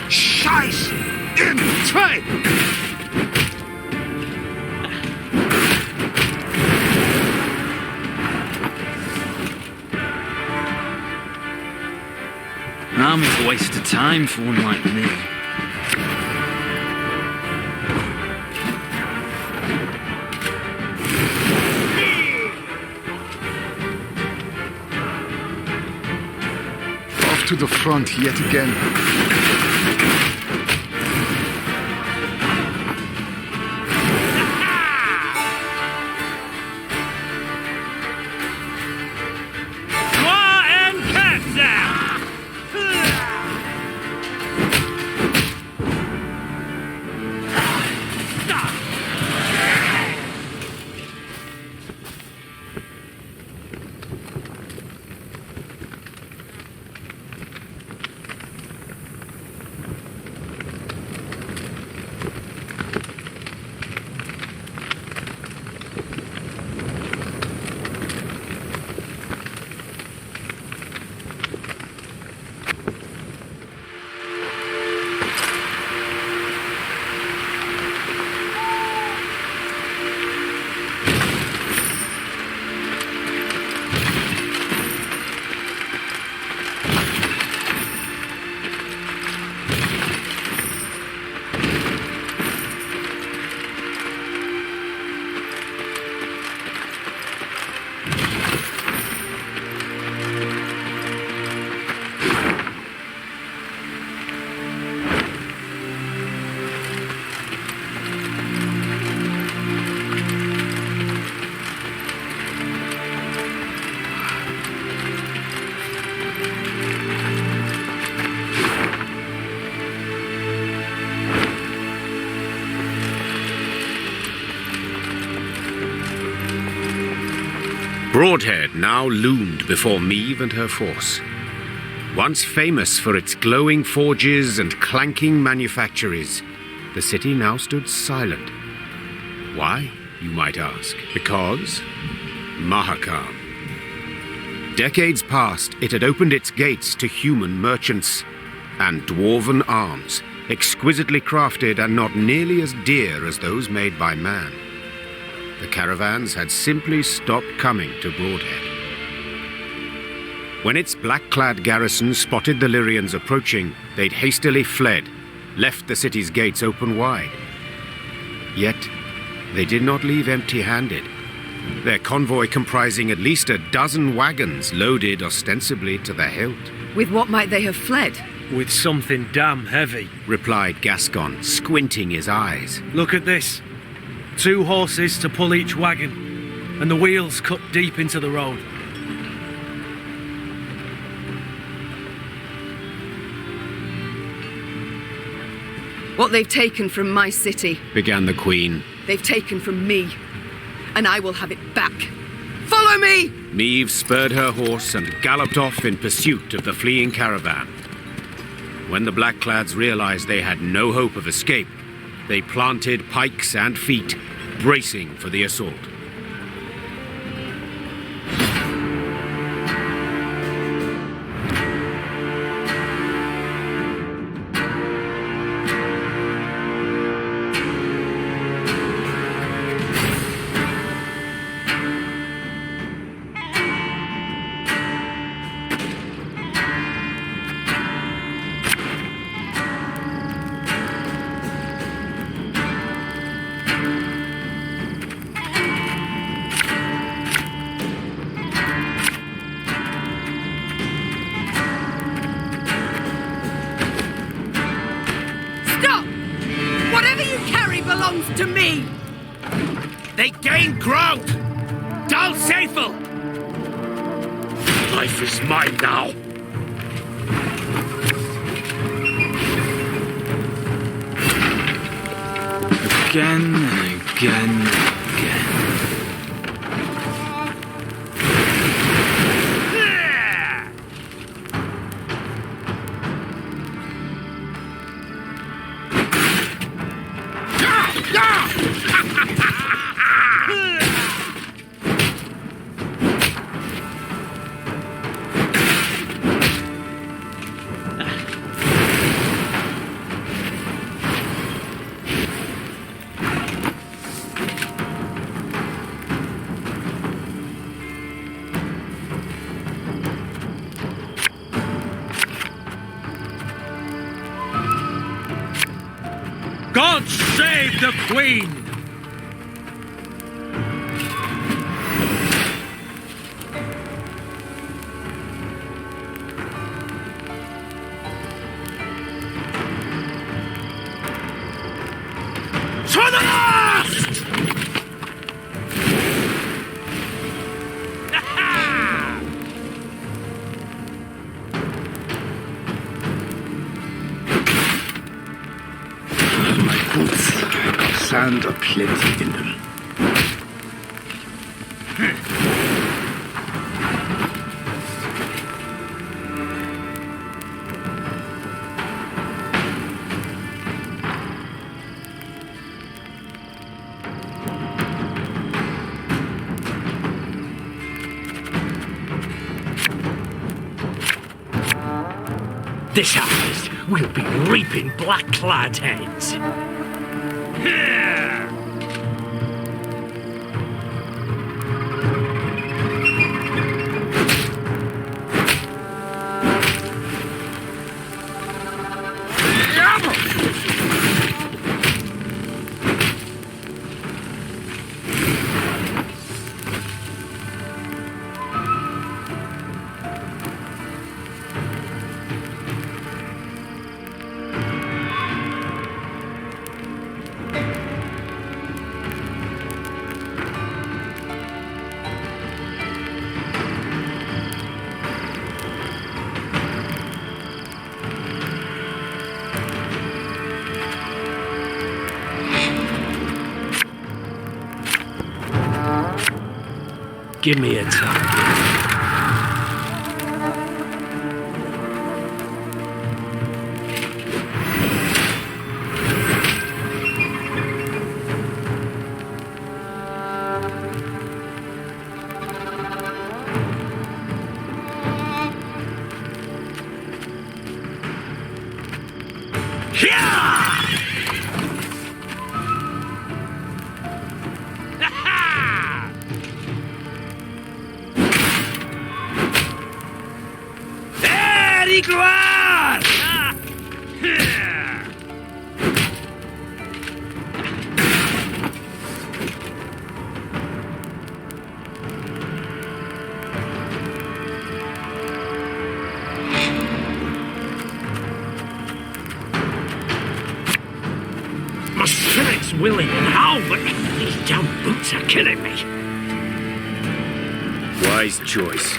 Scheiß in Zwei! I'm a waste of time for one like me. Off to the front yet again. Broadhead now loomed before Meve and her force. Once famous for its glowing forges and clanking manufactories, the city now stood silent. Why, you might ask? Because Makakham. Decades past, it had opened its gates to human merchants and dwarven arms, exquisitely crafted and not nearly as dear as those made by man. The caravans had simply stopped coming to Broadhead. When its black-clad garrison spotted the Lyrians approaching, they'd hastily fled, left the city's gates open wide. Yet, they did not leave empty-handed. Their convoy comprising at least a dozen wagons loaded ostensibly to the hilt. With what might they have fled? With something damn heavy, replied Gascon, squinting his eyes. Look at this. 2 horses to pull each wagon, and the wheels cut deep into the road. What they've taken from my city, began the Queen. they've taken from me. And I will have it back. Follow me! Meve spurred her horse and galloped off in pursuit of the fleeing caravan. When the Blackclads realized they had no hope of escape, they planted pikes and feet, bracing for the assault. To me! They gain ground! Dal Seifel! Life is mine now. Again and again and again. God save the Queen! To the last! Sand are plenty in them. This harvest, we'll be reaping black-clad heads. Give me a target. My spirit's willing and all, but these damn boots are killing me. Wise choice.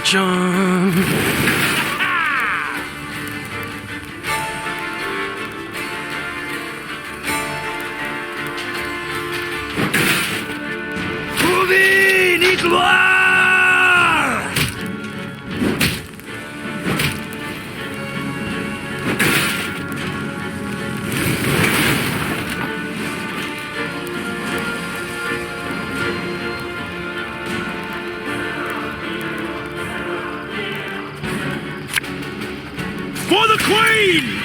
John. Trouvez gloire! For the Queen!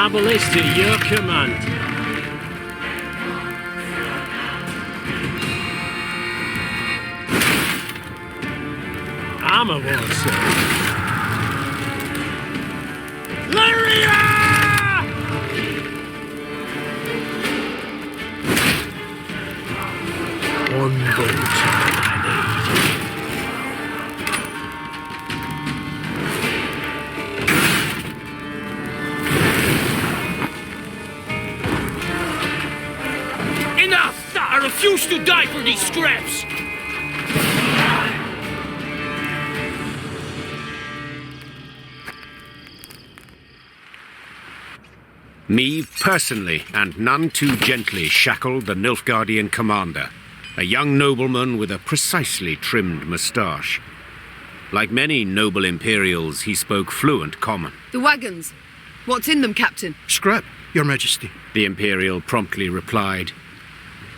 Arbalist to your command. Armor wall, sir. Lyria! One bolt I need. I refuse to die for these scraps! Meve personally and none too gently shackled the Nilfgaardian commander, a young nobleman with a precisely trimmed moustache. Like many noble Imperials, he spoke fluent common. The wagons. What's in them, Captain? Scrap, Your Majesty. The Imperial promptly replied.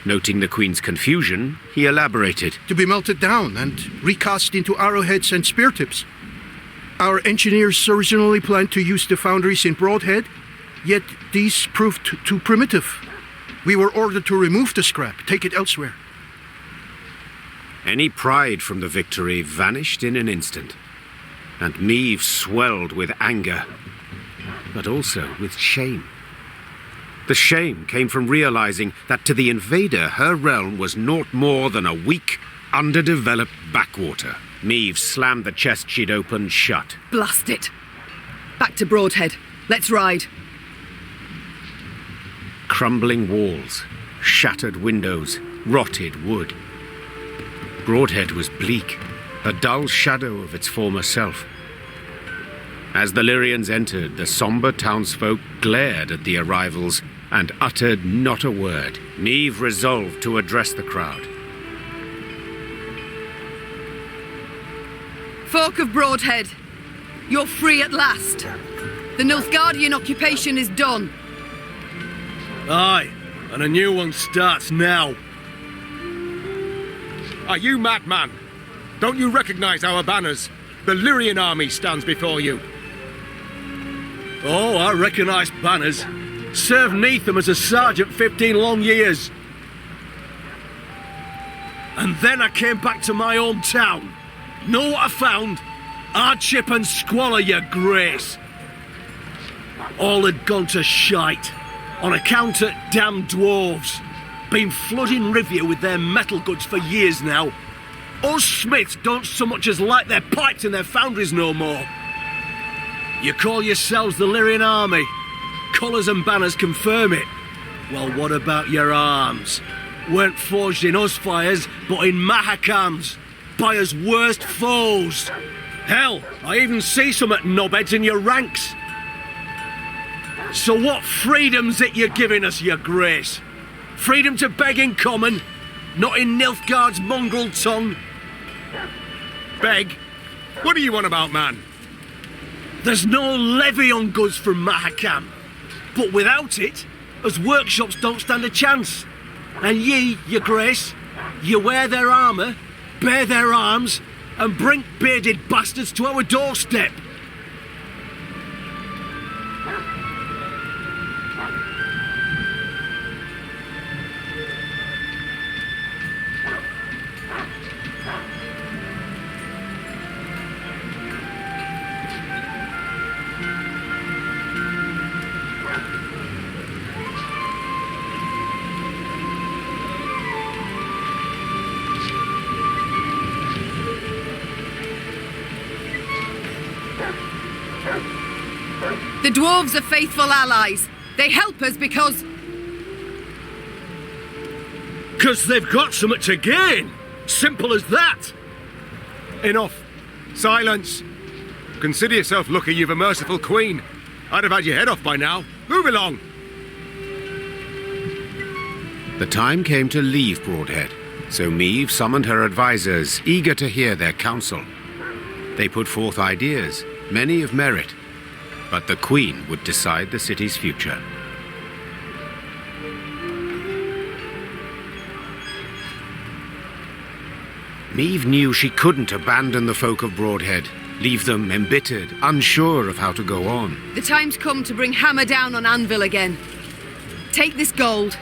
Noting the Queen's confusion, he elaborated. To be melted down and recast into arrowheads and spear tips. Our engineers originally planned to use the foundries in Broadhead, yet these proved too primitive. We were ordered to remove the scrap, take it elsewhere. Any pride from the victory vanished in an instant, and Meve swelled with anger, but also with shame. The shame came from realizing that to the invader, her realm was naught more than a weak, underdeveloped backwater. Meve slammed the chest she'd opened shut. Blast it. Back to Broadhead. Let's ride. Crumbling walls, shattered windows, rotted wood. Broadhead was bleak, a dull shadow of its former self. As the Lyrians entered, the somber townsfolk glared at the arrivals and uttered not a word. Meve resolved to address the crowd. Folk of Broadhead, you're free at last. The Nilfgaardian occupation is done. Aye, and a new one starts now. Are you madman? Don't you recognize our banners? The Lyrian army stands before you. Oh, I recognise banners. Served neath them as a sergeant 15 long years. And then I came back to my own town. Know what I found? Hardship and squalor, your grace. All had gone to shite. On account of damn dwarves. Been flooding Rivia with their metal goods for years now. Us smiths don't so much as light their pipes in their foundries no more. You call yourselves the Lyrian army. Colours and banners confirm it. Well, what about your arms? Weren't forged in us fires, but in Makakham's. By us worst foes. Hell, I even see some at knobheads in your ranks. So what freedom's it you're giving us, your grace? Freedom to beg in common, not in Nilfgaard's mongrel tongue? Beg? What do you want about, man? There's no levy on goods from Makakham. But without it, us workshops don't stand a chance. And ye, your grace, you wear their armour, bear their arms, and bring bearded bastards to our doorstep. The dwarves are faithful allies. They help us because... 'Cause they've got something to gain. Simple as that. Enough. Silence. Consider yourself lucky you've a merciful queen. I'd have had your head off by now. Move along. The time came to leave Broadhead, so Meve summoned her advisors, eager to hear their counsel. They put forth ideas, many of merit, but the Queen would decide the city's future. Meve knew she couldn't abandon the folk of Broadhead, leave them embittered, unsure of how to go on. The time's come to bring hammer down on anvil again. Take this gold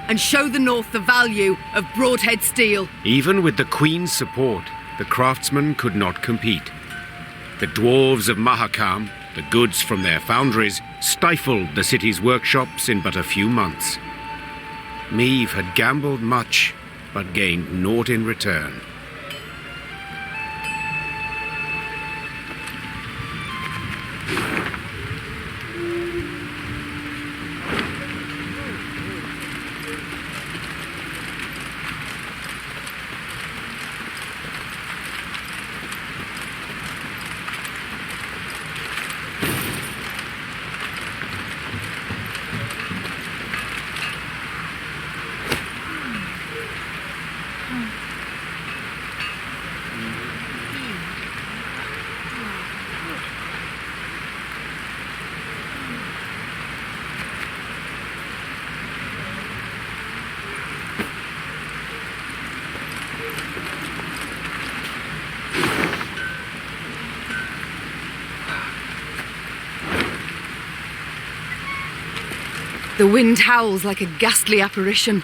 and show the North the value of Broadhead steel. Even with the Queen's support, the craftsmen could not compete. The dwarves of Makakham, the goods from their foundries, stifled the city's workshops in but a few months. Meve had gambled much, but gained naught in return. The wind howls like a ghastly apparition.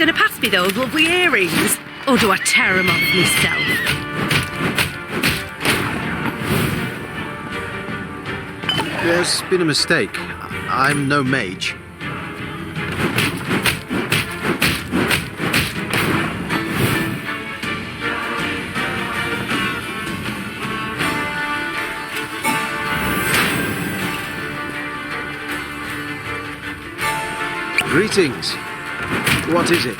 going to pass me those lovely earrings? Or do I tear them off myself? There's been a mistake. I'm no mage. Greetings. What is it?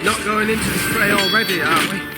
Not going into the fray already, are we?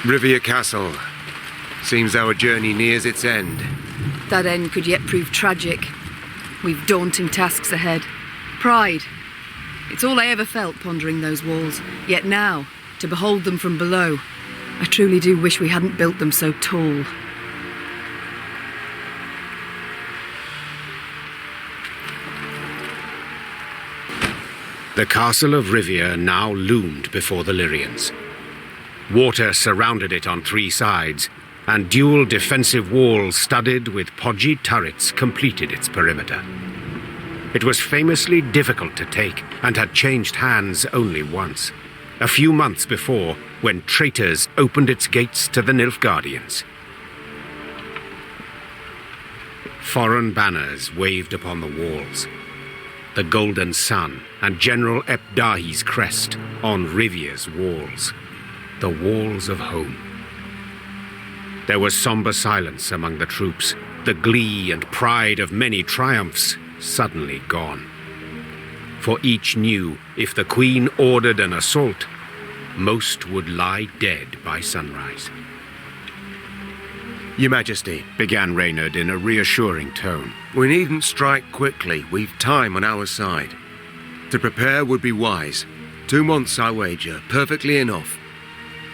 Rivia Castle. Seems our journey nears its end. That end could yet prove tragic. We've daunting tasks ahead. Pride. It's all I ever felt pondering those walls. Yet now, to behold them from below, I truly do wish we hadn't built them so tall. The castle of Rivia now loomed before the Lyrians. Water surrounded it on three sides, and dual defensive walls studded with podgy turrets completed its perimeter. It was famously difficult to take and had changed hands only once, a few months before, when traitors opened its gates to the Nilfgaardians. Foreign banners waved upon the walls. The golden sun and General Epdahi's crest on Rivia's walls. The walls of home. There was somber silence among the troops, the glee and pride of many triumphs suddenly gone. For each knew if the Queen ordered an assault, most would lie dead by sunrise. Your Majesty, began Reynard in a reassuring tone. We needn't strike quickly. We've time on our side. To prepare would be wise. 2 months, I wager, perfectly enough.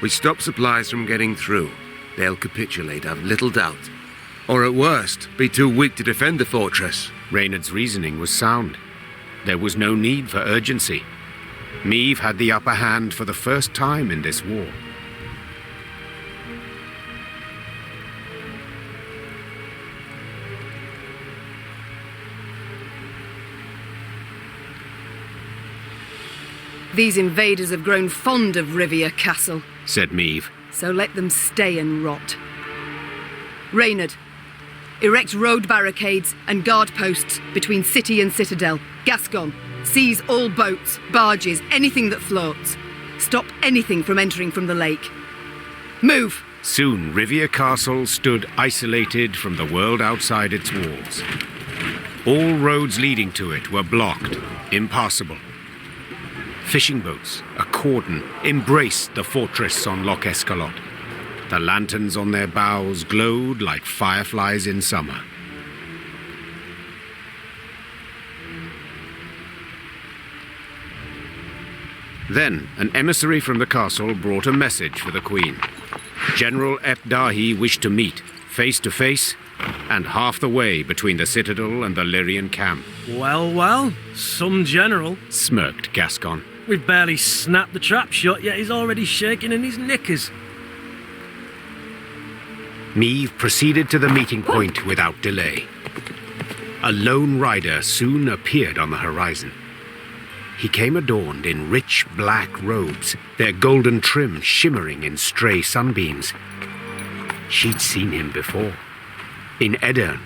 We stop supplies from getting through. They'll capitulate, I've little doubt. Or at worst, be too weak to defend the fortress. Reynard's reasoning was sound. There was no need for urgency. Meve had the upper hand for the first time in this war. These invaders have grown fond of Rivia Castle, said Meve. So let them stay and rot. Reynard, erect road barricades and guard posts between city and citadel. Gascon, seize all boats, barges, anything that floats. Stop anything from entering from the lake. Move! Soon Rivia Castle stood isolated from the world outside its walls. All roads leading to it were blocked, impassable. Fishing boats, a cordon, embraced the fortress on Loch Escalot. The lanterns on their bows glowed like fireflies in summer. Then, an emissary from the castle brought a message for the Queen. General Ep-Dahi wished to meet, face to face, and half the way between the citadel and the Lyrian camp. Well, some general, Smirked Gascon. We've barely snapped the trap shut, yet he's already shaking in his knickers. Meve proceeded to the meeting point without delay. A lone rider soon appeared on the horizon. He came adorned in rich black robes, their golden trim shimmering in stray sunbeams. She'd seen him before, in Aedirn,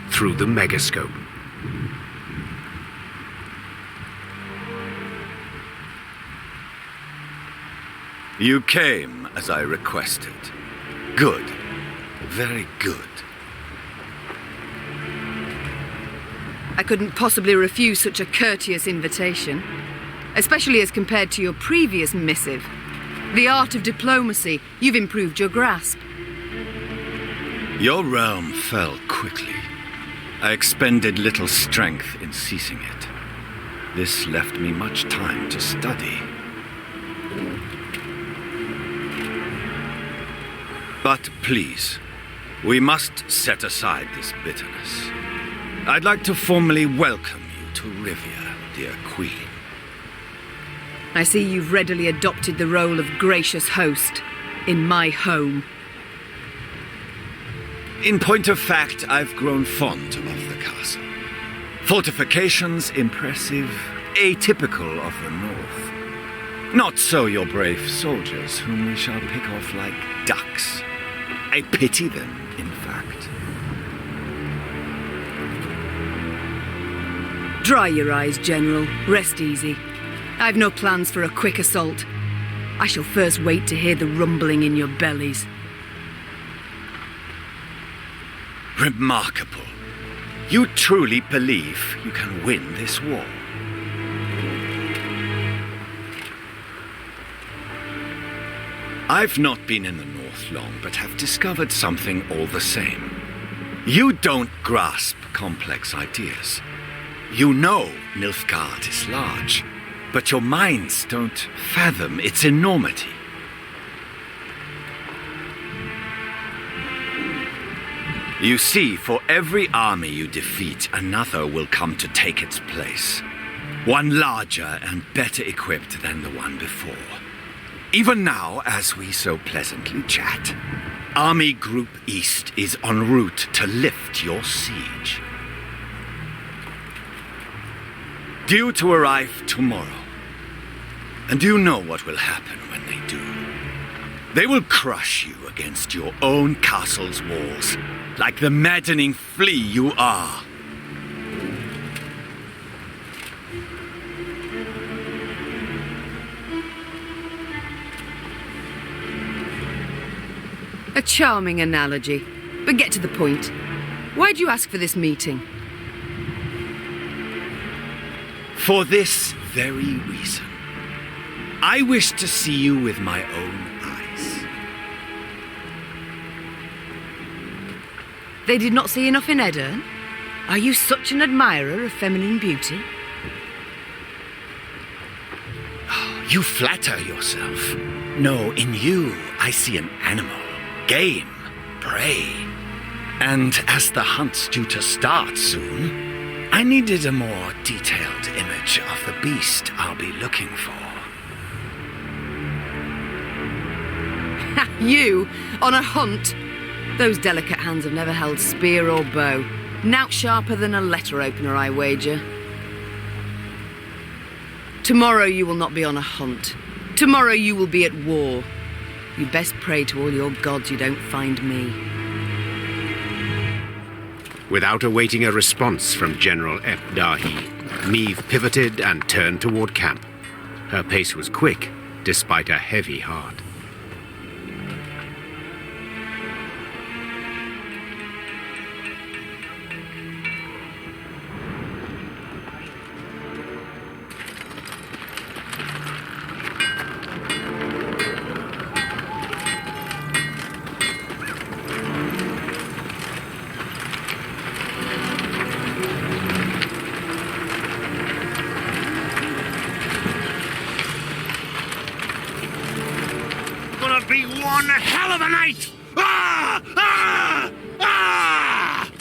through the megascope. You came as I requested. Good. Very good. I couldn't possibly refuse such a courteous invitation, especially as compared to your previous missive. The art of diplomacy, you've improved your grasp. Your realm fell quickly. I expended little strength in seizing it. This left me much time to study. But please, we must set aside this bitterness. I'd like to formally welcome you to Rivia, dear Queen. I see you've readily adopted the role of gracious host in my home. In point of fact, I've grown fond of the castle. Fortifications impressive, atypical of the north. Not so your brave soldiers, whom we shall pick off like ducks. I pity them, in fact. Dry your eyes, General. Rest easy. I've no plans for a quick assault. I shall first wait to hear the rumbling in your bellies. Remarkable. You truly believe you can win this war? I've not been in the north long, but have discovered something all the same. You don't grasp complex ideas. You know Nilfgaard is large, but your minds don't fathom its enormity. You see, for every army you defeat, another will come to take its place. One larger and better equipped than the one before. Even now, as we so pleasantly chat, Army Group East is en route to lift your siege. Due to arrive tomorrow. And you know what will happen when they do. They will crush you against your own castle's walls, like the maddening flea you are. A charming analogy, but get to the point. Why'd you ask for this meeting? For this very reason. I wish to see you with my own eyes. They did not see enough in Aedirn? Are you such an admirer of feminine beauty? You flatter yourself. No, in you, I see an animal. Game. Prey. And as the hunt's due to start soon, I needed a more detailed image of the beast I'll be looking for. You, on a hunt? Those delicate hands have never held spear or bow. Nout sharper than a letter opener, I wager. Tomorrow you will not be on a hunt. Tomorrow you will be at war. You best pray to all your gods you don't find me. Without awaiting a response from General Ep-Dahi, Meve pivoted and turned toward camp. Her pace was quick, despite a heavy heart. one hell of a night! Ah! Ah! Ah!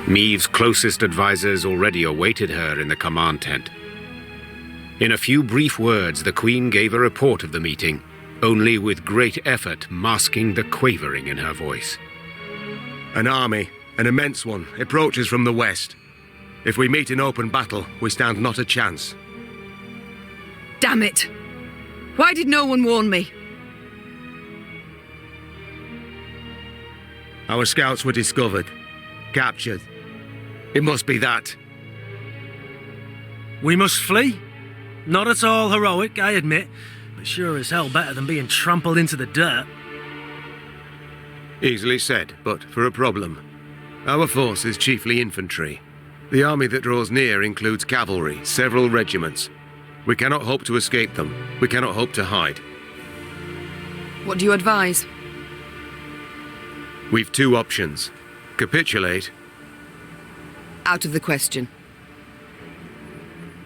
Meve's closest advisors already awaited her in the command tent. In a few brief words, the Queen gave a report of the meeting, only with great effort masking the quavering in her voice. An army, an immense one, approaches from the west. If we meet in open battle, we stand not a chance. Damn it! Why did no one warn me? Our scouts were discovered, captured. It must be that. We must flee? Not at all heroic, I admit, but sure as hell better than being trampled into the dirt. Easily said, but for a problem. Our force is chiefly infantry. The army that draws near includes cavalry, several regiments. We cannot hope to escape them. We cannot hope to hide. What do you advise? We've two options. Capitulate, Out of the question.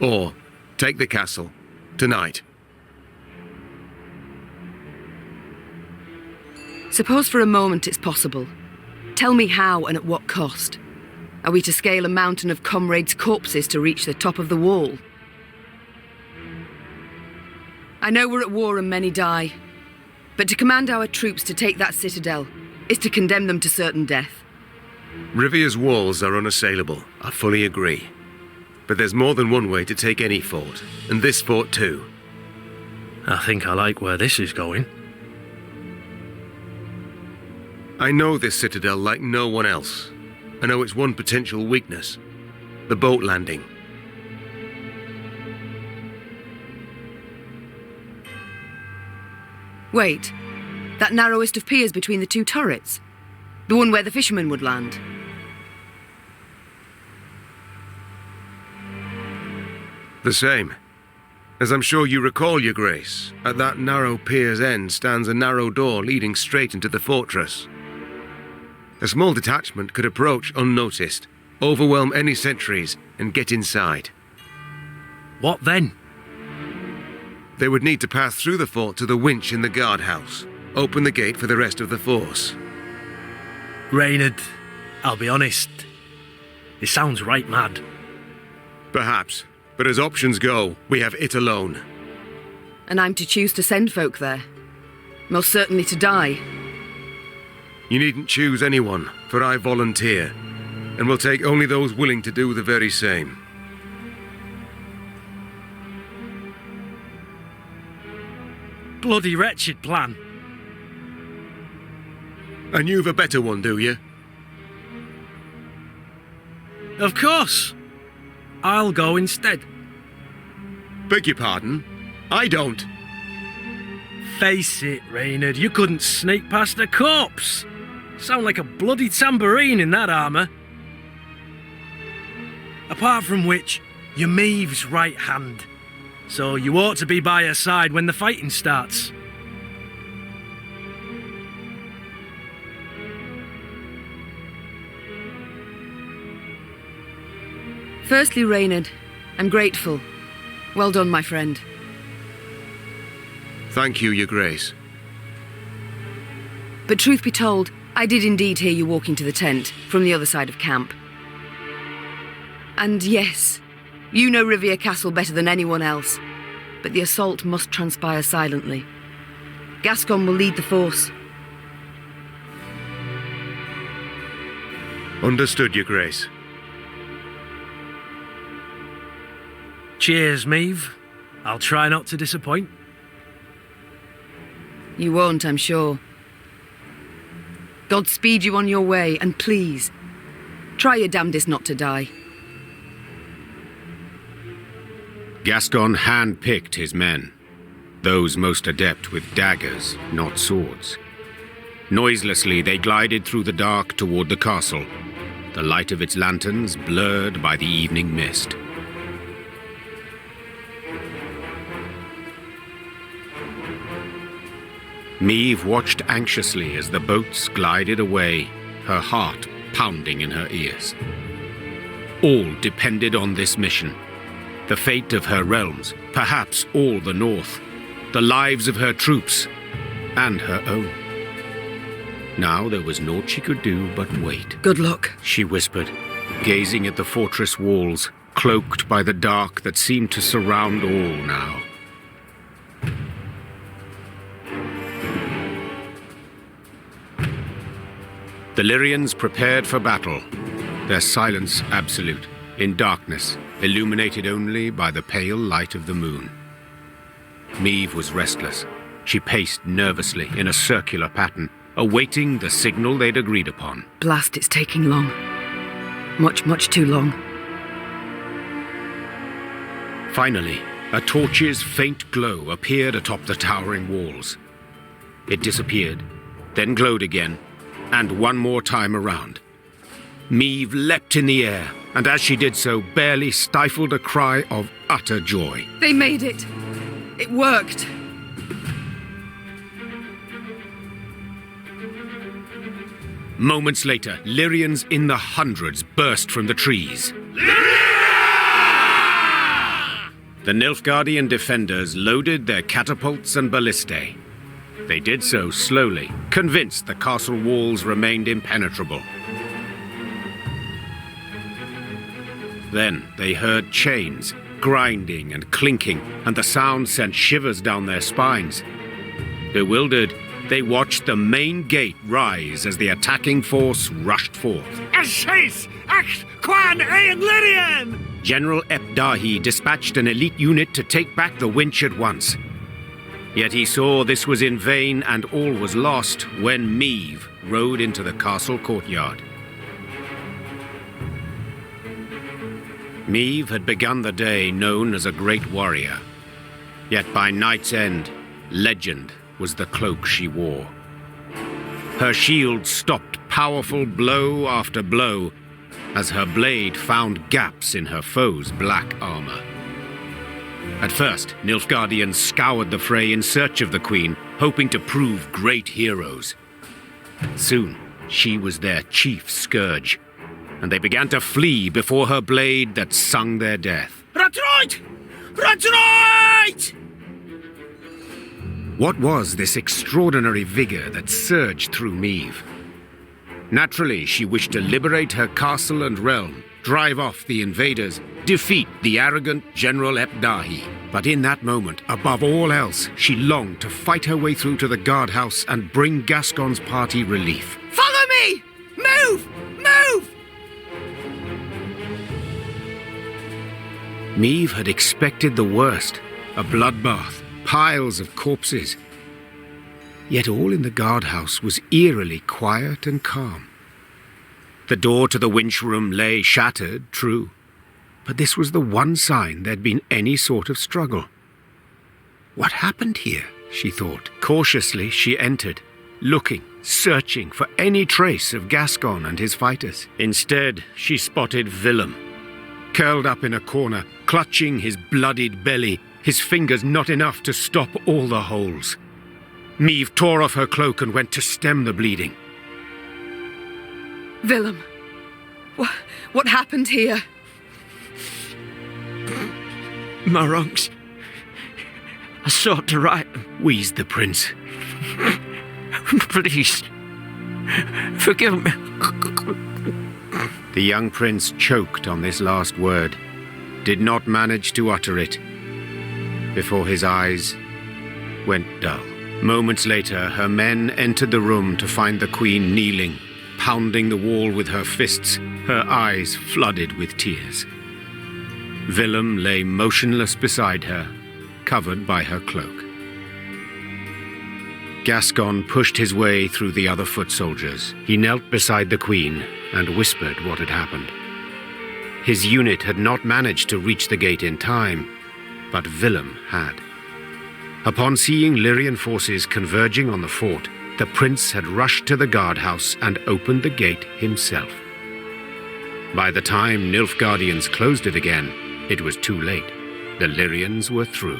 or take the castle. Tonight. Suppose for a moment it's possible. Tell me how and at what cost. Are we to scale a mountain of comrades' corpses to reach the top of the wall? I know we're at war and many die, but to command our troops to take that citadel is to condemn them to certain death. Rivia's walls are unassailable, I fully agree. But there's more than one way to take any fort, and this fort too. I think I like where this is going. I know this citadel like no one else. I know its one potential weakness, the boat landing. Wait, that narrowest of piers between the two turrets? The one where the fishermen would land? The same. As I'm sure you recall, Your Grace, at that narrow pier's end stands a narrow door leading straight into the fortress. A small detachment could approach unnoticed, overwhelm any sentries, and get inside. What then? They would need to pass through the fort to the winch in the guardhouse, open the gate for the rest of the force. Reynard, I'll be honest. It sounds right mad. Perhaps, but as options go, we have it alone. And I'm to choose to send folk there. Most certainly to die. You needn't choose anyone, for I volunteer, and will take only those willing to do the very same. Bloody wretched plan. And you've a better one, do you? Of course. I'll go instead. Beg your pardon? I don't. Face it, Reynard, you couldn't sneak past a corpse. Sound like a bloody tambourine in that armour. Apart from which, you're Meve's right hand. So you ought to be by her side when the fighting starts. Firstly, Reynard, I'm grateful. Well done, my friend. Thank you, Your Grace. But truth be told, I did indeed hear you walking to the tent from the other side of camp. And yes, you know Rivia Castle better than anyone else, but the assault must transpire silently. Gascon will lead the force. Understood, Your Grace. Cheers, Meve. I'll try not to disappoint. You won't, I'm sure. God speed you on your way, and please, try your damnedest not to die. Gaston hand-picked his men, those most adept with daggers, not swords. Noiselessly, they glided through the dark toward the castle, the light of its lanterns blurred by the evening mist. Meve watched anxiously as the boats glided away, her heart pounding in her ears. All depended on this mission. The fate of her realms, perhaps all the North, the lives of her troops, and her own. Now there was naught she could do but wait. Good luck, she whispered, gazing at the fortress walls, cloaked by the dark that seemed to surround all now. The Lyrians prepared for battle, their silence absolute, in darkness, illuminated only by the pale light of the moon. Meve was restless. She paced nervously in a circular pattern, awaiting the signal they'd agreed upon. Blast, it's taking long. Much, much too long. Finally, a torch's faint glow appeared atop the towering walls. It disappeared, then glowed again, and one more time around. Meve leapt in the air, and as she did so, barely stifled a cry of utter joy. They made it! It worked! Moments later, Lyrians in the hundreds burst from the trees. The Nilfgaardian defenders loaded their catapults and ballistae. They did so slowly, convinced the castle walls remained impenetrable. Then they heard chains, grinding and clinking, and the sound sent shivers down their spines. Bewildered, they watched the main gate rise as the attacking force rushed forth. General Ebdahi dispatched an elite unit to take back the winch at once. Yet he saw this was in vain and all was lost when Meve rode into the castle courtyard. Meve had begun the day known as a great warrior. Yet by night's end, legend was the cloak she wore. Her shield stopped powerful blow after blow as her blade found gaps in her foe's black armor. At first, Nilfgaardians scoured the fray in search of the Queen, hoping to prove great heroes. Soon, she was their chief scourge, and they began to flee before her blade that sung their death. Retreat! Retreat! What was this extraordinary vigor that surged through Meve? Naturally, she wished to liberate her castle and realm, drive off the invaders, defeat the arrogant General Ebdahi. But in that moment, above all else, she longed to fight her way through to the guardhouse and bring Gascon's party relief. Follow me! Move! Move! Meve had expected the worst, a bloodbath, piles of corpses. Yet all in the guardhouse was eerily quiet and calm. The door to the winch room lay shattered, true, but this was the one sign there'd been any sort of struggle. What happened here, she thought. Cautiously, she entered, looking, searching for any trace of Gascon and his fighters. Instead, she spotted Willem, curled up in a corner, clutching his bloodied belly, his fingers not enough to stop all the holes. Meve tore off her cloak and went to stem the bleeding. Willem, what happened here? My wrongs. I sought to right them. Wheezed the prince. Please, forgive me. The young prince choked on this last word, did not manage to utter it, before his eyes went dull. Moments later, her men entered the room to find the queen kneeling, pounding the wall with her fists, her eyes flooded with tears. Willem lay motionless beside her, covered by her cloak. Gascon pushed his way through the other foot soldiers. He knelt beside the queen and whispered what had happened. His unit had not managed to reach the gate in time, but Willem had. Upon seeing Lyrian forces converging on the fort, the prince had rushed to the guardhouse and opened the gate himself. By the time Nilfgaardians closed it again, it was too late. The Lyrians were through.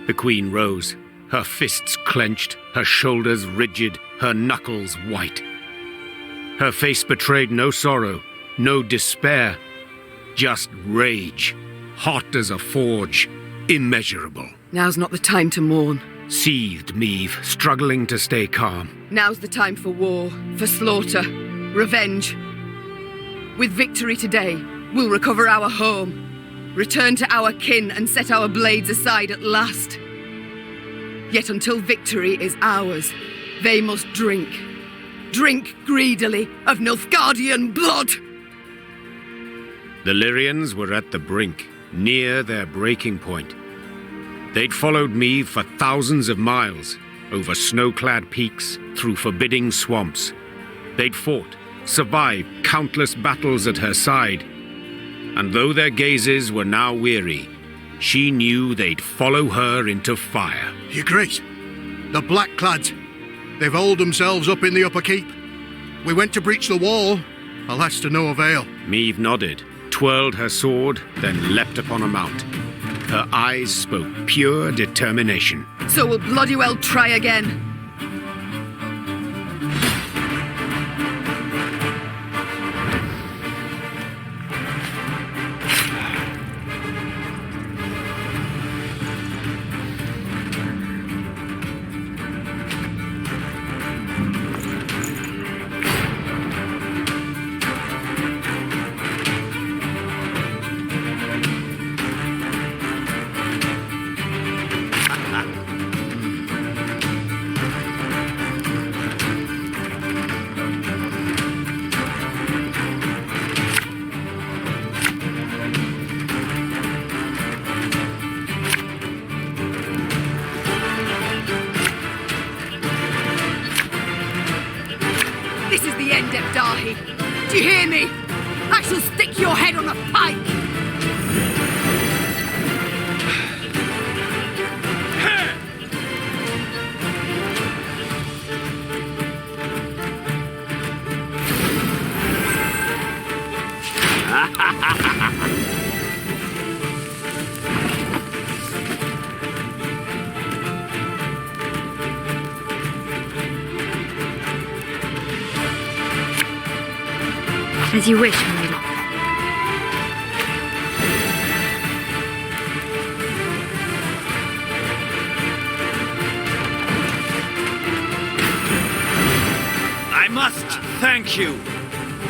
The queen rose, her fists clenched, her shoulders rigid, her knuckles white. Her face betrayed no sorrow, no despair, just rage, hot as a forge, immeasurable. Now's not the time to mourn. Seethed Meve, struggling to stay calm. Now's the time for war, for slaughter, revenge. With victory today, we'll recover our home, return to our kin and set our blades aside at last. Yet until victory is ours, they must drink. Drink greedily of Nilfgaardian blood! The Lyrians were at the brink, near their breaking point. They'd followed Meve for thousands of miles, over snow-clad peaks, through forbidding swamps. They'd fought, survived countless battles at her side. And though their gazes were now weary, she knew they'd follow her into fire. Your Grace, the Blackclads, they've holed themselves up in the upper keep. We went to breach the wall, alas to no avail. Meve nodded, twirled her sword, then leapt upon a mount. Her eyes spoke pure determination. So we'll bloody well try again. This is the end, Ebdahi. Do you hear me? I shall stick your head on a pike! As you wish, my lord. I must thank you.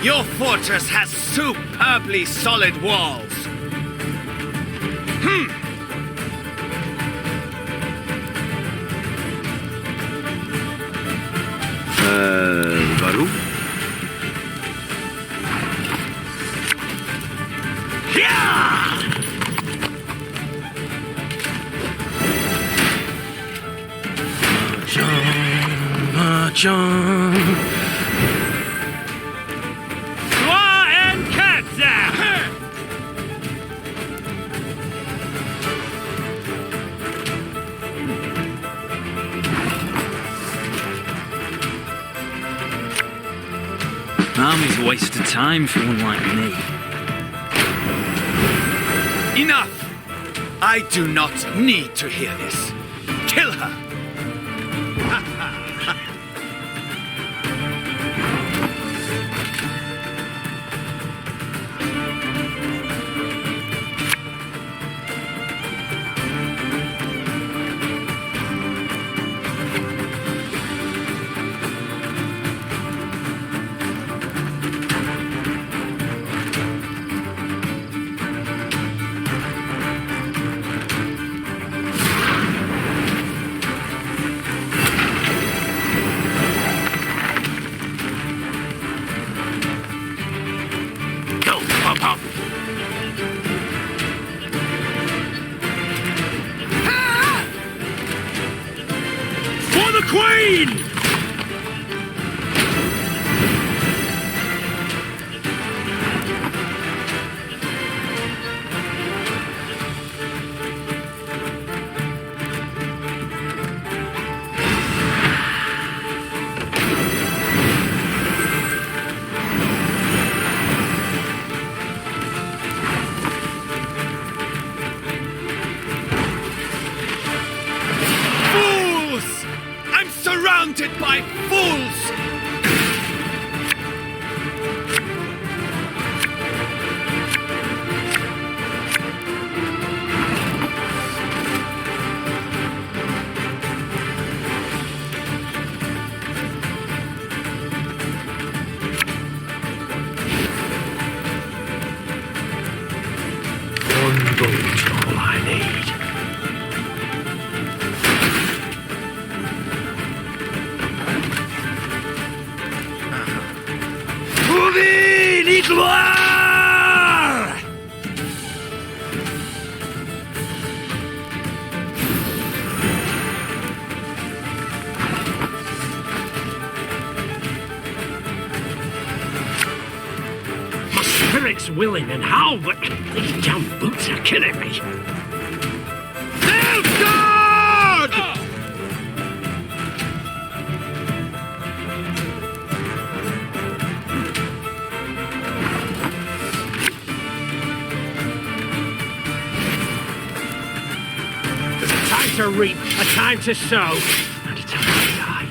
Your fortress has superbly solid walls. Warum? March on. Army's a waste of time for one like me. Enough! I do not need to hear this. Kill her! For the Queen! surmounted by fools! One boat's all I need. Move in, Igloire! My spirit's willing and how, but these damn boots are killing me. God! There's a time to reap, a time to sow, and a time to die.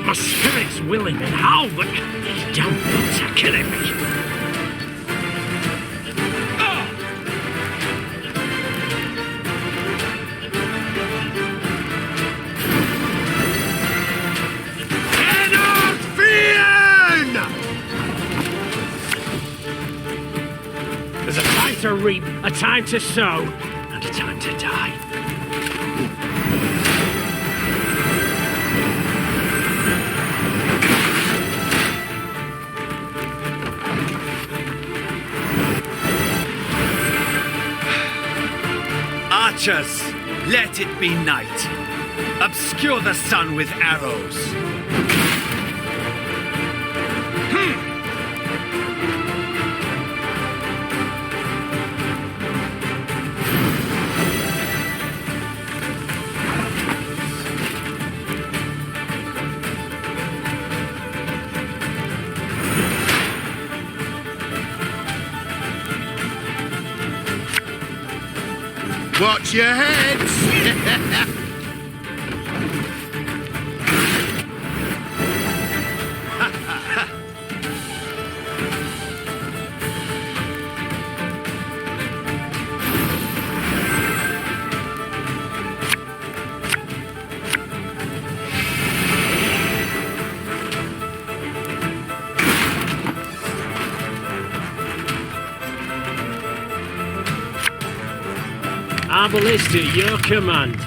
My spirit's willing and how, but these damn boots are killing me. There's a time to reap, a time to sow, and a time to die. Archers, let it be night. Obscure the sun with arrows. Watch your heads! Arbalist at your command.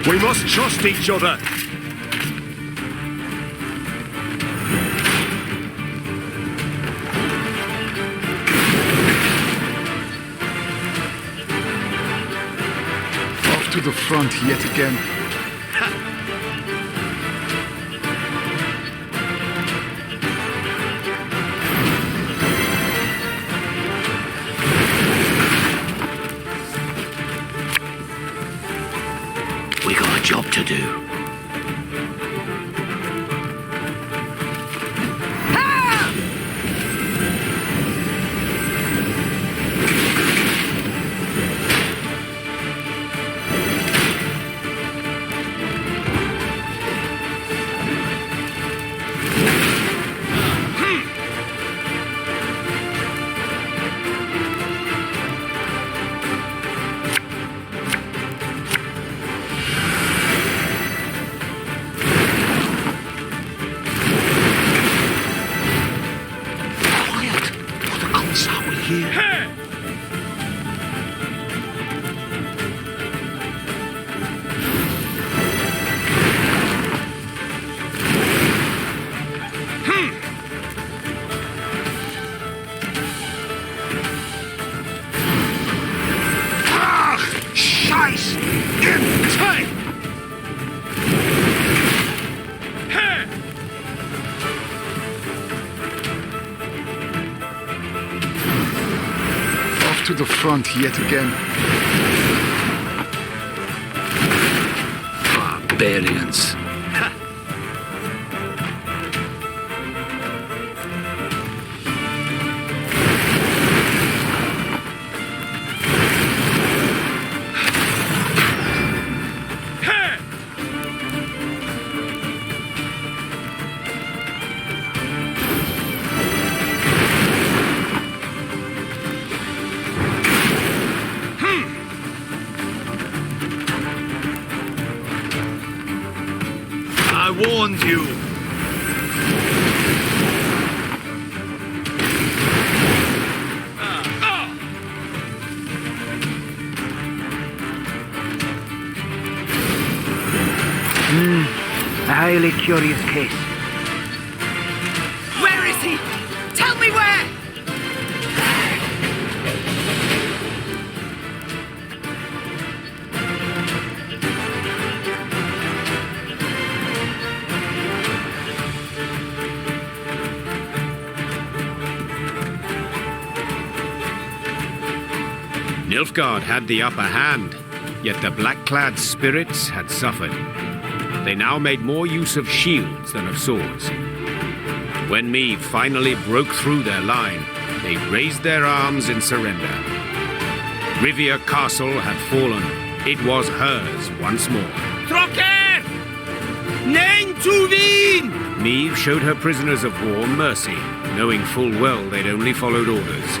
We must trust each other. Off to the front yet again. We got a job to do. here. Scheiß! In time! Off to the front yet again. Barbarians. I warned you. A highly curious case. Where is he? Tell me where! Nilfgaard had the upper hand, yet the black-clad spirits had suffered. They now made more use of shields than of swords. When Meve finally broke through their line, they raised their arms in surrender. Rivia Castle had fallen. It was hers once more. Trocker! Nein zu Wien! Meve showed her prisoners of war mercy, knowing full well they'd only followed orders.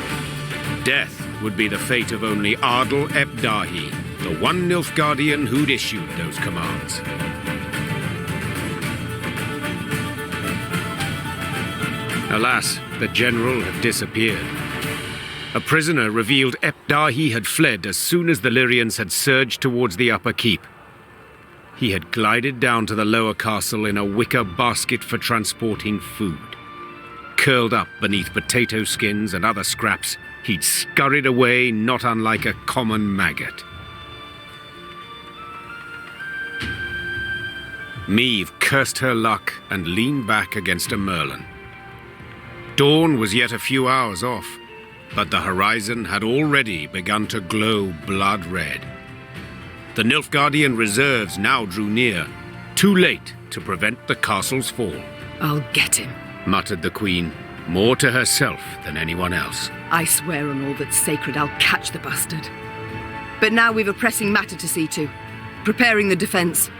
Death would be the fate of only Ardal ep Dahi, the one Nilfgaardian who'd issued those commands. Alas, the general had disappeared. A prisoner revealed ep Dahi had fled as soon as the Lyrians had surged towards the upper keep. He had glided down to the lower castle in a wicker basket for transporting food. Curled up beneath potato skins and other scraps, he'd scurried away not unlike a common maggot. Meve cursed her luck and leaned back against a merlin. Dawn was yet a few hours off, but the horizon had already begun to glow blood red. The Nilfgaardian reserves now drew near, too late to prevent the castle's fall. I'll get him, muttered the queen, more to herself than anyone else. I swear on all that's sacred I'll catch the bastard. But now we've a pressing matter to see to. Preparing the defense.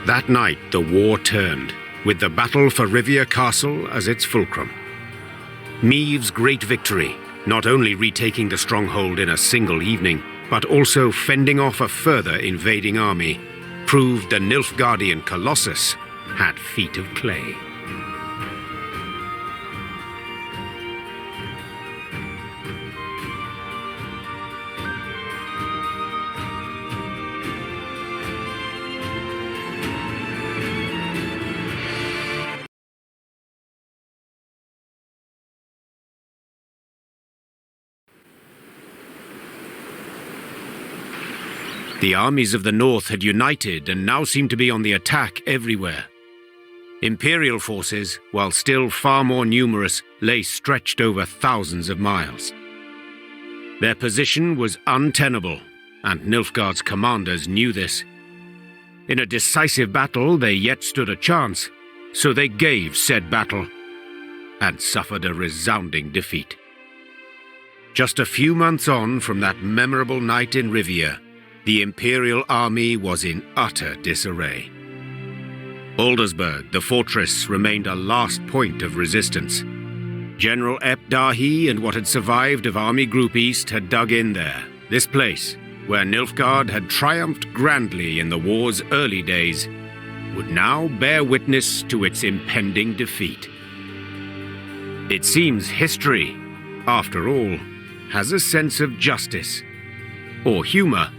That night the war turned, with the battle for Rivia Castle as its fulcrum. Meve's great victory, not only retaking the stronghold in a single evening, but also fending off a further invading army, proved the Nilfgaardian Colossus had feet of clay. The armies of the north had united and now seemed to be on the attack everywhere. Imperial forces, while still far more numerous, lay stretched over thousands of miles. Their position was untenable, and Nilfgaard's commanders knew this. In a decisive battle, they yet stood a chance, so they gave said battle, and suffered a resounding defeat. Just a few months on from that memorable night in Rivia, the Imperial army was in utter disarray. Aldersburg, the fortress, remained a last point of resistance. General ep Dahi and what had survived of Army Group East had dug in there. This place, where Nilfgaard had triumphed grandly in the war's early days, would now bear witness to its impending defeat. It seems history after all, has a sense of justice, or humour,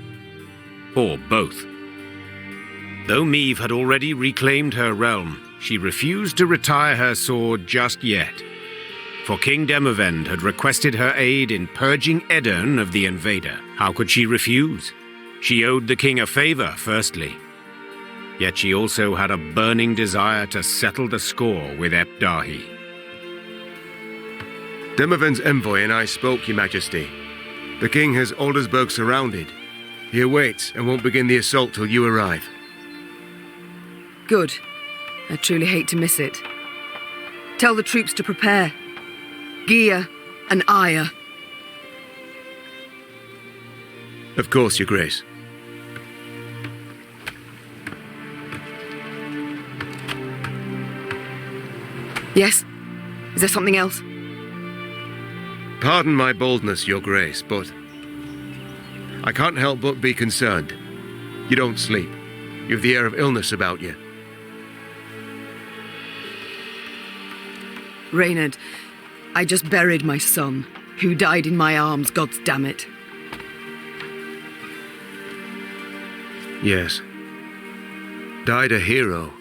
or both. Though Meve had already reclaimed her realm, she refused to retire her sword just yet. For King Demavend had requested her aid in purging Aedirn of the invader. How could she refuse? She owed the king a favour, firstly. Yet she also had a burning desire to settle the score with Epdahi. Demavend's envoy and I spoke, Your Majesty. The king has Aldersburg surrounded. He awaits and won't begin the assault till you arrive. Good. I truly hate to miss it. Tell the troops to prepare. Gear and ire. Of course, Your Grace. Yes? Is there something else? Pardon my boldness, Your Grace, but I can't help but be concerned. You don't sleep. You have the air of illness about you. Reynard, I just buried my son, who died in my arms, God damn it. Yes. Died a hero.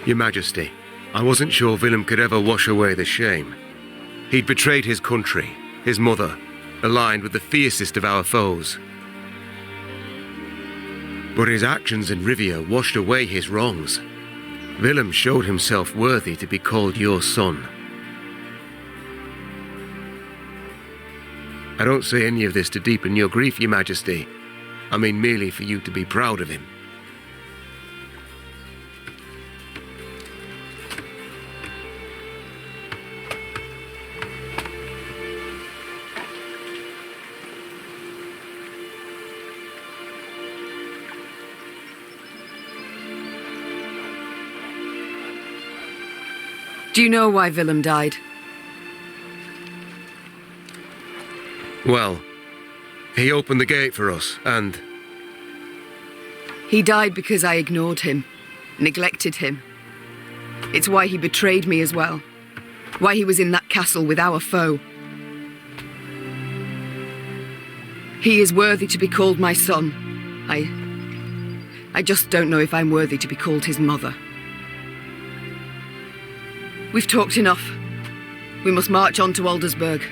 Your Majesty, I wasn't sure Willem could ever wash away the shame. He'd betrayed his country, his mother, aligned with the fiercest of our foes. But his actions in Rivia washed away his wrongs. Willem showed himself worthy to be called your son. I don't say any of this to deepen your grief, Your Majesty. I mean merely for you to be proud of him. Do you know why Willem died? Well, he opened the gate for us, and... He died because I ignored him, neglected him. It's why he betrayed me as well. Why he was in that castle with our foe. He is worthy to be called my son. I just don't know if I'm worthy to be called his mother. We've talked enough. We must march on to Aldersburg.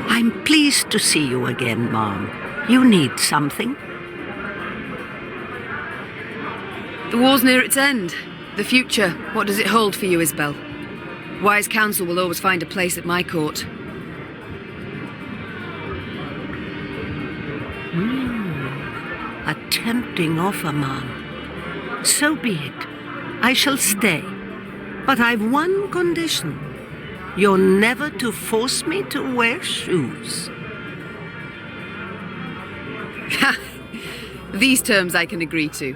I'm pleased to see you again, Mom. You need something? The war's near its end. The future, what does it hold for you, Isbel? Wise counsel will always find a place at my court. A tempting offer, Mom. So be it. I shall stay. But I've one condition. You're never to force me to wear shoes. These terms I can agree to.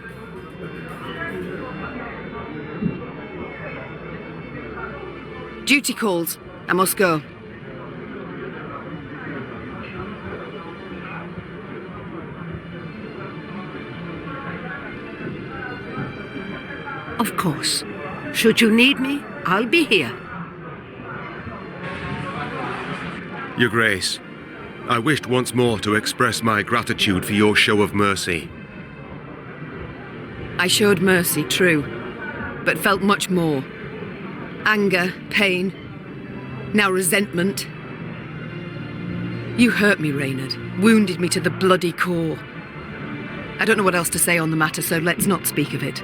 Duty calls. I must go. Of course. Should you need me, I'll be here. Your Grace, I wished once more to express my gratitude for your show of mercy. I showed mercy, true, but felt much more. Anger, pain, now resentment. You hurt me, Reynard, wounded me to the bloody core. I don't know what else to say on the matter, so let's not speak of it.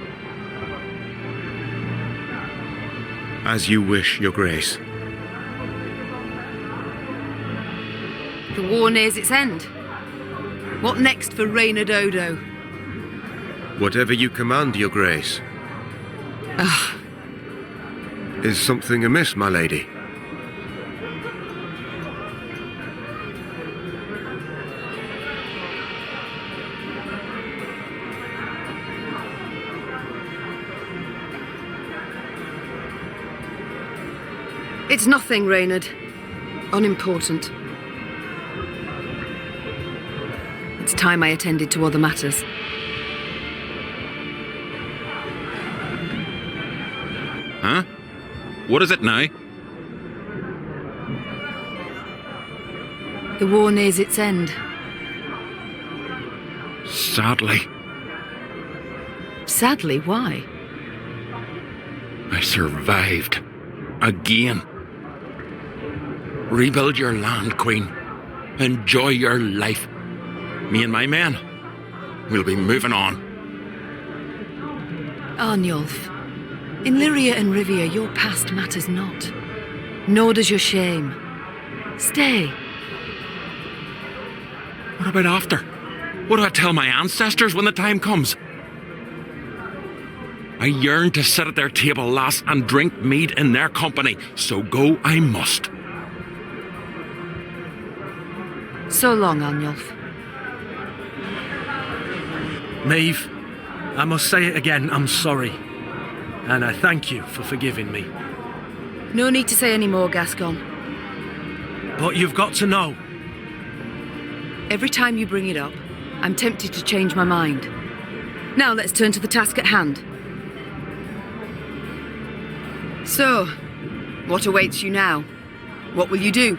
As you wish, Your Grace. The war nears its end. What next for Reynard Odo? Whatever you command, Your Grace. Ah. Is something amiss, my lady? It's nothing, Reynard. Unimportant. It's time I attended to other matters. Huh? What is it now? The war nears its end. Sadly. Sadly, why? I survived. Again. Rebuild your land, Queen. Enjoy your life. Me and my men, we'll be moving on. Arnulf, in Lyria and Rivia, your past matters not. Nor does your shame. Stay. What about after? What do I tell my ancestors when the time comes? I yearn to sit at their table, lass, and drink mead in their company, so go I must. So long, Arnulf. Meve, I must say it again, I'm sorry. And I thank you for forgiving me. No need to say any more, Gascon. But you've got to know. Every time you bring it up, I'm tempted to change my mind. Now let's turn to the task at hand. So, what awaits you now? What will you do?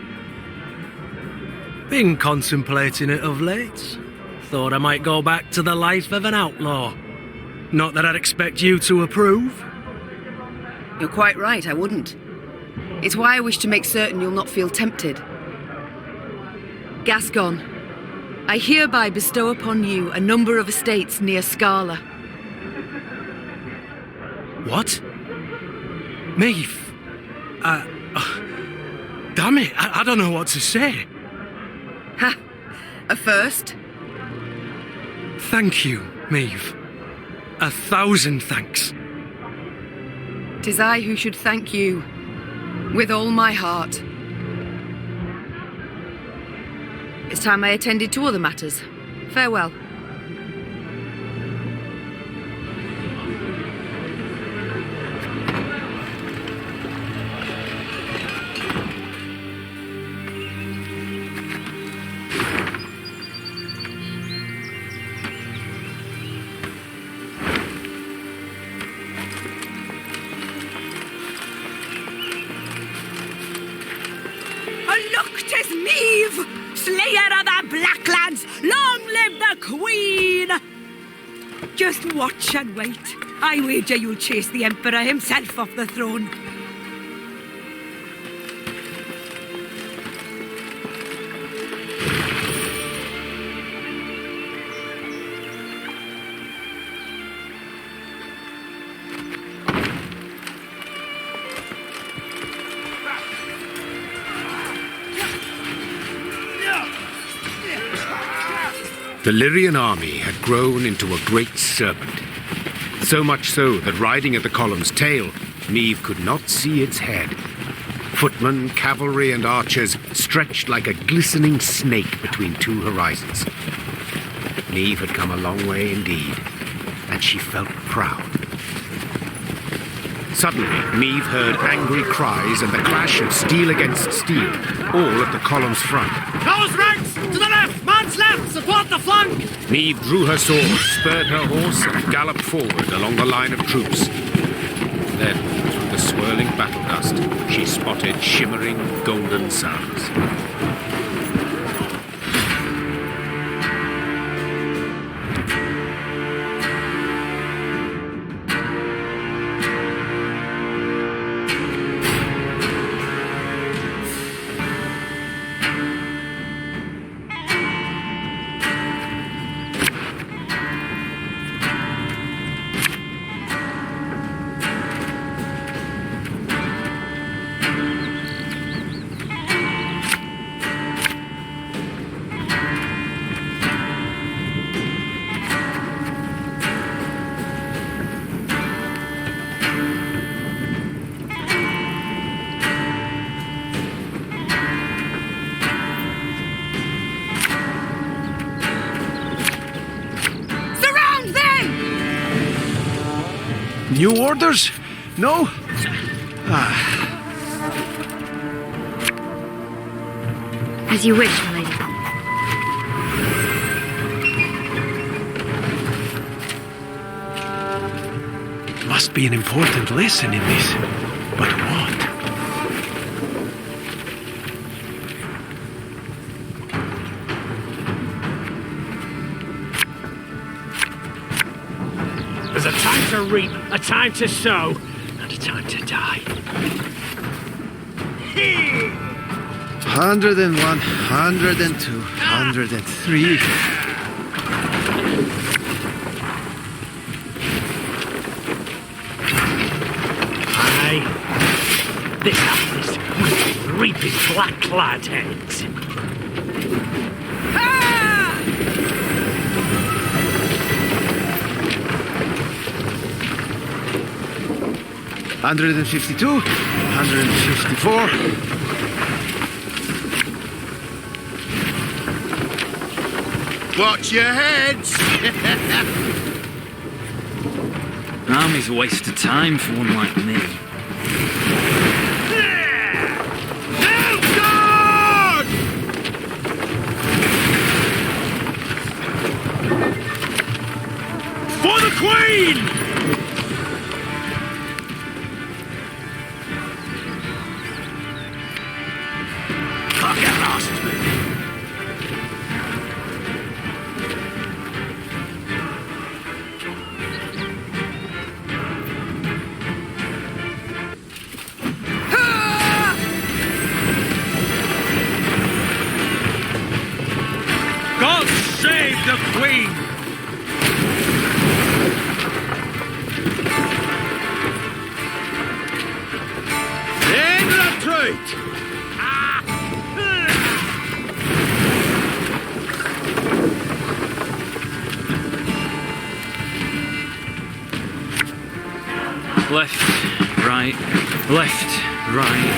Been contemplating it of late. Thought I might go back to the life of an outlaw. Not that I'd expect you to approve. You're quite right, I wouldn't. It's why I wish to make certain you'll not feel tempted. Gascon, I hereby bestow upon you a number of estates near Scala. What? Meve? Damn it, I don't know what to say. Ha! A first? Thank you, Meve. 1,000 thanks. 'Tis I who should thank you, with all my heart. It's time I attended to other matters. Farewell. Look, 'tis Meve, slayer of the Blacklands. Long live the Queen! Just watch and wait. I wager you'll chase the Emperor himself off the throne. The Lyrian army had grown into a great serpent. So much so that riding at the column's tail, Meve could not see its head. Footmen, cavalry, and archers stretched like a glistening snake between two horizons. Meve had come a long way indeed, and she felt proud. Suddenly, Meve heard angry cries and the clash of steel against steel, all at the column's front. Those ranks! To the left! Man's left! Support the flank! Meve drew her sword, spurred her horse, and galloped forward along the line of troops. Then, through the swirling battle dust, she spotted shimmering golden suns. New orders? No? As you wish, my lady. Must be an important lesson in this. But what? There's a time to reap, a time to sow, and a time to die. 101, 102, 103. Aye. This harvest will be reaping black-clad heads. 152, 154. Watch your heads! Army's a waste of time for one like me. For the Queen! God save the Queen! In retreat! Left, right, left, right.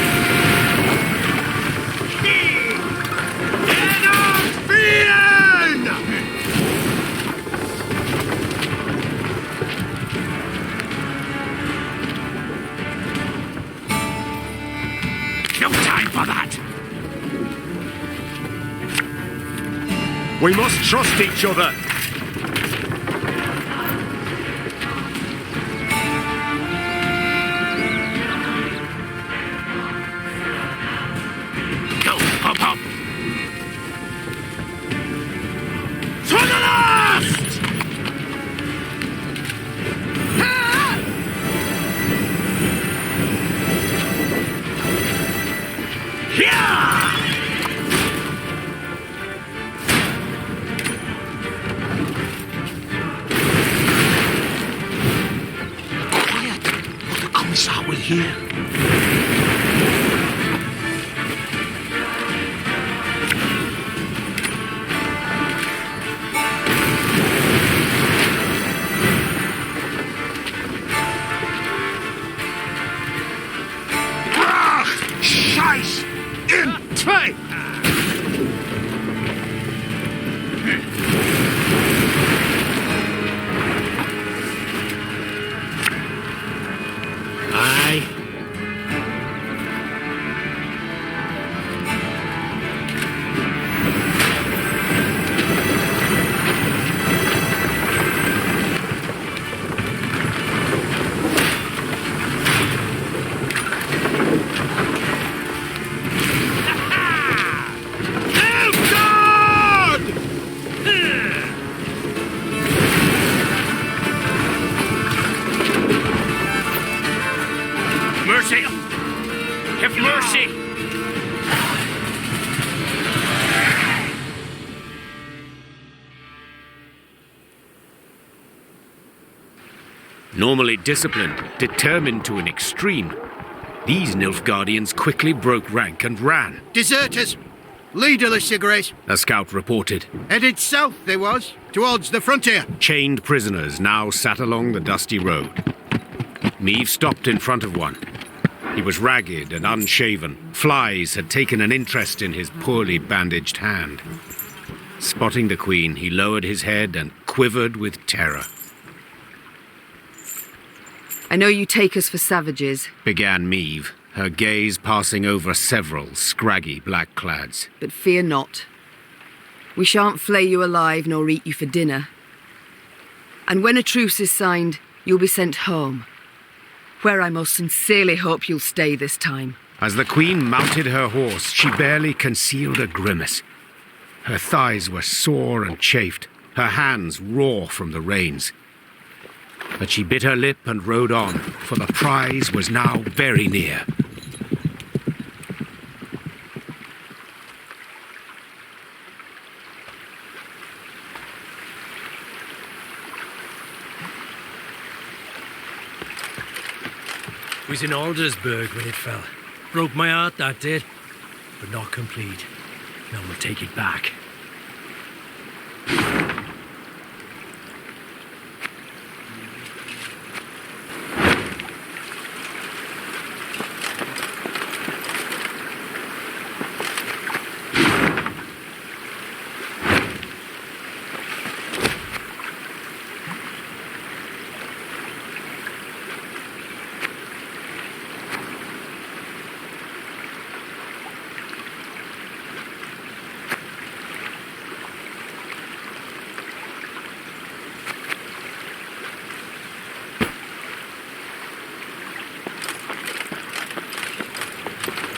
No time for that! We must trust each other. Go, pop, pop! To the last! Quiet, or the commissar will hear. Scheiß! In zwei! Aye. Have mercy! Normally disciplined, determined to an extreme, these Nilfgaardians quickly broke rank and ran. Deserters! Leaderless, Your Grace. A scout reported. Headed south, they was, towards the frontier. Chained prisoners now sat along the dusty road. Meve stopped in front of one. He was ragged and unshaven. Flies had taken an interest in his poorly bandaged hand. Spotting the Queen, he lowered his head and quivered with terror. I know you take us for savages, Began Meve, her gaze passing over several scraggy black-clads. but fear not. We shan't flay you alive nor eat you for dinner. And when a truce is signed, you'll be sent home, where I most sincerely hope you'll stay this time. As the Queen mounted her horse, she barely concealed a grimace. Her thighs were sore and chafed, her hands raw from the reins. But she bit her lip and rode on, for the prize was now very near. Was in Aldersburg when it fell. Broke my heart, that did. But not complete. Now we'll take it back.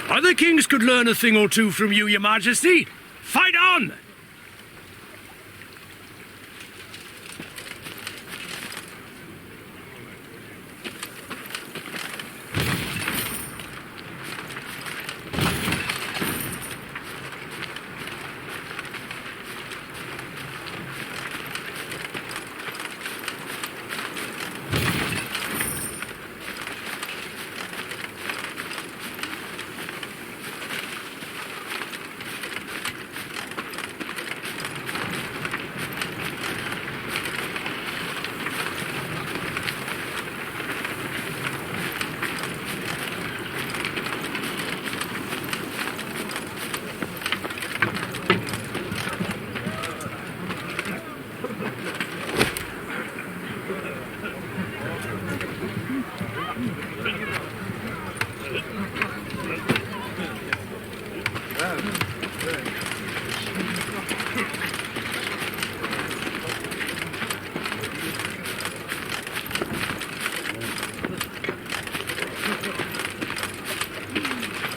Other kings could learn a thing or two from you, Your Majesty. Fight on!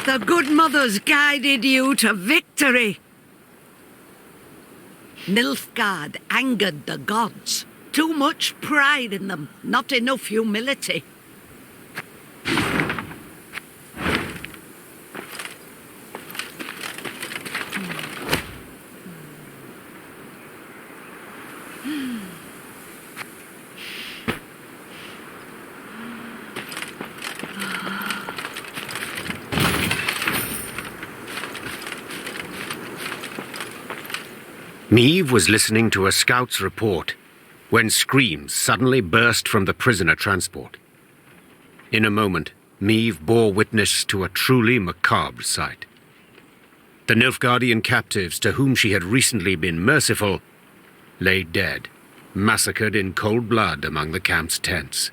The good mothers guided you to victory. Nilfgaard angered the gods. Too much pride in them, not enough humility. Meve was listening to a scout's report when screams suddenly burst from the prisoner transport. In a moment, Meve bore witness to a truly macabre sight. The Nilfgaardian captives to whom she had recently been merciful lay dead, massacred in cold blood among the camp's tents.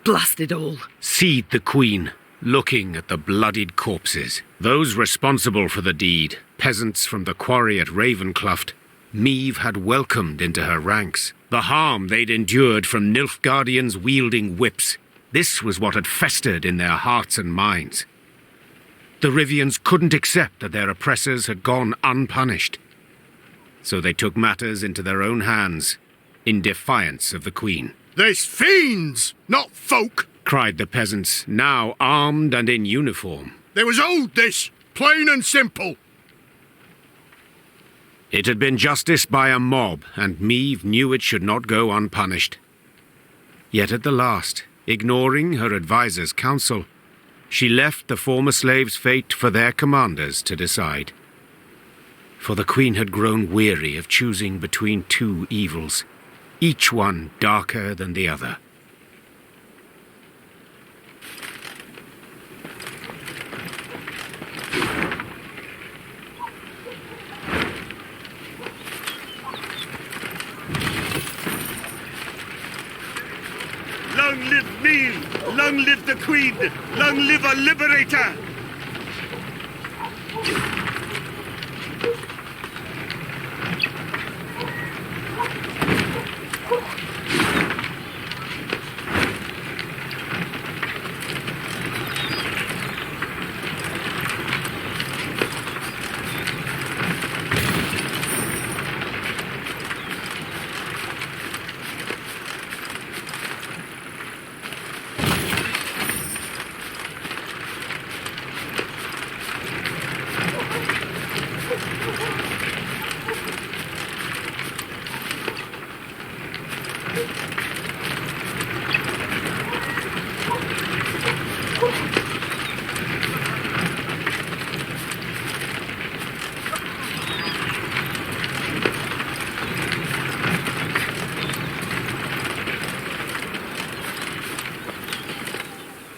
Blast it all. Seethed the Queen, looking at the bloodied corpses. Those responsible for the deed, peasants from the quarry at Ravencloft, Meve had welcomed into her ranks. The harm they'd endured from Nilfgaardians wielding whips, this was what had festered in their hearts and minds. The Rivians couldn't accept that their oppressors had gone unpunished. So they took matters into their own hands, in defiance of the Queen. There's fiends, not folk. cried the peasants, now armed and in uniform. There was old this, plain and simple. It had been justice by a mob, and Meve knew it should not go unpunished. Yet at the last, ignoring her advisor's counsel, she left the former slaves' fate for their commanders to decide. For the queen had grown weary of choosing between two evils, each one darker than the other. Long live Meve! Long live the Queen! Long live our liberator!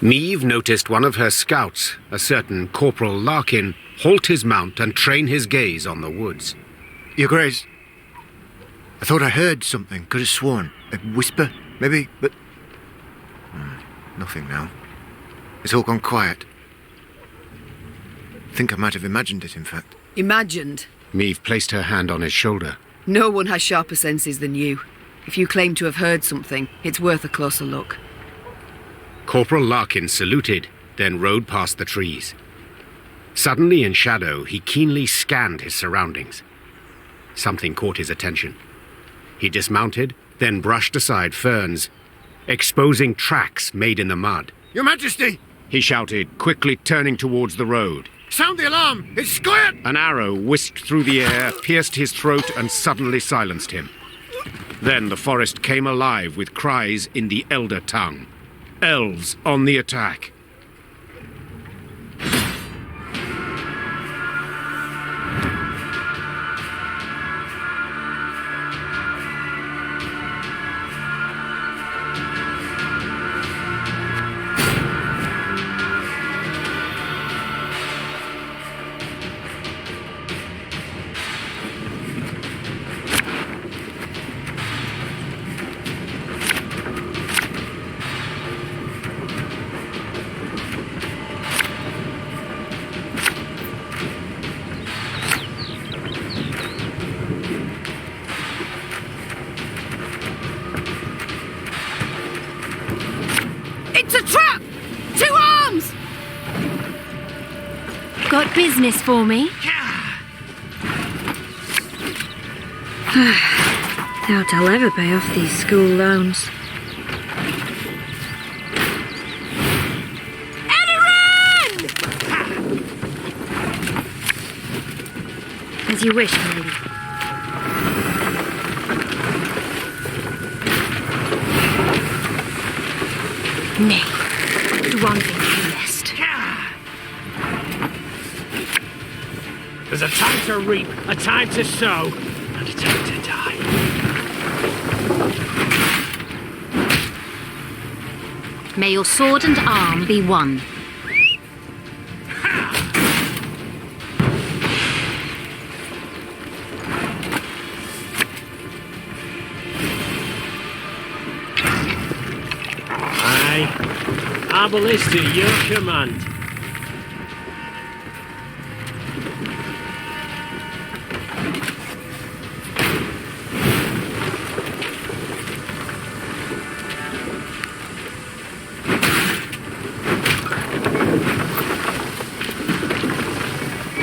Meve noticed one of her scouts, a certain Corporal Larkin, halt his mount and train his gaze on the woods. Your Grace, I thought I heard something, could have sworn. A whisper, maybe, but... nothing now. It's all gone quiet. I think I might have imagined it, in fact. Imagined? Meve placed her hand on his shoulder. No one has sharper senses than you. If you claim to have heard something, it's worth a closer look. Corporal Larkin saluted, then rode past the trees. Suddenly in shadow, he keenly scanned his surroundings. Something caught his attention. He dismounted, then brushed aside ferns, exposing tracks made in the mud. Your Majesty! He shouted, quickly turning towards the road. Sound the alarm! It's Sqotch! An arrow whisked through the air, pierced his throat, and suddenly silenced him. Then the forest came alive with cries in the Elder tongue. Elves on the attack. It's a trap! 2 arms! Got business for me? Doubt I'll ever pay off these school loans. Aedirn! As you wish, lady. Nay, the one thing you missed. There's a time to reap, a time to sow, and a time to die. May your sword and arm be one. Arbalist to your command.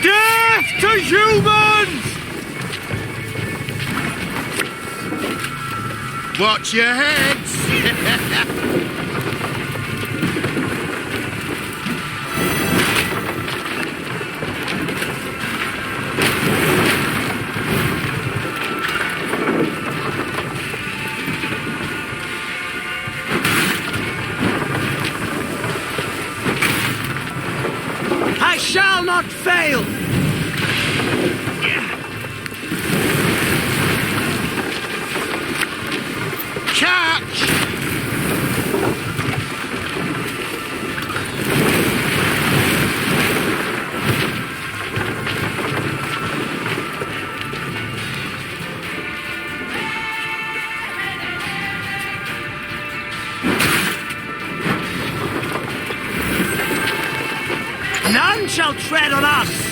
Death to humans! Watch your heads! shall not fail! Catch! None shall tread on us!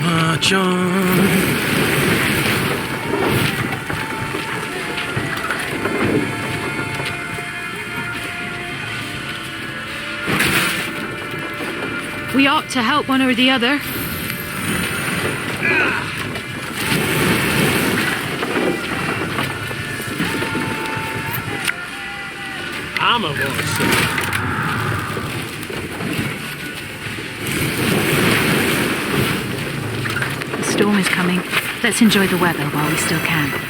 March on. We ought to help one or the other. I'm a voice. The storm is coming. Let's enjoy the weather while we still can.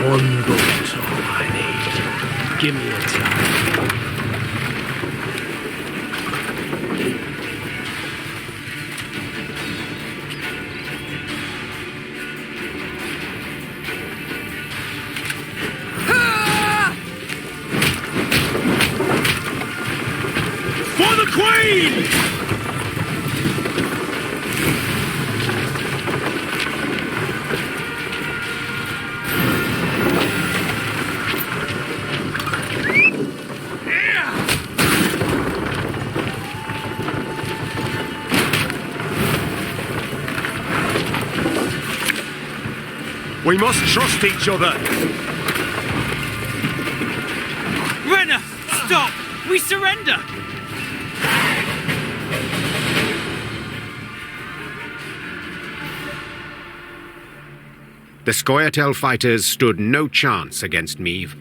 One bullet's all I need. Give me a time. For the Queen! We must trust each other. Renna! Stop! We surrender! The Sqoyatel fighters stood no chance against Meve.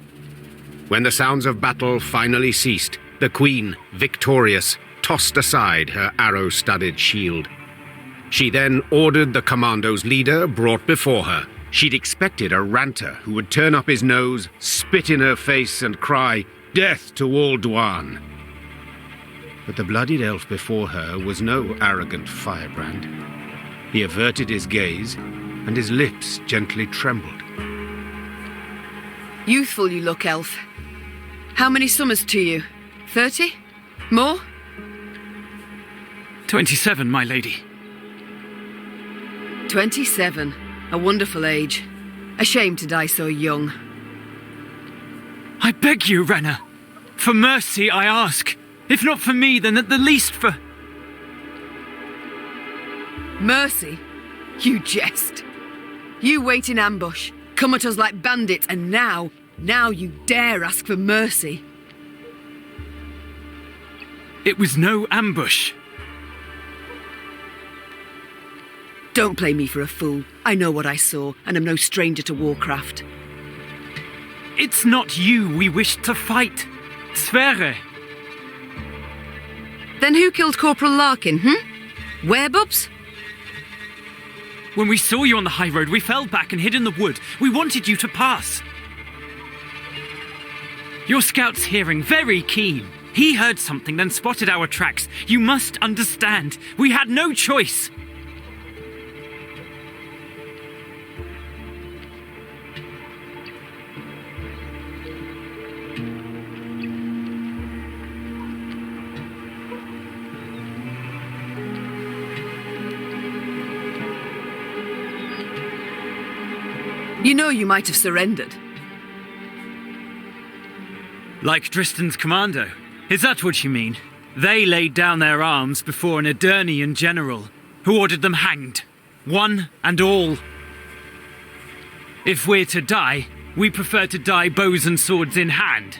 When the sounds of battle finally ceased, the Queen, victorious, tossed aside her arrow-studded shield. She then ordered the commando's leader brought before her. She'd expected a ranter who would turn up his nose, spit in her face, and cry, "Death to all Dwan!" But the bloodied elf before her was no arrogant firebrand. He averted his gaze, and his lips gently trembled. Youthful you look, elf. How many summers to you? 30? More? 27, my lady. 27. A wonderful age. A shame to die so young. I beg you, Renna. For mercy, I ask. If not for me, then at the least for... Mercy? You jest. You wait in ambush, come at us like bandits, and now you dare ask for mercy. It was no ambush. Don't play me for a fool. I know what I saw, and am no stranger to warcraft. It's not you we wished to fight. Sverre. Then who killed Corporal Larkin, Werebubs? When we saw you on the high road, we fell back and hid in the wood. We wanted you to pass. Your scout's hearing very keen. He heard something, then spotted our tracks. You must understand. We had no choice. You know you might have surrendered. Like Tristan's commando. Is that what you mean? They laid down their arms before an Aedirnian general, who ordered them hanged. One and all. If we're to die, we prefer to die bows and swords in hand.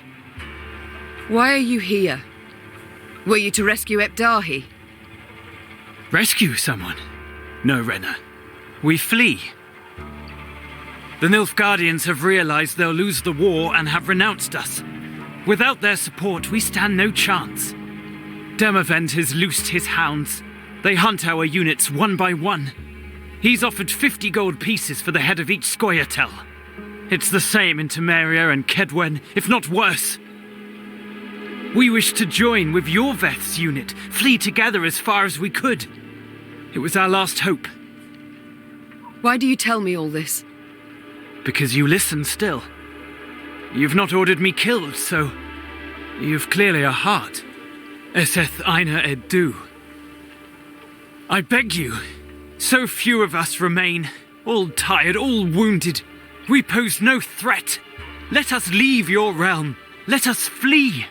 Why are you here? Were you to rescue Ebdahi? Rescue someone? No, Renna. We flee. The Nilfgaardians have realized they'll lose the war and have renounced us. Without their support, we stand no chance. Demavend has loosed his hounds. They hunt our units one by one. He's offered 50 gold pieces for the head of each Sqoyatel. It's the same in Temeria and Kedwen, if not worse. We wished to join with your Veth's unit, flee together as far as we could. It was our last hope. Why do you tell me all this? Because you listen still. You've not ordered me killed, so you've clearly a heart. Eseth Aina Eddu. I beg you, so few of us remain, all tired, all wounded. We pose no threat. Let us leave your realm. Let us flee.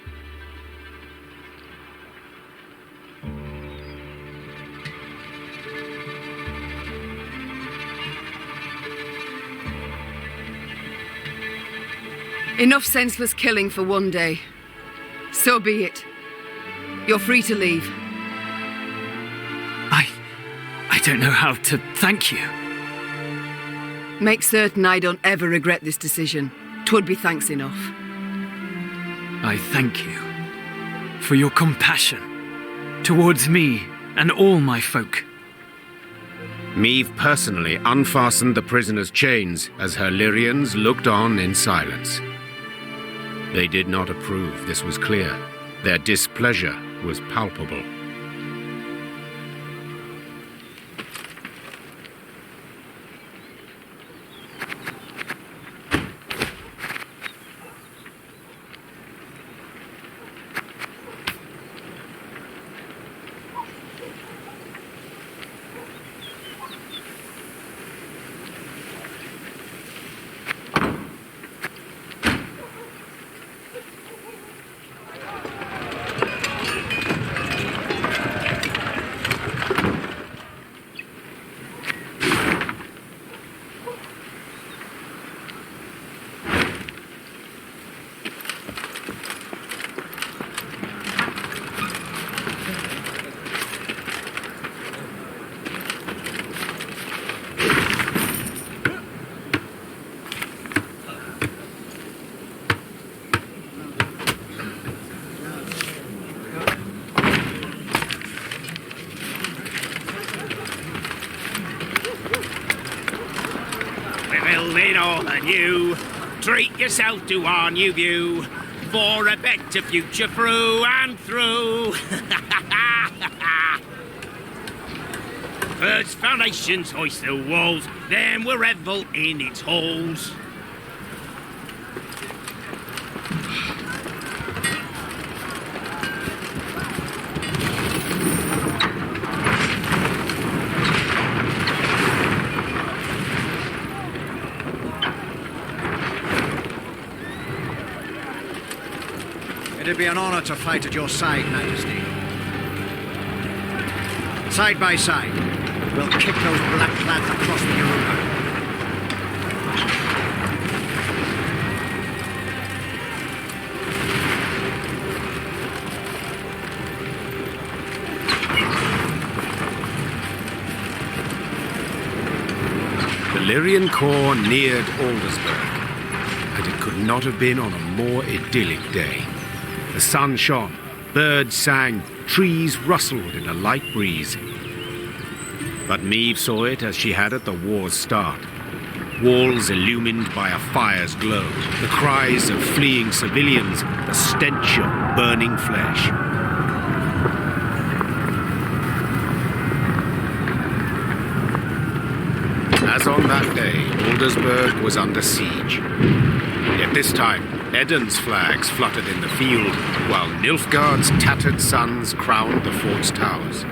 Enough senseless killing for one day. So be it. You're free to leave. I don't know how to thank you. Make certain I don't ever regret this decision. 'Twould be thanks enough. I thank you for your compassion towards me and all my folk. Meve personally unfastened the prisoner's chains as her Lyrians looked on in silence. They did not approve, this was clear. Their displeasure was palpable. You treat yourself to our new view for a better future through and through. First foundations hoist the walls, then we'll revel in its halls. It'd be an honor to fight at your side, Majesty. Side by side, we'll kick those black-clads across the Europa. The Lyrian corps neared Aldersburg, and it could not have been on a more idyllic day. The sun shone, birds sang, trees rustled in a light breeze. But Meve saw it as she had at the war's start. Walls illumined by a fire's glow, the cries of fleeing civilians, the stench of burning flesh. As on that day, Aldersburg was under siege. Yet this time, Aedirn's flags fluttered in the field, while Nilfgaard's tattered sons crowned the fort's towers.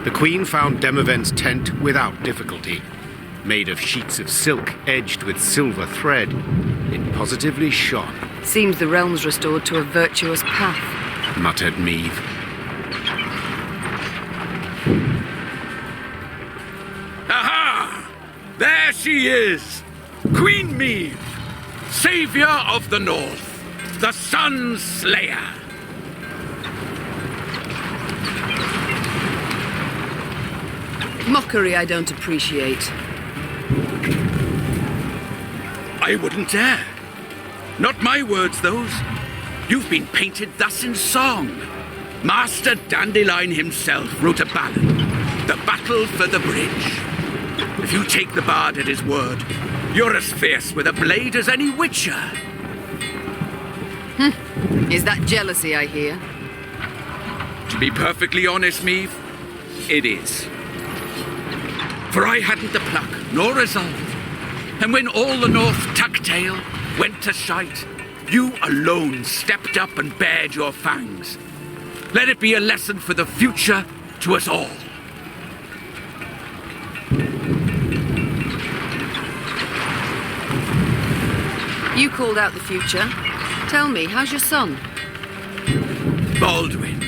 The Queen found Demavend's tent without difficulty. Made of sheets of silk edged with silver thread, it positively shone. Seems the realm's restored to a virtuous path, muttered Meve. Aha! There she is! Queen Meve! Savior of the North, the Sun Slayer. Mockery I don't appreciate. I wouldn't dare. Not my words, those. You've been painted thus in song. Master Dandelion himself wrote a ballad, The Battle for the Bridge. If you take the bard at his word, you're as fierce with a blade as any witcher. Is that jealousy I hear? To be perfectly honest, Meve, it is. For I hadn't the pluck nor resolve, and when all the North tuck-tail went to shite, you alone stepped up and bared your fangs. Let it be a lesson for the future to us all. You called out the future. Tell me, how's your son? Baldwin.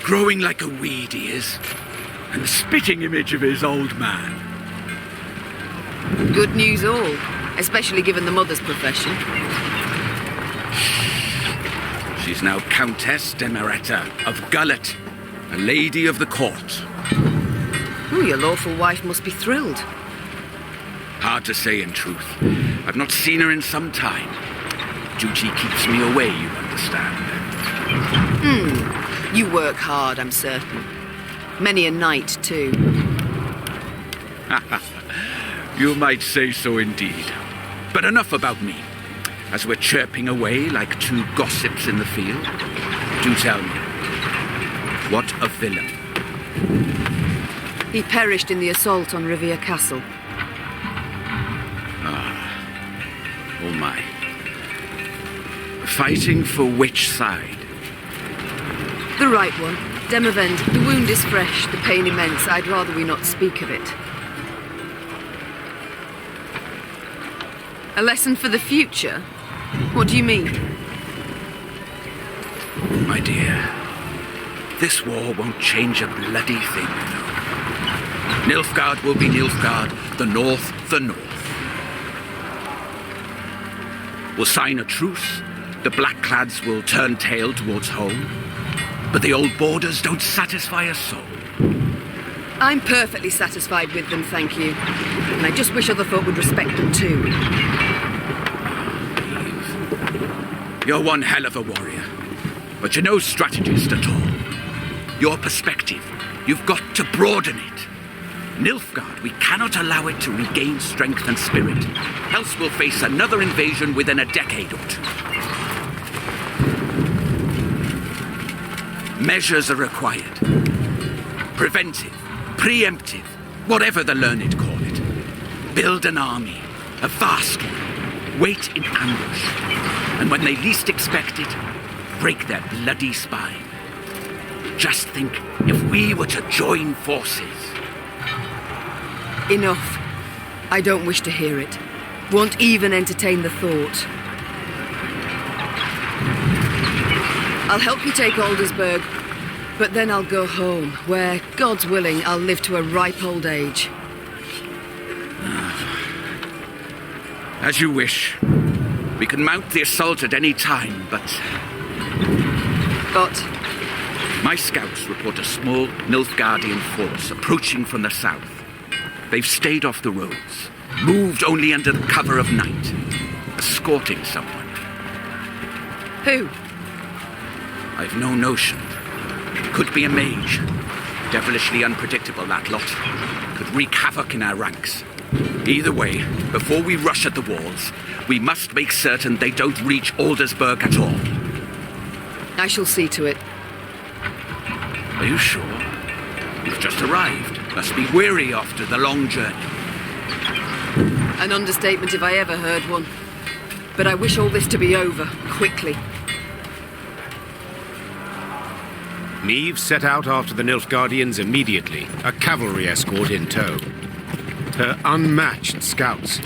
Growing like a weed he is. And the spitting image of his old man. Good news all, especially given the mother's profession. She's now Countess Demeretta of Gullet, a lady of the court. Your lawful wife must be thrilled. Hard to say in truth. I've not seen her in some time. Duty keeps me away, you understand. You work hard, I'm certain. Many a night, too. You might say so indeed. But enough about me. As we're chirping away like two gossips in the field, do tell me, what a villain. He perished in the assault on Rivia Castle. Oh my. Fighting for which side? The right one. Demavend, the wound is fresh, the pain immense. I'd rather we not speak of it. A lesson for the future? What do you mean? My dear, this war won't change a bloody thing, though. Nilfgaard will be Nilfgaard, the North, the North. We'll sign a truce, the Blackclads will turn tail towards home, but the old borders don't satisfy a soul. I'm perfectly satisfied with them, thank you. And I just wish other folk would respect them too. You're one hell of a warrior, but you're no strategist at all. Your perspective, you've got to broaden it. Nilfgaard, we cannot allow it to regain strength and spirit, else we'll face another invasion within a decade or two. Measures are required. Preventive, preemptive, whatever the learned call it. Build an army, a vast one, wait in ambush, and when they least expect it, break their bloody spine. Just think if we were to join forces. Enough. I don't wish to hear it. Won't even entertain the thought. I'll help you take Aldersburg, but then I'll go home, where, God's willing, I'll live to a ripe old age. As you wish. We can mount the assault at any time, but... But? My scouts report a small Nilfgaardian force approaching from the south. They've stayed off the roads, moved only under the cover of night, escorting someone. Who? I've no notion. Could be a mage. Devilishly unpredictable, that lot. Could wreak havoc in our ranks. Either way, before we rush at the walls, we must make certain they don't reach Aldersburg at all. I shall see to it. Are you sure? You've just arrived. Must be weary after the long journey. An understatement if I ever heard one. But I wish all this to be over, quickly. Meve set out after the Nilfgaardians immediately, a cavalry escort in tow. Her unmatched scouts,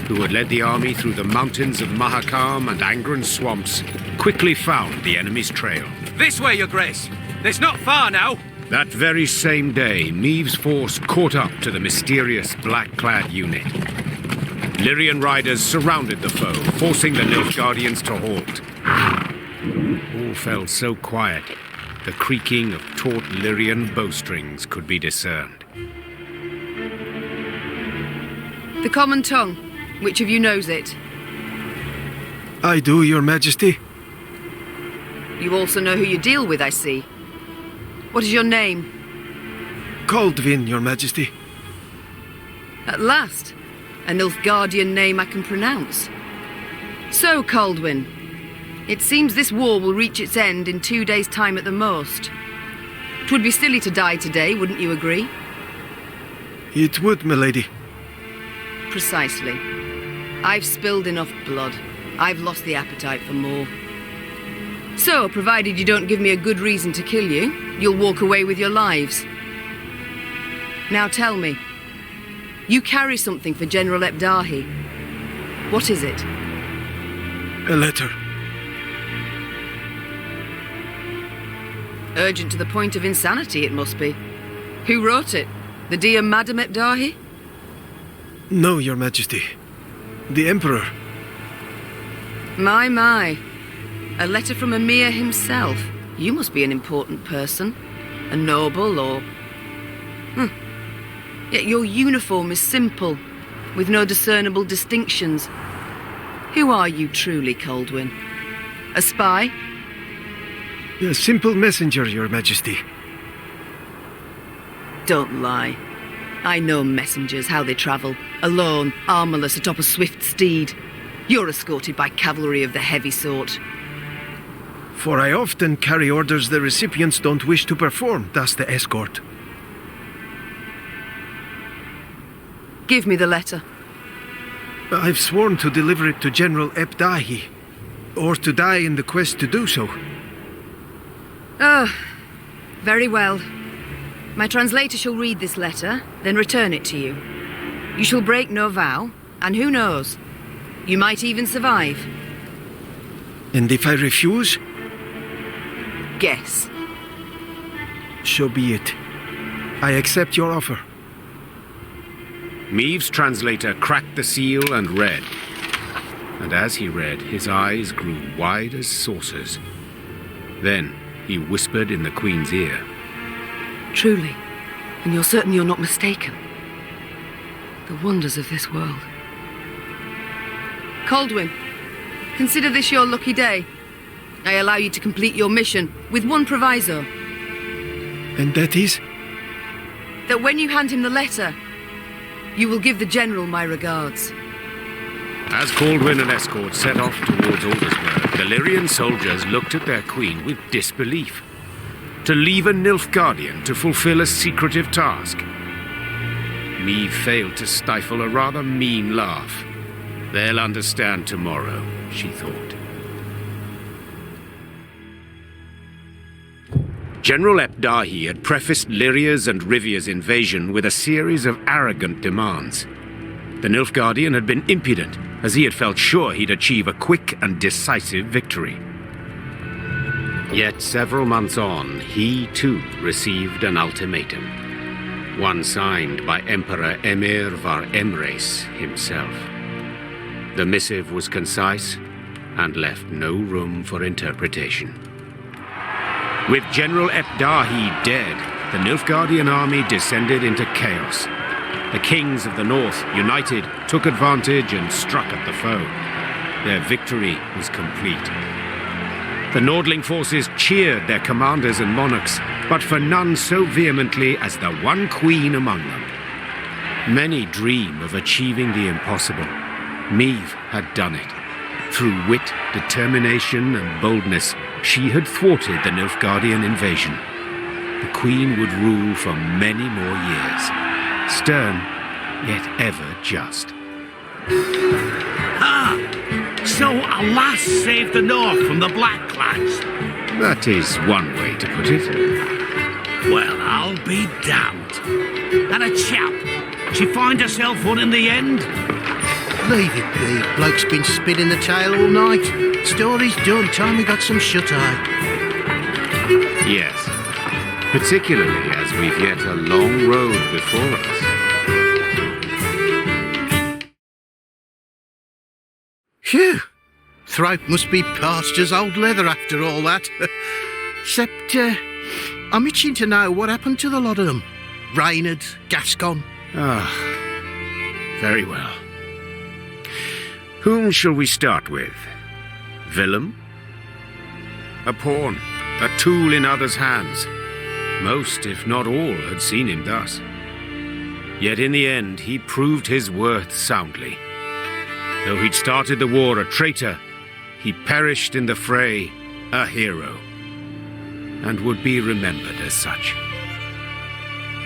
who had led the army through the mountains of Makakham and Angren swamps, quickly found the enemy's trail. This way, Your Grace. It's not far now. That very same day, Meve's force caught up to the mysterious black-clad unit. Lyrian riders surrounded the foe, forcing the Nilfgaardians to halt. All fell so quiet, the creaking of taut Lyrian bowstrings could be discerned. The common tongue. Which of you knows it? I do, Your Majesty. You also know who you deal with, I see. What is your name? Kaldvin, Your Majesty. At last, a Nilfgaardian name I can pronounce. So, Kaldwin, it seems this war will reach its end in 2 days' time at the most. 'Twould be silly to die today, wouldn't you agree? It would, milady. Precisely. I've spilled enough blood. I've lost the appetite for more. So, provided you don't give me a good reason to kill you, you'll walk away with your lives. Now tell me, you carry something for General Ebdahi. What is it? A letter. Urgent to the point of insanity, it must be. Who wrote it? The dear Madam Ebdahi? No, Your Majesty. The Emperor. My. A letter from Emir himself. You must be an important person. A noble or... Yet your uniform is simple, with no discernible distinctions. Who are you truly, Kaldwin? A spy? A simple messenger, Your Majesty. Don't lie. I know messengers, how they travel. Alone, armorless, atop a swift steed. You're escorted by cavalry of the heavy sort. For I often carry orders the recipients don't wish to perform, thus the escort. Give me the letter. I've sworn to deliver it to General Ebdahi, or to die in the quest to do so. Oh, very well. My translator shall read this letter, then return it to you. You shall break no vow, and who knows, you might even survive. And if I refuse? Guess. So be it. I accept your offer. Meve's translator cracked the seal and read. And as he read, his eyes grew wide as saucers. Then he whispered in the Queen's ear. Truly, and you're certain you're not mistaken. The wonders of this world. Kaldwin, consider this your lucky day. I allow you to complete your mission with one proviso. And that is? That when you hand him the letter, you will give the General my regards. As Kaldwin and escort set off towards Aldersburg, the Lyrian soldiers looked at their queen with disbelief. To leave a Nilfgaardian to fulfill a secretive task. Meve failed to stifle a rather mean laugh. They'll understand tomorrow, she thought. General Ebdahi had prefaced Lyria's and Rivia's invasion with a series of arrogant demands. The Nilfgaardian had been impudent, as he had felt sure he'd achieve a quick and decisive victory. Yet several months on, he too received an ultimatum. One signed by Emperor Emir var Emreis himself. The missive was concise and left no room for interpretation. With General Ebdahi dead, the Nilfgaardian army descended into chaos. The kings of the north, united, took advantage and struck at the foe. Their victory was complete. The Nordling forces cheered their commanders and monarchs, but for none so vehemently as the one queen among them. Many dream of achieving the impossible. Meve had done it. Through wit, determination, and boldness, she had thwarted the Nilfgaardian invasion. The queen would rule for many more years. Stern, yet ever just. So a lass saved the north from the Blackclads? That is one way to put it. Well, I'll be damned. And a chap. She find herself one in the end? Leave it be. Bloke's been spinning the tale all night. Story's done. Time we got some shut-eye. Yes. Particularly as we've yet a long road before us. Phew! Throat must be parched as old leather after all that. Except, I'm itching to know what happened to the lot of them. Reynard, Gascon. Very well. Whom shall we start with? Willem? A pawn, a tool in others' hands. Most, if not all, had seen him thus. Yet in the end, he proved his worth soundly. Though he'd started the war a traitor, he perished in the fray a hero, and would be remembered as such.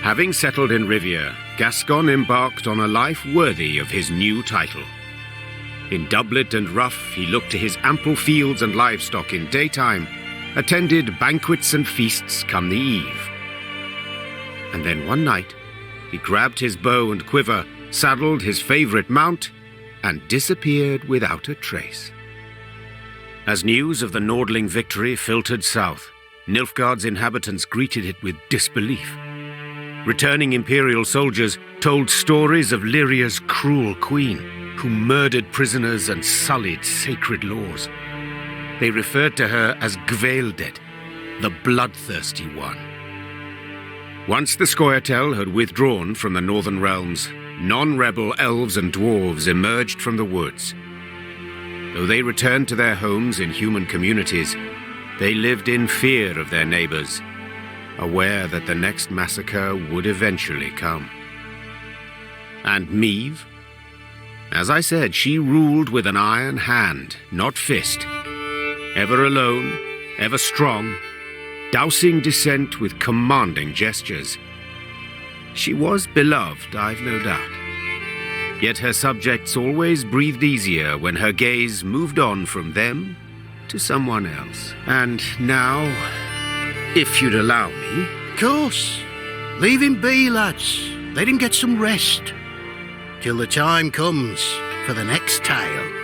Having settled in Rivia, Gascon embarked on a life worthy of his new title. In doublet and ruff, he looked to his ample fields and livestock in daytime, attended banquets and feasts come the eve. And then one night, he grabbed his bow and quiver, saddled his favourite mount, and disappeared without a trace. As news of the Nordling victory filtered south, Nilfgaard's inhabitants greeted it with disbelief. Returning Imperial soldiers told stories of Lyria's cruel queen, who murdered prisoners and sullied sacred laws. They referred to her as Gvaeldet, the bloodthirsty one. Once the Sqoia'tael had withdrawn from the northern realms, non-rebel elves and dwarves emerged from the woods. Though they returned to their homes in human communities, they lived in fear of their neighbors, aware that the next massacre would eventually come. And Meve? As I said, she ruled with an iron hand, not fist. Ever alone, ever strong, dousing dissent with commanding gestures. She was beloved, I've no doubt. Yet her subjects always breathed easier when her gaze moved on from them to someone else. And now, if you'd allow me... Of course. Leave him be, lads. Let him get some rest. Till the time comes for the next tale.